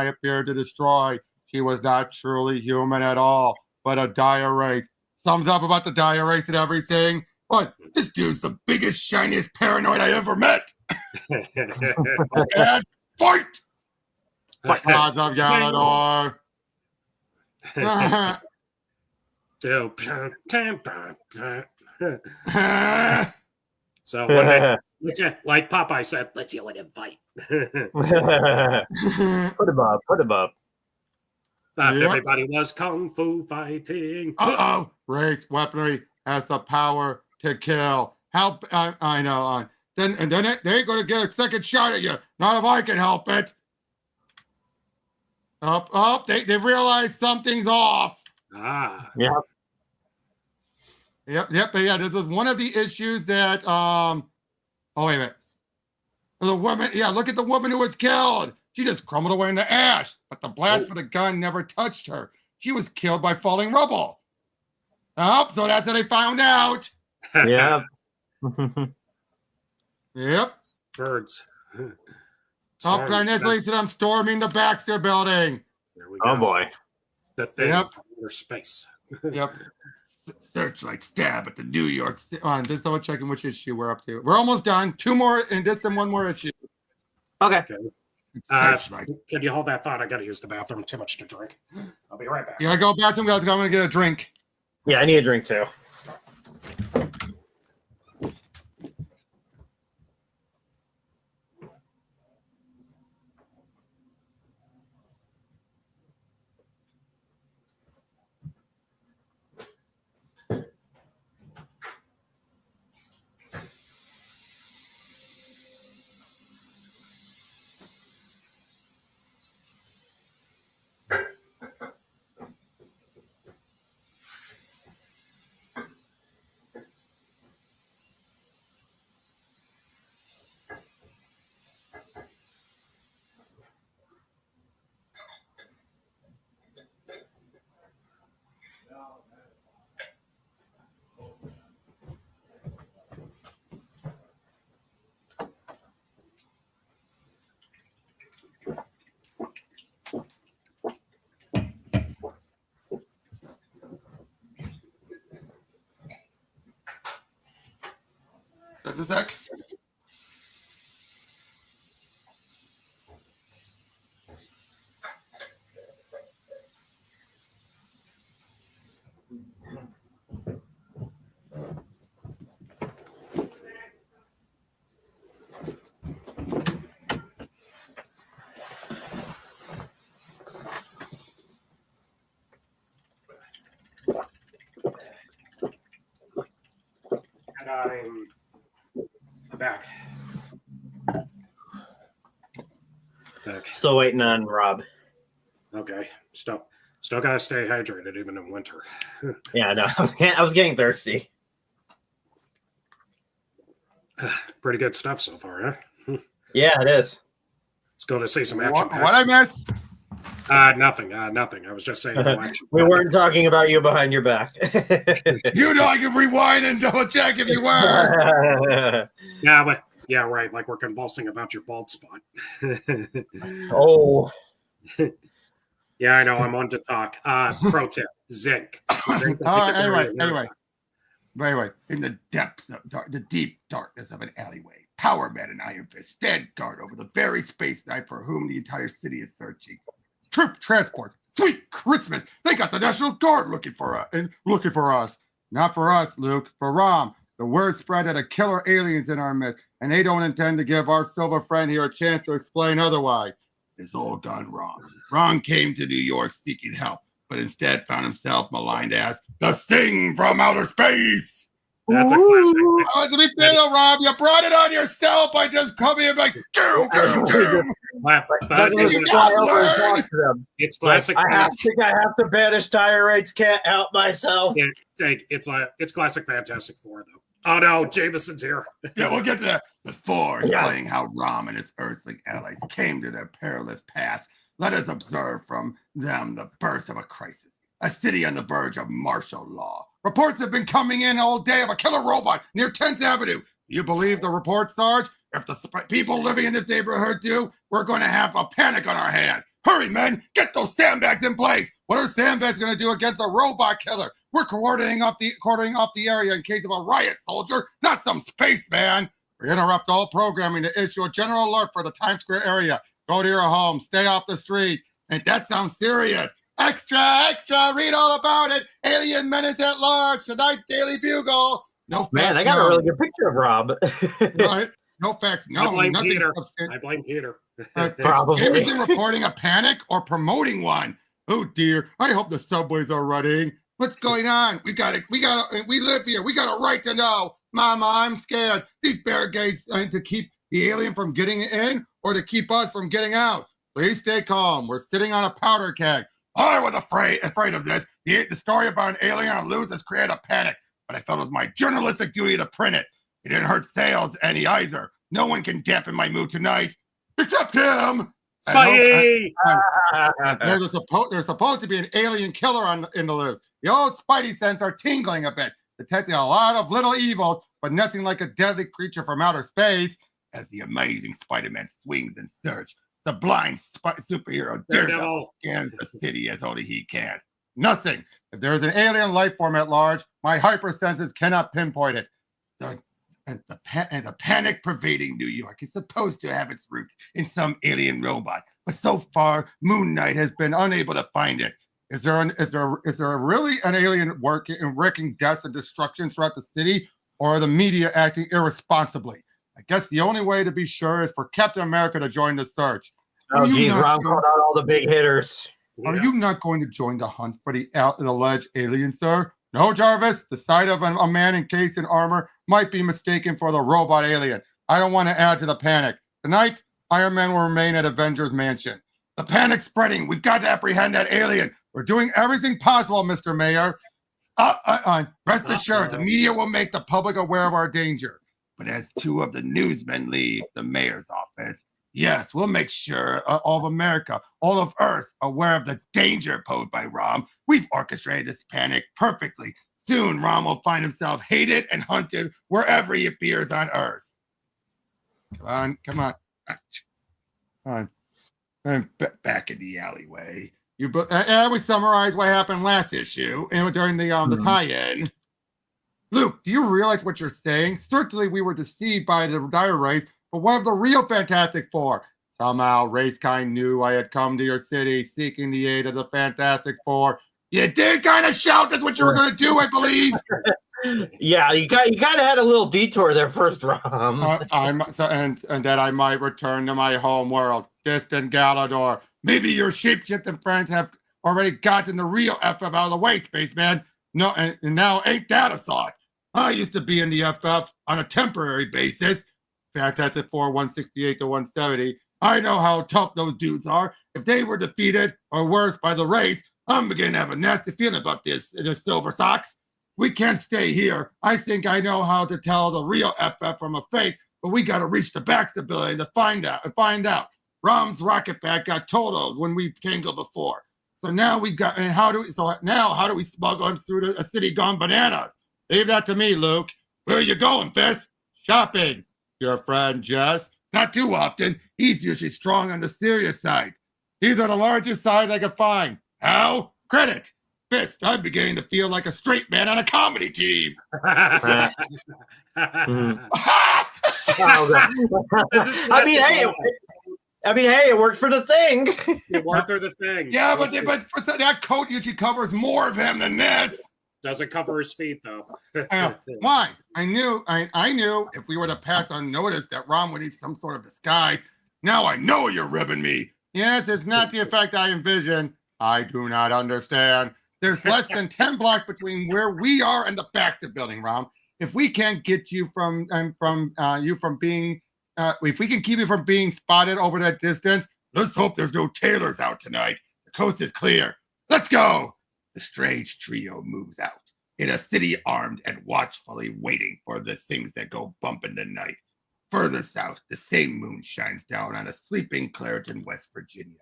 appeared to destroy, she was not truly human at all, but a dire race. Sums up about the dire race and everything. But this dude's the biggest, shiniest paranoid I ever met. And fight! Gods of Galador. So one day, like Popeye said, let's go in and fight. Put him up. Everybody was kung fu fighting. Race weaponry has the power to kill. Help! I know. Then they're going to get a second shot at you. Not if I can help it. They realized something's off. Yeah. Yep. Yeah, this was one of the issues that. Oh wait a minute. The woman. Yeah, look at the woman who was killed. She just crumbled away in the ash, but the blast for the gun never touched her. She was killed by falling rubble. So that's how they found out. Yeah. Yep. Birds. And this leads to them storming the Baxter building. There we go. Oh boy. The thing from outer space. Yep. Searchlight stab at the New York City. Just double checking which issue we're up to. We're almost done. 2 more and this and 1 more issue. Okay. Can you hold that thought? I got to use the bathroom. Too much to drink. I'll be right back. Yeah, go bathroom. I'm going to get a drink. Yeah, I need a drink too. Just a sec. And I'm back. Still waiting on Rob. Okay. Still gotta stay hydrated even in winter. Yeah, no, I was getting thirsty. Pretty good stuff so far, huh? Yeah, it is. Let's go to see some action. What I miss? Nothing. I was just saying. No action. We weren't talking about you behind your back. You know I can rewind and double check if you were. Yeah, right. Like we're convulsing about your bald spot. Oh. Yeah, I know. I'm on to talk. Pro tip: zinc. Anyway, in the depths of the deep darkness of an alleyway, Power Man and Iron Fist stand guard over the very space knight for whom the entire city is searching. Troop transports, sweet Christmas! They got the National Guard looking for us. Not for us, Luke. For Rom. The word spread that a killer alien's in our midst, and they don't intend to give our silver friend here a chance to explain otherwise. It's all gone wrong. Ron came to New York seeking help, but instead found himself maligned as the Thing from outer space. That's a classic. To be fair, Rob, you brought it on yourself by just coming in like, doom. It's classic. I think I have to banish tirades. Can't help myself. It's classic Fantastic Four, though. Oh no, Jameson's here. Yeah, we'll get to that. The Thor explaining how Rom and his Earthling allies came to their perilous path. Let us observe from them the birth of a crisis. A city on the verge of martial law. Reports have been coming in all day of a killer robot near 10th Avenue. Do you believe the report, Sarge? If the people living in this neighborhood do, we're going to have a panic on our hands. Hurry, men! Get those sandbags in place! What are sandbags going to do against a robot killer? We're cordoning off the area in case of a riot, soldier, not some spaceman. We interrupt all programming to issue a general alert for the Times Square area. Go to your home. Stay off the street. And that sounds serious. Extra, read all about it. Alien menace at large. Tonight's Daily Bugle. No facts. Man, I got a really good picture of Rob. Right? No facts. No, I blame nothing. Peter. I blame Peter. Probably. Anything reporting a panic or promoting one. Oh dear. I hope the subways are running. What's going on? We live here. We got a right to know. Mama, I'm scared. These barricades to keep the alien from getting in or to keep us from getting out. Please stay calm. We're sitting on a powder keg. I was afraid of this. The story about an alien on loose has created a panic, but I felt it was my journalistic duty to print it. It didn't hurt sales any either. No one can dampen my mood tonight, except him. Spidey! There's supposed to be an alien killer in the loop. The old Spidey sense are tingling a bit, detecting a lot of little evils, but nothing like a deadly creature from outer space. As the amazing Spider-Man swings in search, the blind superhero Daredevil scans the city as only he can. Nothing. If there is an alien life form at large, my hypersenses cannot pinpoint it. The panic pervading New York is supposed to have its roots in some alien robot, but so far, Moon Knight has been unable to find it. Is there really an alien wreaking deaths and destruction throughout the city, or are the media acting irresponsibly? I guess the only way to be sure is for Captain America to join the search. Oh, geez, Ron called out all the big hitters. Are you not going to join the hunt for the alleged alien, sir? No, Jarvis. The sight of a man encased in armor might be mistaken for the robot alien. I don't want to add to the panic. Tonight, Iron Man will remain at Avengers Mansion. The panic's spreading. We've got to apprehend that alien. We're doing everything possible, Mr. Mayor. Rest assured, the media will make the public aware of our danger. But as two of the newsmen leave the mayor's office, yes, we'll make sure all of America, all of Earth, aware of the danger posed by Rom. We've orchestrated this panic perfectly. Soon, Rom will find himself hated and hunted wherever he appears on Earth. Come on. I'm back in the alleyway. We summarized what happened last issue and during the tie-in. Luke, do you realize what you're saying? Certainly we were deceived by the dire race, but what of the real Fantastic Four? Somehow, Racekind knew I had come to your city seeking the aid of the Fantastic Four. You did kind of shout that's what you were going to do, I believe. Yeah, you kind of had a little detour there first, Rom. And that I might return to my home world, distant Galador. Maybe your shapeshifting friends have already gotten the real FF out of the way, spaceman. No, and now ain't that a thought? I used to be in the FF on a temporary basis. Fantastic Four 168 to 170. I know how tough those dudes are. If they were defeated, or worse, by the race, I'm beginning to have a nasty feeling about this Silver Sox. We can't stay here. I think I know how to tell the real FF from a fake, but we got to reach the Baxter building to find out. Rom's rocket pack got totaled when we tangled before. So now how do we smuggle him through a city gone bananas? Leave that to me, Luke. Where are you going, Fist? Shopping. Your friend Jess? Not too often. He's usually strong on the serious side. These are the largest size I could find. How? Credit. Fist, I'm beginning to feel like a straight man on a comedy team. This is I mean, hey, it worked for the Thing. It worked for the Thing. Yeah, but that coat usually covers more of him than this. Doesn't cover his feet, though. Why? I knew if we were to pass unnoticed that Rom would need some sort of disguise. Now I know you're ribbing me. Yes, it's not the effect I envision. I do not understand. There's less than 10 blocks between where we are and the Baxter building, Rom. If we can't get you if we can keep you from being spotted over that distance, let's hope there's no tailors out tonight. The coast is clear. Let's go. The strange trio moves out in a city armed and watchfully waiting for the things that go bump in the night. Further south, the same moon shines down on a sleeping Clariton, West Virginia.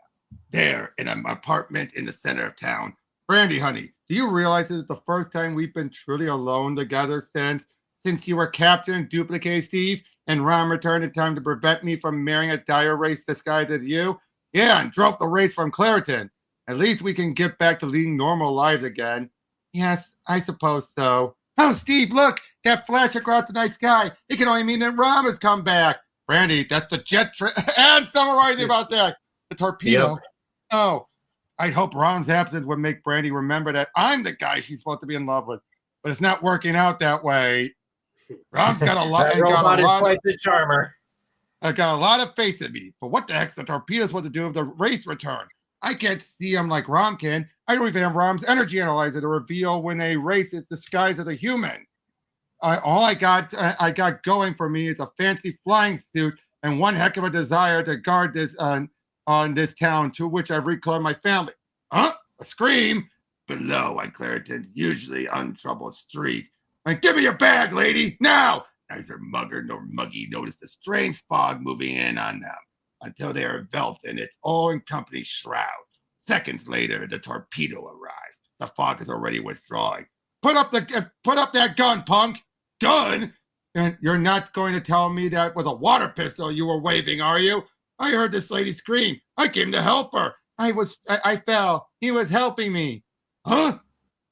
There, in an apartment in the center of town. Brandy, honey, do you realize this is the first time we've been truly alone together since you were Captain Duplicate Steve and Rom returned in time to prevent me from marrying a dire race disguised as you? Yeah, and drove the race from Clariton. At least we can get back to leading normal lives again. Yes, I suppose so. Oh, Steve, look! That flash across the night sky. It can only mean that Rom has come back. Brandy, that's the jet and summarizing about that. The torpedo. Yep. Oh, I'd hope Rom's absence would make Brandy remember that I'm the guy she's supposed to be in love with. But it's not working out that way. Rom's got a lot. Quite the charmer. I got a lot of faith in me. But what the heck's the torpedo supposed to do with the race return? I can't see him like Rom can. I don't even have Rom's energy analyzer to reveal when a race is disguised as a human. All I got going for me is a fancy flying suit and one heck of a desire to guard this on this town to which I've reclaimed my family. Huh? A scream? Below on Clariton's usually untroubled street. Like, give me your bag, lady, now! Neither mugger nor muggy noticed the strange fog moving in on them until they are enveloped in its own company shroud. Seconds later, the torpedo arrives. The fog is already withdrawing. Put up that gun, punk! Gun? And you're not going to tell me that with a water pistol you were waving, are you? I heard this lady scream. I came to help her. I fell. He was helping me. Huh?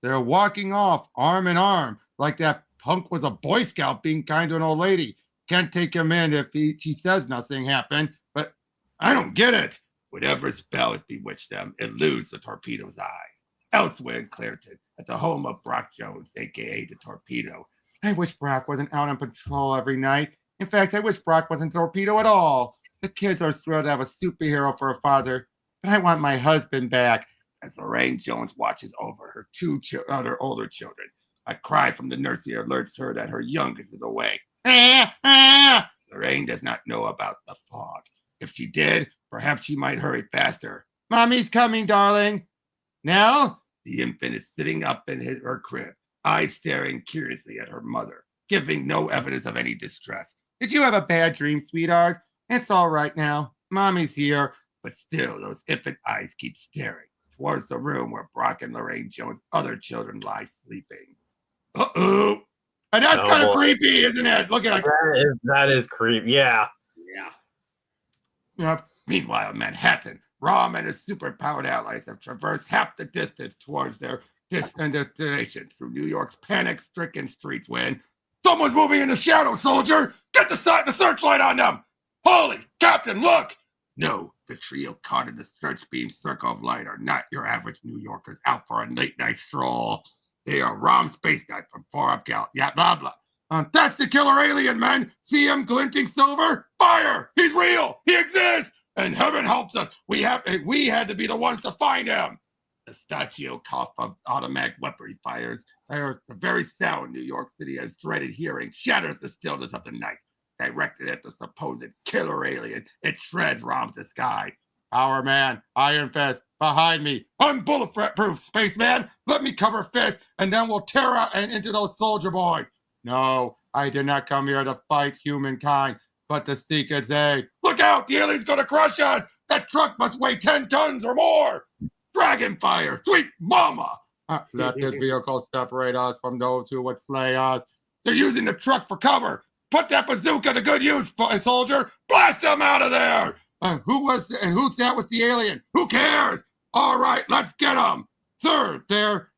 They're walking off arm in arm like that punk was a Boy Scout being kind to an old lady. Can't take him in if she says nothing happened, but I don't get it. Whatever spell has bewitched them, eludes the torpedo's eyes. Elsewhere in Clariton, at the home of Brock Jones, a.k.a. the Torpedo. I wish Brock wasn't out on patrol every night. In fact, I wish Brock wasn't Torpedo at all. The kids are thrilled to have a superhero for a father, but I want my husband back. As Lorraine Jones watches over her two other older children, a cry from the nursery alerts her that her youngest is awake. Lorraine does not know about the fog. If she did, perhaps she might hurry faster. Mommy's coming, darling. Now, the infant is sitting up in her crib, eyes staring curiously at her mother, giving no evidence of any distress. Did you have a bad dream, sweetheart? It's all right now. Mommy's here. But still, those infant eyes keep staring towards the room where Brock and Lorraine Jones' other children lie sleeping. Uh-oh. And that's kind of creepy, isn't it? Look at it. That is creepy. Yeah. Yep. Meanwhile, in Manhattan, Rom and his superpowered allies have traversed half the distance towards their destination through New York's panic-stricken streets when someone's moving in the shadow, soldier! Get the searchlight on them! Holy, Captain, look! No, the trio caught in the search beam circle of light are not your average New Yorkers out for a late-night stroll. They are Rom Spaceknight from far up Gal. Yeah, blah, blah. That's the killer alien, men! See him glinting silver? Fire! He's real! He exists! And heaven helps us! We had to be the ones to find him! The staccato cough of automatic weaponry fires, the very sound New York City has dreaded hearing, shatters the stillness of the night. Directed at the supposed killer alien, it shreds Rom's disguise. Power Man, Iron Fist, behind me. I'm bulletproof, spaceman. Let me cover Fist, and then we'll tear out and into those soldier boys. No, I did not come here to fight humankind, but to seek its aid. Look out, the alien's gonna crush us! That truck must weigh 10 tons or more! Dragon fire, sweet mama! Let this vehicle separate us from those who would slay us. They're using the truck for cover. Put that bazooka to good use, soldier! Blast them out of there! Who's that with the alien? Who cares? All right, let's get them! Sir, they're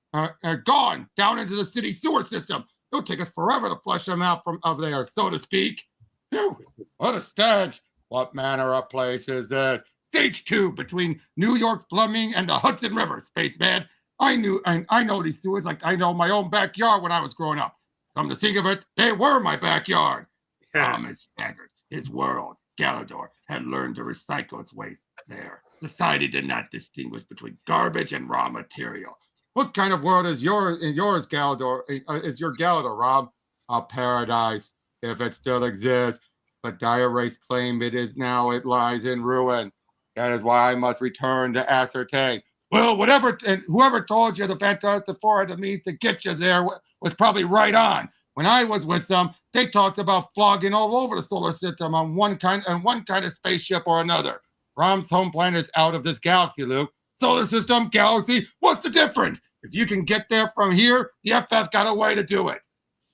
gone down into the city sewer system. It'll take us forever to flush them out of there, so to speak. Whew, what a stench! What manner of place is this? Stage 2 between New York's plumbing and the Hudson River, spaceman. I know these sewers like I know my own backyard when I was growing up. Come to think of it, they were my backyard. Tom is staggered. His world, Galador, had learned to recycle its waste there. Society did not distinguish between garbage and raw material. What kind of world is yours, Galador? Is your Galador, Rob? A paradise, if it still exists. But dire race claim it lies in ruin. That is why I must return to ascertain. Well, whoever told you the Fantastic Four had the means to get you there was probably right on. When I was with them, they talked about flogging all over the solar system on one kind of spaceship or another. Rom's home planet is out of this galaxy, Luke. Solar system, galaxy, what's the difference? If you can get there from here, the FF got a way to do it.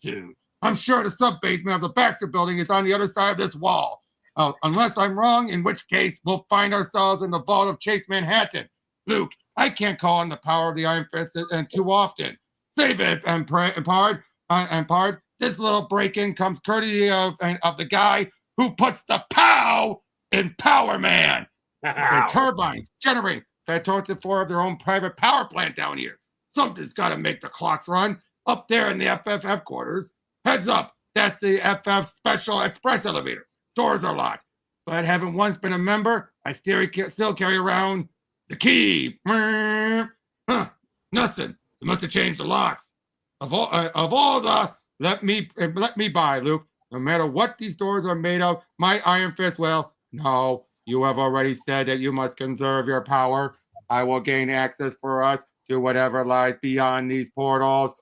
Dude, I'm sure the sub-basement of the Baxter building is on the other side of this wall. Unless I'm wrong, in which case we'll find ourselves in the vault of Chase Manhattan. Luke, I can't call on the power of the Iron Fist too often. Save it, and Pard. This little break-in comes courtesy of the guy who puts the POW in Power Man. The turbines, generating Fantastic Four of their own private power plant down here. Something's got to make the clocks run up there in the FF headquarters. Heads up, that's the FF Special Express elevator. Doors are locked, but having once been a member, I still carry around the key. Nothing. They must have changed the locks. Of all the let me by, Luke. No matter what these doors are made of, my Iron Fist. Well, no, you have already said that you must conserve your power. I will gain access for us to whatever lies beyond these portals.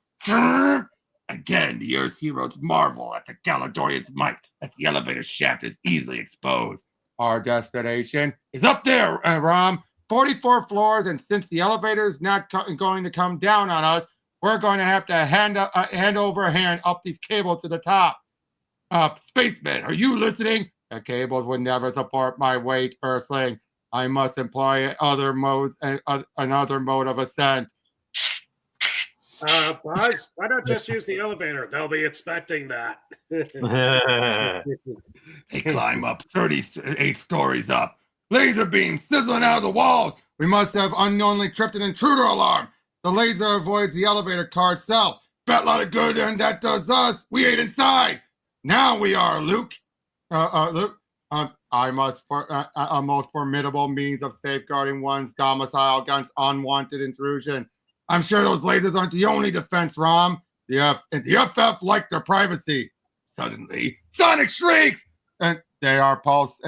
Again, the Earth's heroes marvel at the Galadorian's might as the elevator shaft is easily exposed. Our destination is up there, Rom. 44 floors, and since the elevator is not going to come down on us, we're going to have to hand over hand up these cables to the top. Spaceman, are you listening? The cables would never support my weight, Earthling. I must employ another mode of ascent. Buzz, why not just use the elevator? They'll be expecting that. They climb up 38 stories up. Laser beams sizzling out of the walls. We must have unknowingly tripped an intruder alarm. The laser avoids the elevator car itself. Bet a lot of good, and that does us. We ain't inside. Now we are, Luke. Luke. A most formidable means of safeguarding one's domicile against unwanted intrusion. I'm sure those lasers aren't the only defense, Rom. The FF like their privacy. Suddenly, sonic shrieks! And they are pulsed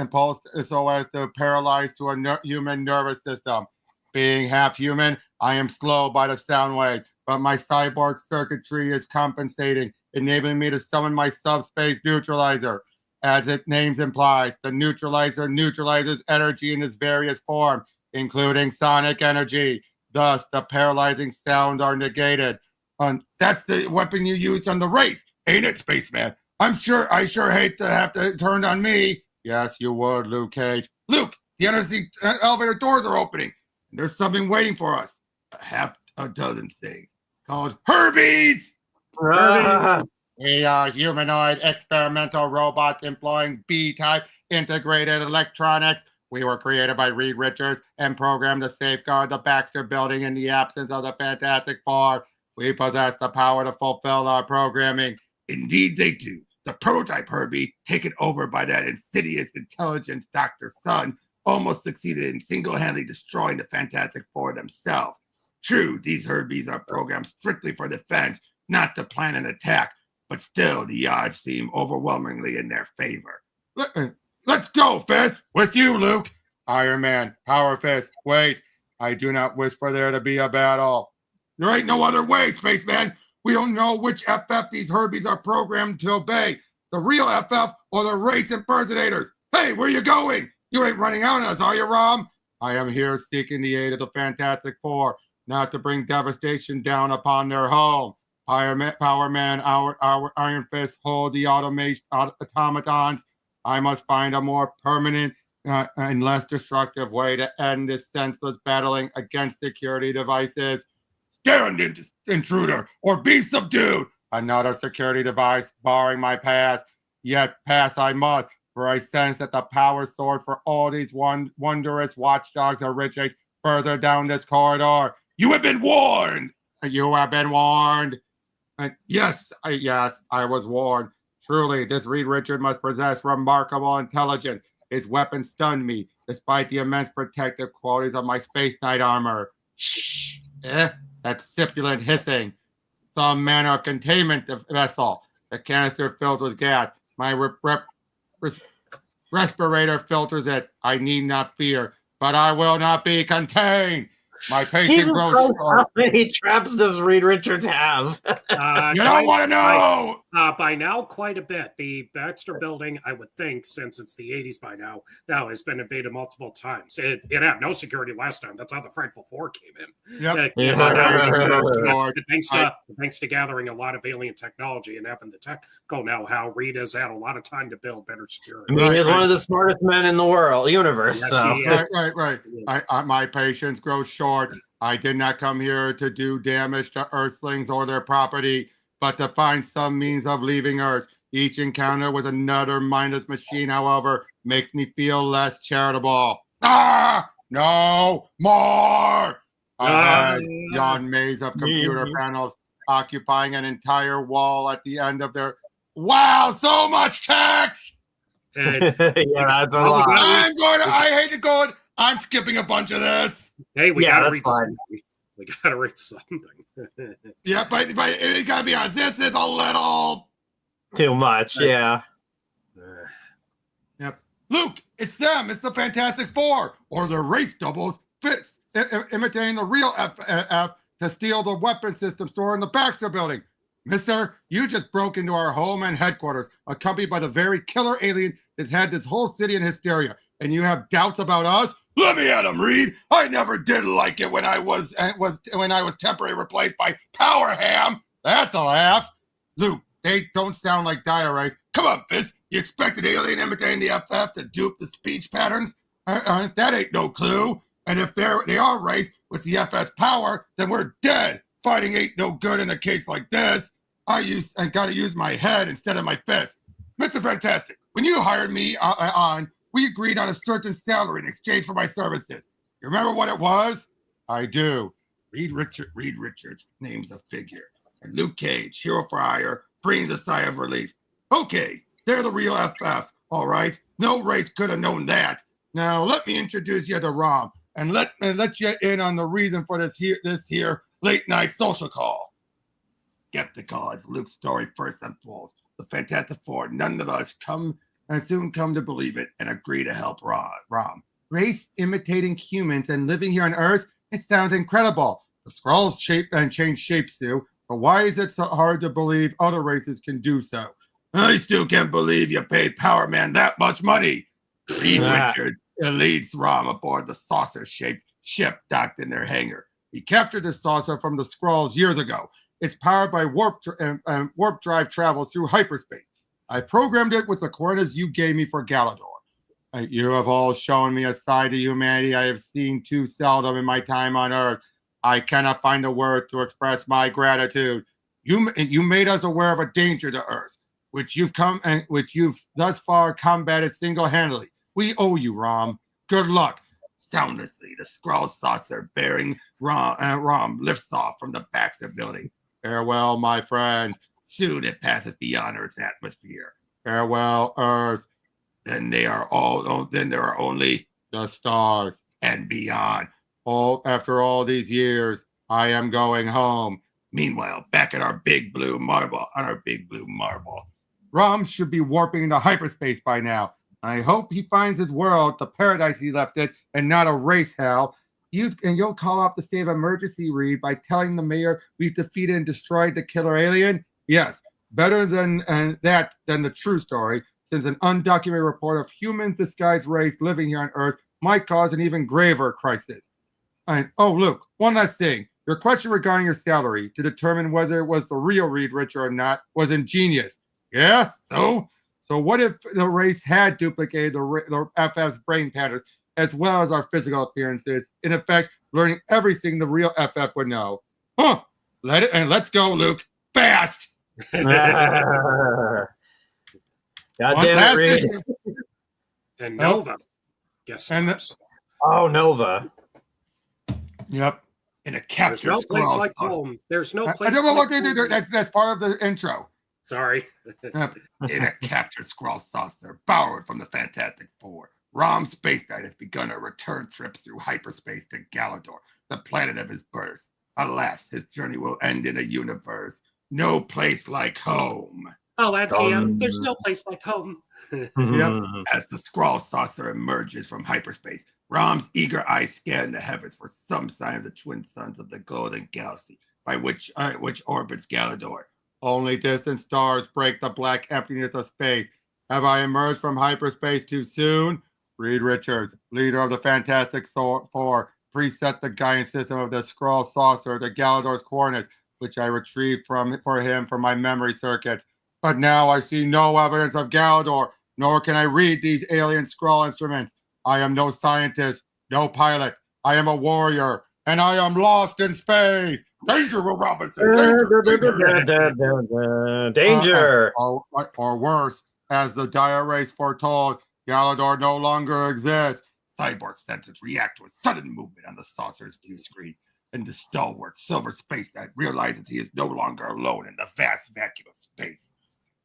so as to paralyze to a human nervous system. Being half human, I am slow by the sound wave, but my cyborg circuitry is compensating, enabling me to summon my subspace neutralizer. As its name implies, the neutralizer neutralizes energy in its various forms, including sonic energy. Thus, the paralyzing sounds are negated. That's the weapon you used on the race, ain't it, spaceman? I sure hate to have to turn on me. Yes, you would, Luke Cage. Luke, the elevator doors are opening. There's something waiting for us. A half a dozen things. called Herbies. Ah, We are humanoid experimental robots employing B-type integrated electronics. We were created by Reed Richards and programmed to safeguard the Baxter Building in the absence of the Fantastic Four. We possess the power to fulfill our programming. Indeed, they do. The prototype Herbie, taken over by that insidious intelligence Dr. Sun, almost succeeded in single-handedly destroying the Fantastic Four themselves. True, these Herbies are programmed strictly for defense, not to plan an attack, but still the odds seem overwhelmingly in their favor. Let's go, Fist! With you, Luke! Iron Man, Power Fist, wait. I do not wish for there to be a battle. There ain't no other way, Spaceman. We don't know which FF these Herbies are programmed to obey. The real FF or the race impersonators. Hey, where you going? You ain't running out on us, are you, Rom? I am here seeking the aid of the Fantastic Four, not to bring devastation down upon their home. Power Man and our Iron Fist hold the automatons. I must find a more permanent and less destructive way to end this senseless battling against security devices. Stand, intruder, or be subdued. Another security device barring my path. Yet pass I must, for I sense that the power source for all these wondrous watchdogs originates further down this corridor. You have been warned. You have been warned. Yes, I was warned. Truly, this Reed Richard must possess remarkable intelligence. His weapon stunned me, despite the immense protective qualities of my Space Knight armor. Shh! That sibilant hissing. Some manner of containment vessel. The canister fills with gas. My respirator filters it. I need not fear, but I will not be contained. My patient grows short. How many traps does Reed Richards have? You don't want to know! By now, quite a bit. The Baxter Building, I would think, since it's the 80s by now has been invaded multiple times. It had no security last time. That's how the Frightful Four came in. Yep. Thanks to gathering a lot of alien technology and having the tech go now, how Reed has had a lot of time to build better security. I mean, he's one of the smartest men in the universe. Yes, so. Right. My patience grows short. I did not come here to do damage to Earthlings or their property, but to find some means of leaving Earth. Each encounter with another mindless machine, however, makes me feel less charitable. No more! A yon maze of computer panels occupying an entire wall at the end of their... Wow, so much text! Yeah, that's a lot. I hate to go in. I'm skipping a bunch of this. Hey, we gotta read something. We gotta read something. Yeah, but it gotta be honest. This is a little too much. Yeah. Yep. Luke, it's them. It's the Fantastic Four, or their race doubles, imitating the real FF to steal the weapon system store in the Baxter Building. Mister, you just broke into our home and headquarters, accompanied by the very killer alien that had this whole city in hysteria. And you have doubts about us? Let me at him, Reed. I never did like it when I was temporarily replaced by Power Ham. That's a laugh. Luke, they don't sound like diaries. Come on, Fist. You expect an alien imitating the FF to dupe the speech patterns? That ain't no clue. And if they are raised with the FS power, then we're dead. Fighting ain't no good in a case like this. I gotta use my head instead of my fist. Mr. Fantastic, when you hired me we agreed on a certain salary in exchange for my services. You remember what it was? I do. Reed Richards names a figure. And Luke Cage, hero for hire, breathes a sigh of relief. Okay, they're the real FF, all right? No race could have known that. Now, let me introduce you to Rom and let you in on the reason for this here late-night social call. Skeptical as Luke's story first unfolds, the Fantastic Four, none of us soon come to believe it and agree to help Rom. Race imitating humans and living here on Earth, it sounds incredible. The Skrulls change shapes too, but why is it so hard to believe other races can do so? I still can't believe you paid Power Man that much money. Reed Richards leads Rom aboard the saucer-shaped ship docked in their hangar. He captured the saucer from the Skrulls years ago. It's powered by warp drive travel through hyperspace. I programmed it with the coordinates you gave me for Galador. You have all shown me a side to humanity I have seen too seldom in my time on Earth. I cannot find the word to express my gratitude. You made us aware of a danger to Earth, which you've thus far combated single-handedly. We owe you, Rom. Good luck. Soundlessly, the scroll saucer bearing Rom lifts off from the Baxter building. Farewell, my friend. Soon it passes beyond Earth's atmosphere. Farewell, Earth. Then there are only the stars and beyond. After all these years, I am going home. Meanwhile, back at our big blue marble, Rom should be warping into hyperspace by now. I hope he finds his world, the paradise he left it, and not a race hell. You'll call up the state of emergency, Reed, by telling the mayor we've defeated and destroyed the killer alien? Yes, better than the true story, since an undocumented report of humans disguised race living here on Earth might cause an even graver crisis. Luke, one last thing. Your question regarding your salary to determine whether it was the real Reed Richard or not was ingenious. Yeah, so what if the race had duplicated the FF's brain patterns as well as our physical appearances, in effect, learning everything the real FF would know? Huh. Let's go, Luke. Fast! God damn it, Reed. And Nova. Yes. Oh, Nova. Yep. In a captured There's no place like home. There's no place like home. That's part of the intro. Sorry. In a captured scroll saucer borrowed from the Fantastic Four, Rom Spaceknight has begun a return trip through hyperspace to Galador, the planet of his birth. Alas, his journey will end in a universe. No place like home. Oh, ATM, there's no place like home. Yep. As the scroll saucer emerges from hyperspace, Rom's eager eyes scan the heavens for some sign of the twin suns of the golden galaxy by which orbits Galador. Only distant stars break the black emptiness of space. Have I emerged from hyperspace too soon? Reed Richards, leader of the Fantastic Four, preset the guidance system of the scroll saucer to Galador's coordinates, which I retrieved for him from my memory circuits. But now I see no evidence of Galador, nor can I read these alien scroll instruments. I am no scientist, no pilot. I am a warrior, and I am lost in space. Danger, Will Robinson. Danger. Or worse, as the dire race foretold, Galador no longer exists. Cyborg sensors react to a sudden movement on the saucer's view screen, and the stalwart Silver Space Knight realizes he is no longer alone in the vast vacuum of space.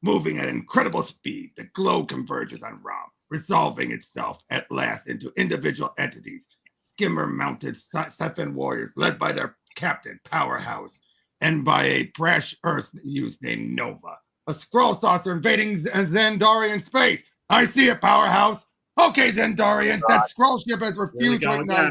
Moving at incredible speed, the globe converges on Rom, resolving itself at last into individual entities, skimmer-mounted Sephin warriors led by their captain, Powerhouse, and by a brash Earth youth named Nova. A scroll saucer invading Xandarian space. I see it, Powerhouse. Okay, Xandarians, that scroll ship has refused right now.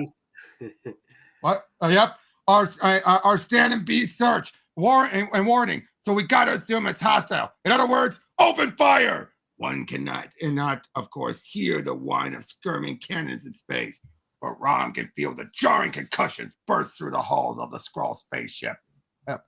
What? Yep. Our stand and be search. Warning. So we gotta assume it's hostile. In other words, open fire. One cannot, of course, hear the whine of skirming cannons in space, but Rom can feel the jarring concussions burst through the halls of the Skrull spaceship.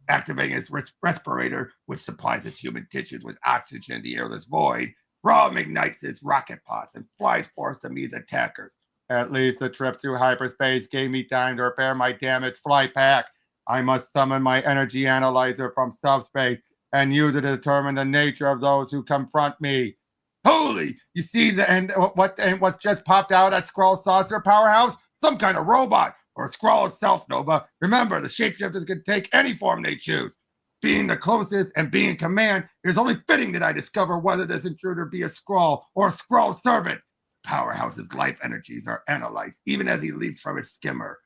Activating his respirator, which supplies his human tissues with oxygen in the airless void, Rom ignites his rocket pods and flies forth to meet his attackers. At least the trip through hyperspace gave me time to repair my damaged flight pack. I must summon my energy analyzer from subspace and use it to determine the nature of those who confront me. Holy! You see what's just popped out at Skrull Saucer, Powerhouse? Some kind of robot, or a Skrull itself, Nova. Remember, the shapeshifters can take any form they choose. Being the closest and being in command, it is only fitting that I discover whether this intruder be a Skrull or a Skrull servant. Powerhouse's life energies are analyzed, even as he leaps from his skimmer.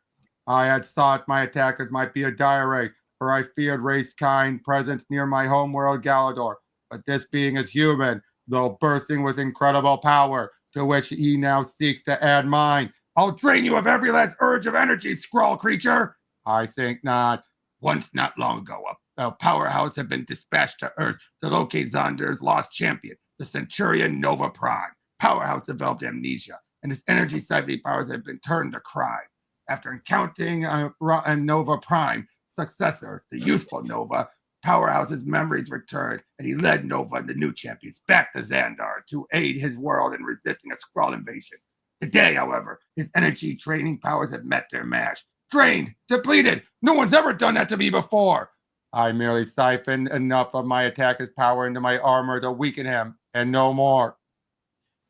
I had thought my attackers might be a dire race, for I feared race-kind presence near my homeworld Galador. But this being is human, though bursting with incredible power, to which he now seeks to add mine. I'll drain you of every last urge of energy, Skrull creature. I think not. Once not long ago, a powerhouse had been dispatched to Earth to locate Xandar's lost champion, the Centurion Nova Prime. Powerhouse developed amnesia, and his energy siphoning powers had been turned to crime. After encountering Nova Prime successor, the youthful Nova, Powerhouse's memories returned, and he led Nova and the new champions back to Xandar to aid his world in resisting a Skrull invasion. Today, however, his energy training powers had met their match. drained, depleted. No one's ever done that to me before. I merely siphoned enough of my attacker's power into my armor to weaken him, and no more.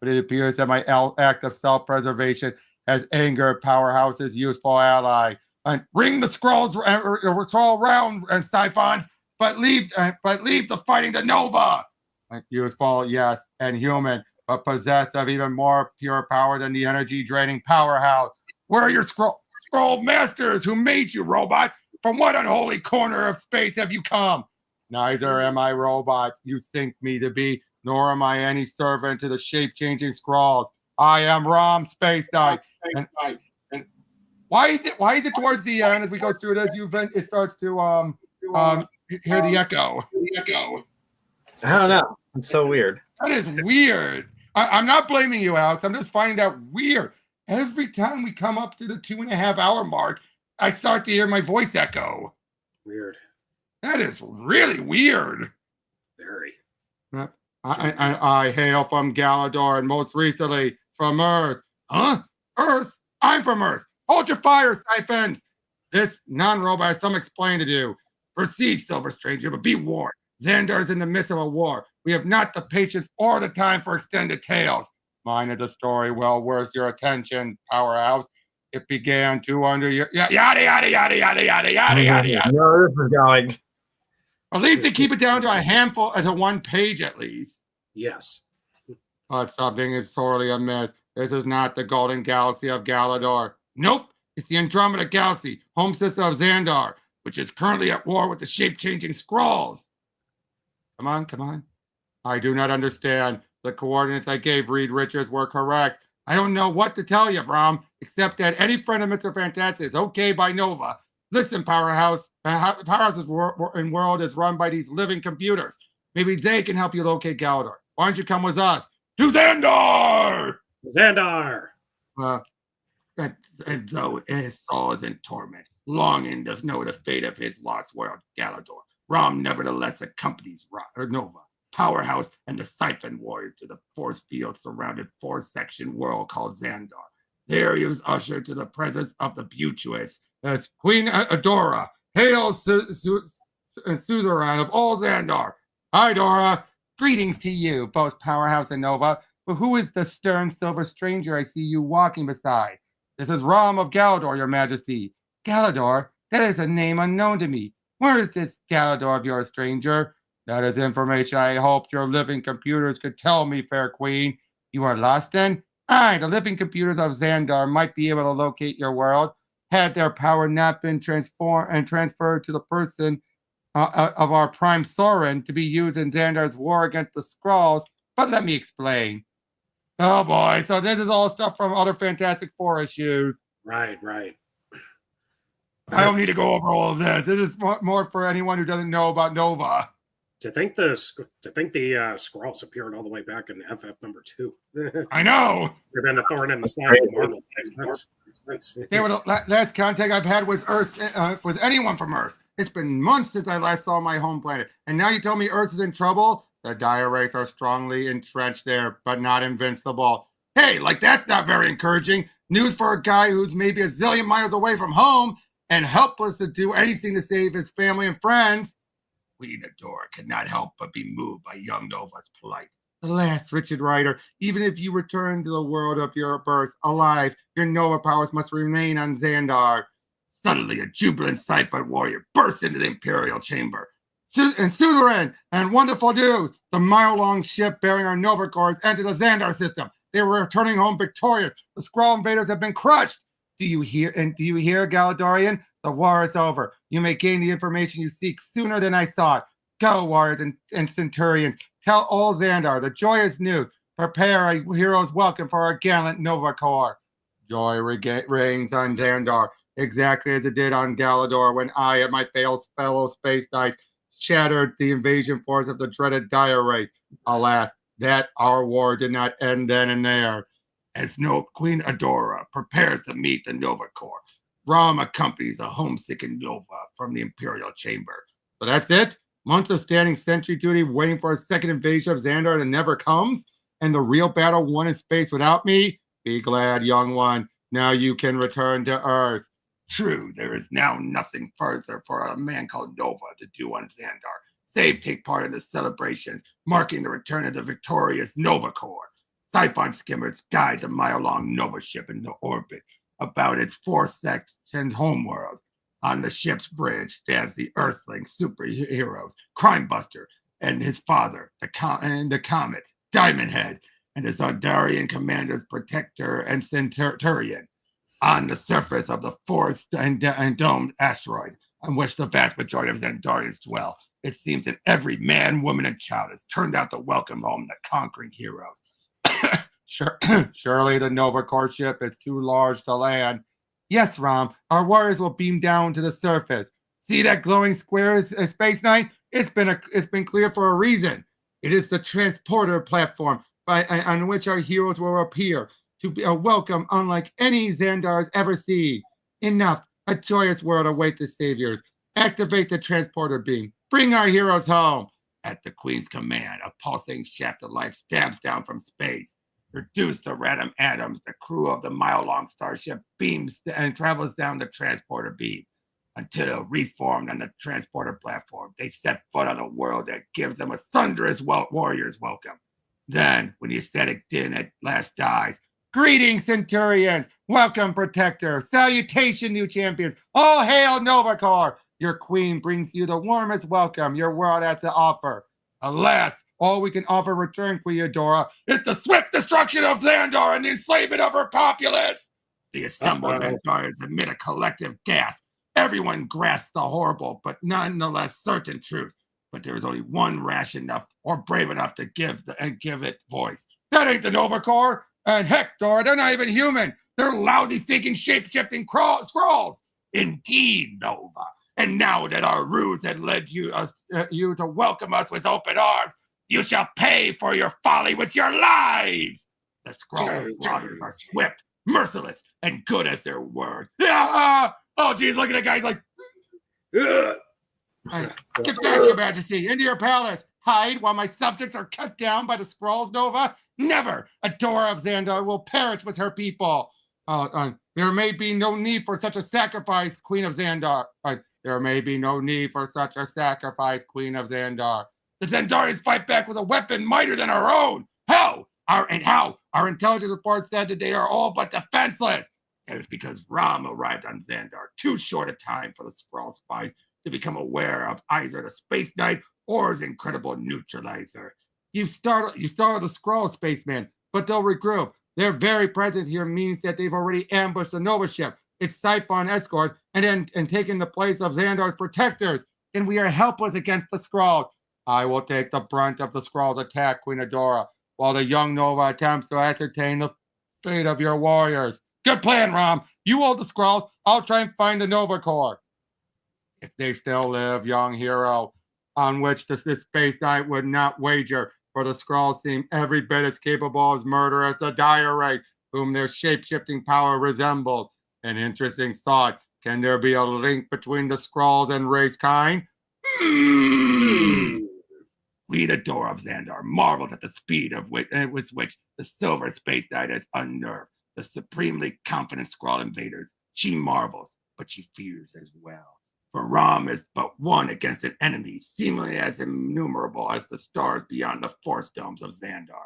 But it appears that my act of self-preservation has angered Powerhouse's useful ally. And ring the scrolls around and siphons, but leave the fighting to Nova. Useful, yes, and human, but possessed of even more pure power than the energy-draining Powerhouse. Where are your scroll masters who made you, robot? From what unholy corner of space have you come? Neither am I robot you think me to be, nor am I any servant to the shape-changing scrolls. I am Rom Spaceknight. And why is it towards the end as we go through this it starts to hear the echo? I don't know. It's so weird. That is weird. I'm not blaming you, Alex. I'm just finding that weird. Every time we come up to the 2.5 hour mark, I start to hear my voice echo. Weird. That is really weird. Very. I hail from Galador and most recently from Earth. Huh? Earth? I'm from Earth. Hold your fire, siphons. This non-robot has some explaining to do. Proceed, Silver Stranger, but be warned. Xandar is in the midst of a war. We have not the patience or the time for extended tales. Mine is a story well worth your attention, Powerhouse. It began 200 years. Yada, yada, yada, yada, yada, yada, yada. No, this is going. At least they keep it down to a handful, to one page at least. Yes. But something is sorely amiss. This is not the golden galaxy of Galador. Nope, it's the Andromeda Galaxy, home system of Xandar, which is currently at war with the shape-changing Skrulls. Come on. I do not understand. The coordinates I gave Reed Richards were correct. I don't know what to tell you, Rom, except that any friend of Mr. Fantastic is okay by Nova. Listen, Powerhouse's world is run by these living computers. Maybe they can help you locate Galador. Why don't you come with us to Xandar? Xandar! And though his soul is in torment, longing to know the fate of his lost world, Galador, Rom nevertheless accompanies Nova, Powerhouse, and the Siphon Warriors to the force field surrounded 4-section world called Xandar. There he was ushered to the presence of the Butuous. That's Queen Adora. Hail and suzerain of all Xandar. Hi, Dora. Greetings to you, both Powerhouse and Nova. But who is the stern silver stranger I see you walking beside? This is Rom of Galador, your majesty. Galador? That is a name unknown to me. Where is this Galador of yours, stranger? That is information I hoped your living computers could tell me, fair queen. You are lost then? Aye, the living computers of Xandar might be able to locate your world, had their power not been transformed and transferred to the person of our prime Soren to be used in Xandar's war against the Skrulls. But let me explain. Oh boy, so this is all stuff from other Fantastic Four issues. Right. I don't need to go over all of this. This is more for anyone who doesn't know about Nova. To think the Skrulls appeared all the way back in FF number 2. I know. They've been a thorn in the side of Marvel. They were the last contact I've had with Earth, with anyone from Earth. It's been months since I last saw my home planet, and now you tell me Earth is in trouble? The Dire Wraiths are strongly entrenched there, but not invincible. Hey, like that's not very encouraging. News for a guy who's maybe a zillion miles away from home and helpless to do anything to save his family and friends. Queen Adora could not help but be moved by young Nova's plight. Alas, Richard Rider, even if you return to the world of your birth alive, your Nova powers must remain on Xandar. Suddenly, a jubilant Siphon warrior bursts into the Imperial chamber. And suzerain and wonderful news, the mile-long ship bearing our Nova cores entered the Xandar system. They were returning home victorious. The Skrull invaders have been crushed. Do you hear, Galadorian? The war is over. You may gain the information you seek sooner than I thought. Go, warriors and centurions. Tell all Xandar the joyous news. Prepare a hero's welcome for our gallant Nova Corps. Joy reigns on Xandar, exactly as it did on Galador when I and my fellow space knights shattered the invasion force of the dreaded Dire Wraith. Alas, that our war did not end then and there. As Queen Adora prepares to meet the Nova Corps, Rom accompanies a homesick Nova from the Imperial chamber. So that's it? Months of standing sentry duty waiting for a second invasion of Xandar that never comes? And the real battle won in space without me? Be glad, young one. Now you can return to Earth. True, there is now nothing further for a man called Nova to do on Xandar, save take part in the celebrations marking the return of the victorious Nova Corps. Siphon skimmers guide the mile-long Nova ship into orbit about its 4-second homeworld. On the ship's bridge stands the Earthling superheroes, Crimebuster, and his father, the Comet, Diamond Head, and the Zardarian commanders Protector and Centurion. On the surface of the forest and domed asteroid, on which the vast majority of Xandarians dwell, it seems that every man, woman, and child has turned out to welcome home the conquering heroes. Surely the Nova Corps ship is too large to land. Yes, Rom, our warriors will beam down to the surface. See that glowing square, Spaceknight? It's been clear for a reason. It is the transporter platform on which our heroes will appear, to be a welcome unlike any Xandar has ever seen. Enough. A joyous world awaits the saviors. Activate the transporter beam. Bring our heroes home. At the Queen's command, a pulsing shaft of life stabs down from space. Reduced to random atoms, the crew of the mile-long starship beams and travels down the transporter beam. Until reformed on the transporter platform, they set foot on a world that gives them a thunderous warrior's welcome. Then, when the aesthetic din at last dies, greetings, Centurions! Welcome, Protector! Salutation, new champions! All hail Nova Corps! Your queen brings you the warmest welcome your world has to offer. Alas, all we can offer return, Queen Eudora, is the swift destruction of Xandar and the enslavement of her populace. The assembled Xandarians emit a collective gasp. Everyone grasps the horrible but nonetheless certain truth. But there is only one rash enough or brave enough to give it voice. That ain't the Nova Corps. And heck, Dora, they're not even human. They're lousy, stinking, shape-shifting scrolls. Indeed, Nova. And now that our ruse had led you to welcome us with open arms, you shall pay for your folly with your lives. The Skrull slaughters are swift, merciless, and good as their word. Oh, geez, look at the guy's like... Get back, Your Majesty, into your palace. Hide while my subjects are cut down by the Skrulls, Nova. Never! Adora of Xandar will perish with her people. There may be no need for such a sacrifice, Queen of Xandar. There may be no need for such a sacrifice, Queen of Xandar. The Xandarians fight back with a weapon mightier than our own. How? Our intelligence report said that they are all but defenseless. That is because Rom arrived on Xandar too short a time for the Skrull spies to become aware of either the Spaceknight or his incredible neutralizer. You startled the Skrull, Spaceman, but they'll regroup. Their very presence here means that they've already ambushed the Nova ship, its Siphon escort, and taken the place of Xandar's protectors. And we are helpless against the Skrulls. I will take the brunt of the Skrull's attack, Queen Eudora, while the young Nova attempts to ascertain the fate of your warriors. Good plan, Rom. You hold the Skrulls. I'll try and find the Nova Corps. If they still live, young hero, on which this Spaceknight would not wager, for the Skrulls seem every bit as capable as murderous the dire race, whom their shape-shifting power resembles. An interesting thought. Can there be a link between the Skrulls and race kind? We, the door of Xandar, marveled at the speed with which the Silver Spaceknight has unnerved the supremely confident Skrull invaders. She marvels, but she fears as well. For Rom is but one against an enemy seemingly as innumerable as the stars beyond the force domes of Xandar.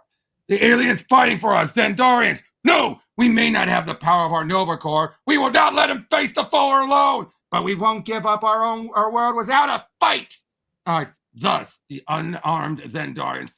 The aliens fighting for us, Xandarians! No, we may not have the power of our Nova Corps. We will not let him face the foe alone, but we won't give up our world without a fight. Thus, the unarmed Xandarian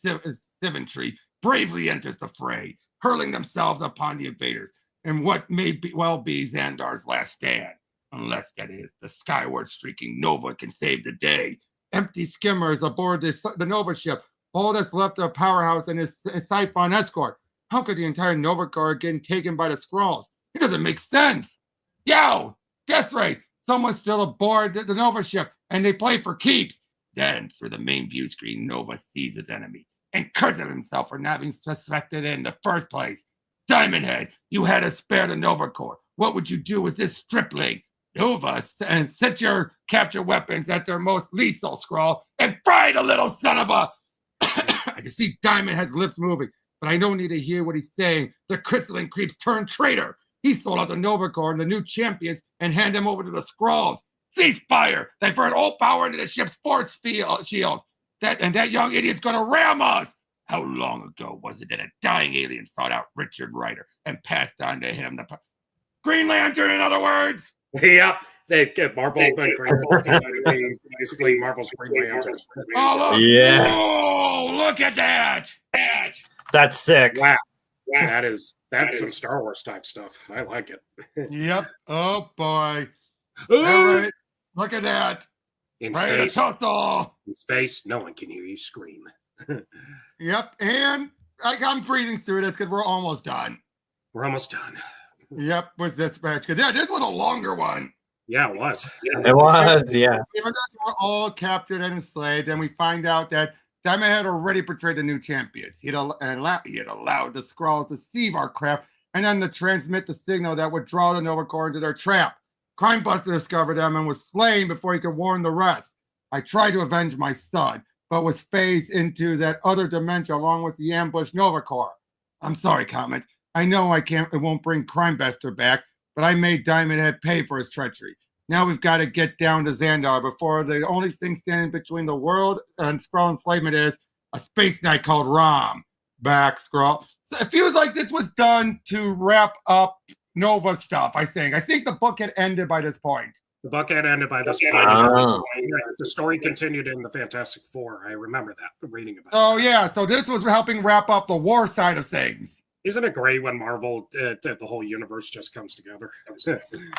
infantry bravely enters the fray, hurling themselves upon the invaders in what may be Xandar's last stand. Unless, that is, the skyward streaking Nova can save the day. Empty skimmers aboard the Nova ship. All that's left of Powerhouse and his Siphon escort. How could the entire Nova Corps get taken by the Skrulls? It doesn't make sense. Yo, Death Ray, someone's still aboard the Nova ship, and they play for keeps. Then, through the main view screen, Nova sees his enemy and curses himself for not being suspected in the first place. Diamond Head, you had to spare the Nova Corps. What would you do with this stripling? Nova, and set your capture weapons at their most lethal, Skrull, and fry the little son of a... I can see Diamond Head's lips moving, but I don't need to hear what he's saying. The crystalline creep's turned traitor. He sold out the Nova Corps and the new champions and handed them over to the Skrulls. Cease fire! They burned all power into the ship's force shield. That young idiot's gonna ram us! How long ago was it that a dying alien sought out Richard Rider and passed on to him the Green Lantern, in other words? Yeah, they get Marvel and basically Marvel's Green Lantern. Oh, look. Yeah. Oh, look at that! That's sick. Wow. That's some Star Wars type stuff. I like it. Yep. Oh boy. All right. Look at that. In Right space, in space, no one can hear you scream. Yep. And I'm breathing through this because we're almost done. We're almost done. Yep, with this match. Because this was a longer one. Yeah, it was. It was, yeah. We're all captured and enslaved, and we find out that Diamond had already portrayed the new champions. He had allowed the Skrulls to deceive our craft and then to transmit the signal that would draw the Nova Corps into their trap. Crimebuster discovered them and was slain before he could warn the rest. I tried to avenge my son, but was phased into that other dimension along with the ambushed Nova Corps. I'm sorry, Comet. I know it won't bring Crimebuster back, but I made Diamond Head pay for his treachery. Now we've got to get down to Xandar before the only thing standing between the world and Skrull enslavement is a space knight called Rom. Back, Skrull. So it feels like this was done to wrap up Nova stuff, I think. I think the book had ended by this point. The book had ended by this point. Oh. The story continued in the Fantastic Four. I remember that, reading about it. Oh, yeah. So this was helping wrap up the war side of things. Isn't it great when Marvel, the whole universe just comes together?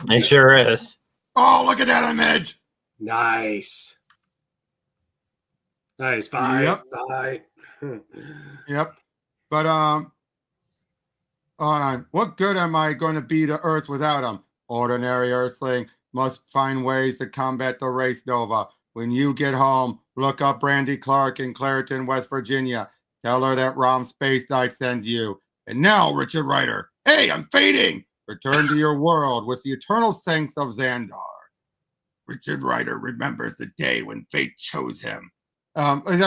It sure is. Oh, look at that image. Nice. Bye. Yep. Bye. Yep. But hold on. What good am I going to be to Earth without him? Ordinary Earthling must find ways to combat the race Nova. When you get home, look up Brandy Clark in Clariton, West Virginia. Tell her that Rom Spaceknight sent you. And now, Richard Rider. Hey, I'm fading. Return to your world with the eternal saints of Xandar. Richard Rider remembers the day when fate chose him. So in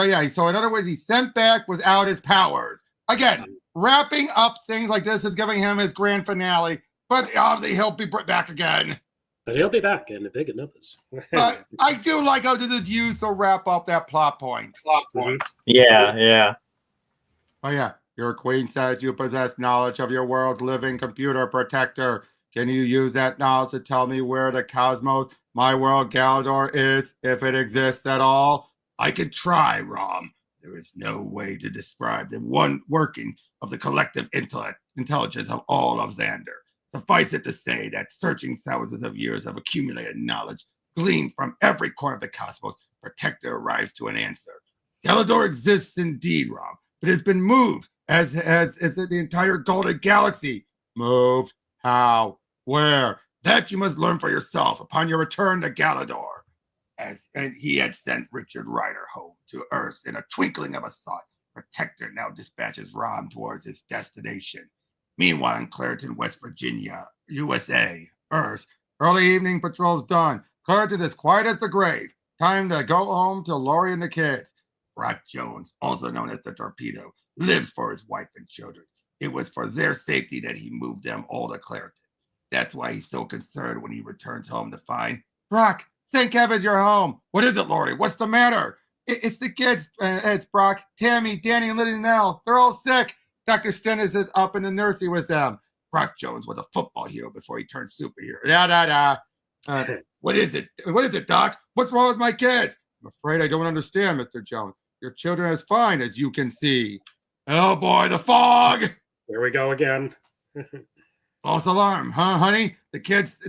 other words, he's sent back without his powers. Again, wrapping up things like this is giving him his grand finale, but obviously he'll be back again. But he'll be back in the big numbers. But I do like how this is used to wrap up that plot point. Yeah. Oh, yeah. Your queen says you possess knowledge of your world's living computer protector. Can you use that knowledge to tell me where the cosmos, my world, Galador, is, if it exists at all? I could try, Rom. There is no way to describe the one working of the collective intelligence of all of Xandar. Suffice it to say that searching thousands of years of accumulated knowledge gleaned from every corner of the cosmos, Protector arrives to an answer. Galador exists indeed, Rom, but has been moved, as the entire Golden Galaxy. Moved? How? Where? That you must learn for yourself upon your return to Galador. And he had sent Richard Rider home to Earth in a twinkling of a thought. Protector now dispatches Rom towards his destination. Meanwhile, in Clariton, West Virginia, USA, Earth, early evening patrol's done. Clariton is quiet as the grave. Time to go home to Laurie and the kids. Brock Jones, also known as the Torpedo, lives for his wife and children. It was for their safety that he moved them all to Clariton. That's why he's so concerned when he returns home to find Brock. Thank heavens you're home. What is it, Laurie? What's the matter? It's the kids. It's Brock, Tammy, Danny, and Liddy Nell. They're all sick. Dr. Stennis is up in the nursery with them. Brock Jones was a football hero before he turned superhero. What is it? What is it, Doc? What's wrong with my kids? I'm afraid I don't understand, Mr. Jones. Your children are as fine as you can see. Oh, boy, the fog. There we go again. False alarm, huh, honey? The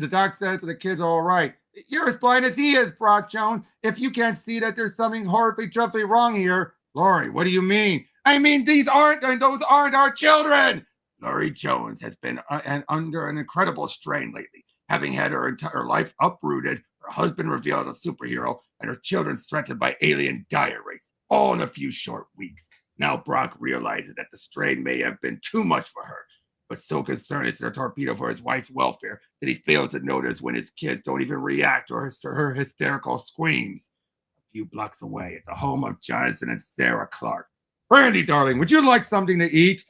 doc says the kids are all right. You're as blind as he is, Brock Jones. If you can't see that there's something horribly, dreadfully wrong here. Laurie, what do you mean? I mean, those aren't our children. Laurie Jones has been under an incredible strain lately, having had her entire life uprooted, her husband revealed as a superhero, and her children threatened by alien dire race, all in a few short weeks. Now Brock realizes that the strain may have been too much for her, but so concerned it's a torpedo for his wife's welfare that he fails to notice when his kids don't even react to her hysterical screams. A few blocks away at the home of Jonathan and Sarah Clark. Brandy, darling, would you like something to eat?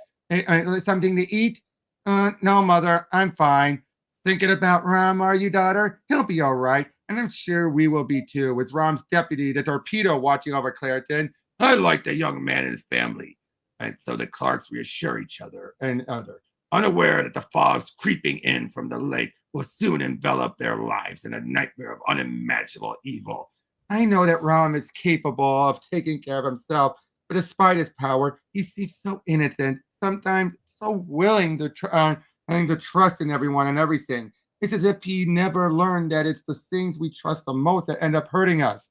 Something to eat? No, Mother, I'm fine. Thinking about Rom, are you, daughter? He'll be all right, and I'm sure we will be too. With Rom's deputy, the torpedo, watching over Clariton. I like the young man and his family. And so the Clarks reassure each other and other, unaware that the fog's creeping in from the lake will soon envelop their lives in a nightmare of unimaginable evil. I know that Rom is capable of taking care of himself, but despite his power, he seems so innocent, sometimes so willing to trust in everyone and everything. It's as if he never learned that it's the things we trust the most that end up hurting us.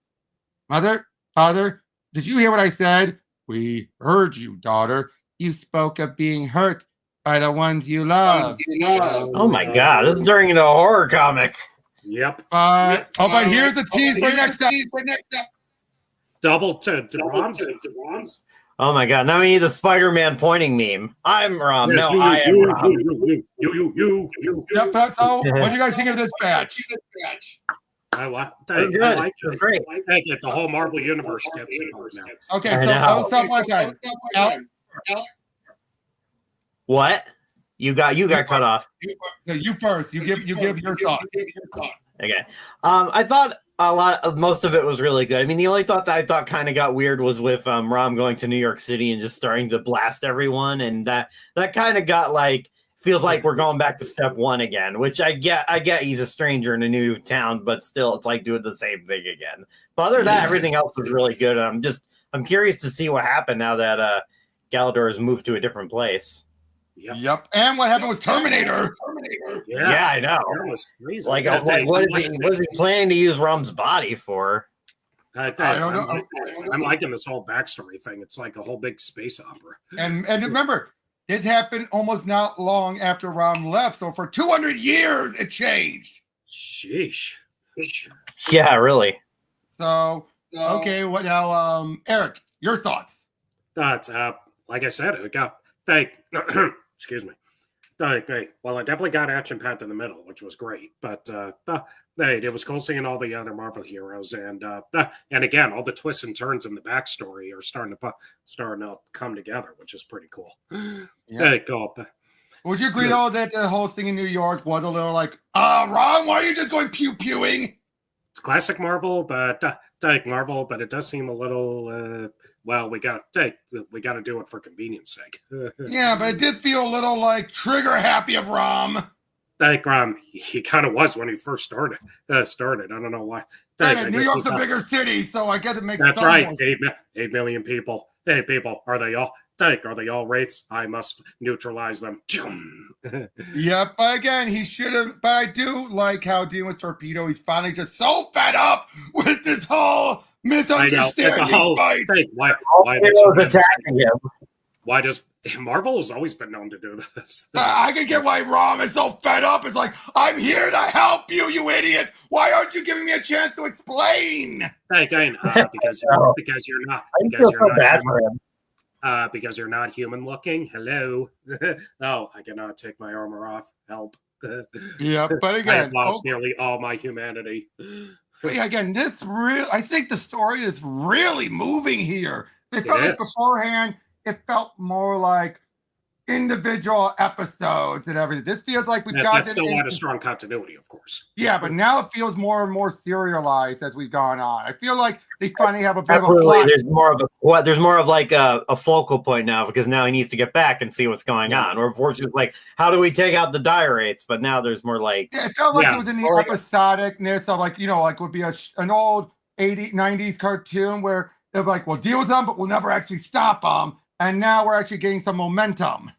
Mother, Father, did you hear what I said? We heard you, daughter. You spoke of being hurt by the ones you love. Oh my god, this is turning into a horror comic. Yep. But here's the tease for next up. Double to Roms. Oh my god, now we need the Spider-Man pointing meme. I'm Rom. No, I am Rom. You. Yep, that's all. What do you guys think of this batch? I like It's it. great. I get the whole Marvel universe gets involved now. Okay, I so know. I'll stop one time. What? You got cut off. You first. You give your thought. Okay. I thought most of it was really good. I mean, the only thought that I thought kind of got weird was with Rom going to New York City and just starting to blast everyone, and that kind of got feels like we're going back to step one again, which I get he's a stranger in a new town, but still it's like doing the same thing again. But other than that, everything else was really good. And I'm curious to see what happened now that Galador has moved to a different place. Yep. And what happened with Terminator? Yeah, I know. That was crazy. What is he planning to use Rom's body for? I don't know. I'm liking this whole backstory thing. It's like a whole big space opera. And remember, it happened almost not long after Rom left. So for 200 years, it changed. Sheesh. Yeah, really. So okay, what now? Eric, your thoughts? That's like I said, it got excuse me. Well, I definitely got action packed in the middle, which was great. But it was cool seeing all the other Marvel heroes, and again, all the twists and turns in the backstory are starting to come together, which is pretty cool. Yeah. Go. Would you agree though that the whole thing in New York was a little like, Ron, why are you just going pew-pewing? It's classic Marvel, but it does seem a little. Well, we got to do it for convenience sake. Yeah, but it did feel a little like trigger happy of Rom. Rom, he kind of was when he first started. I don't know why. New York's a bigger city, so I guess it makes sense. That's right. 8 million people. Hey, people, are they all wraiths? I must neutralize them. Yep, but again, he should have. But I do like how dealing with Torpedo, he's finally just so fed up with this whole misunderstanding fight. Why attacking him? Why does Marvel has always been known to do this? I can get why Rom is so fed up. It's like, I'm here to help you, you idiot. Why aren't you giving me a chance to explain? Again, because you're not. Because you're not human looking. Hello. Oh, I cannot take my armor off. Help. Yeah, but again, I've lost nearly all my humanity. But yeah, again, I think the story is really moving here. It felt like beforehand, it felt more like individual episodes and everything. This feels like we've got still had a strong continuity, of course. Yeah, but now it feels more and more serialized as we've gone on. I feel like they finally have a bit of a plot. There's more of like a focal point now, because now he needs to get back and see what's going on. Or before it's just like, how do we take out the die rates? But now there's more like it felt like it was in the episodicness of like would be an old 80s, 90s cartoon where they're like, we'll deal with them, but we'll never actually stop them. And now we're actually getting some momentum.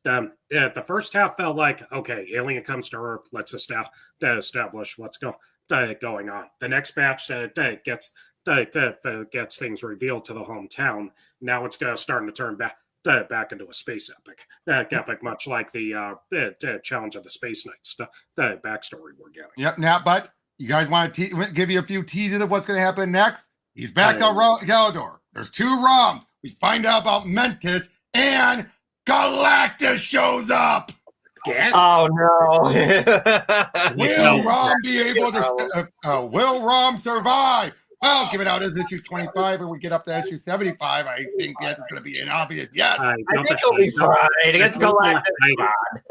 The first half felt like, okay, alien comes to Earth, let's establish what's going on. The next batch gets things revealed to the hometown. Now it's starting to turn back into a space epic, much like the challenge of the Space Knights, the backstory we're getting. Yep. Now, but you guys want to give you a few teasers of what's going to happen next? He's back to Galador. There's 2 Roms. We find out about Mentis, and Galactus shows up. Yes. Oh no! Will Rom be able to? Will Rom survive? Well, give it out as issue 25, and we get up to issue 75. I think that's going to be an obvious yes. I think he'll be fine against Galactus.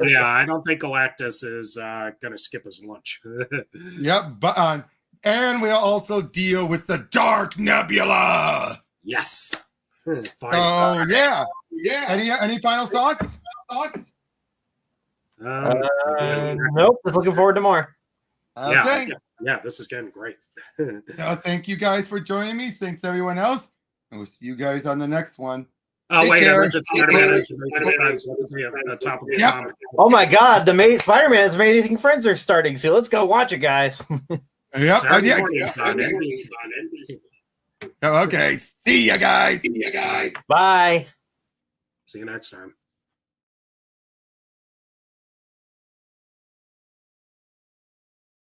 Yeah, I don't think Galactus is going to skip his lunch. Yep, but and we'll also deal with the Dark Nebula. Yes. So yeah. Any final thoughts? Nope. Just looking forward to more. Okay. Yeah, this is getting great. Thank you guys for joining me. Thanks everyone else. And we'll see you guys on the next one. Oh, Take wait, care. I mentioned Spider-Man is at the top of the Yep. comic. Oh my God, the Spider-Man's Amazing Friends are starting soon. Let's go watch it, guys. Yep. Saturday Yeah. mornings on NBC. Okay. See ya guys. Bye. See you next time.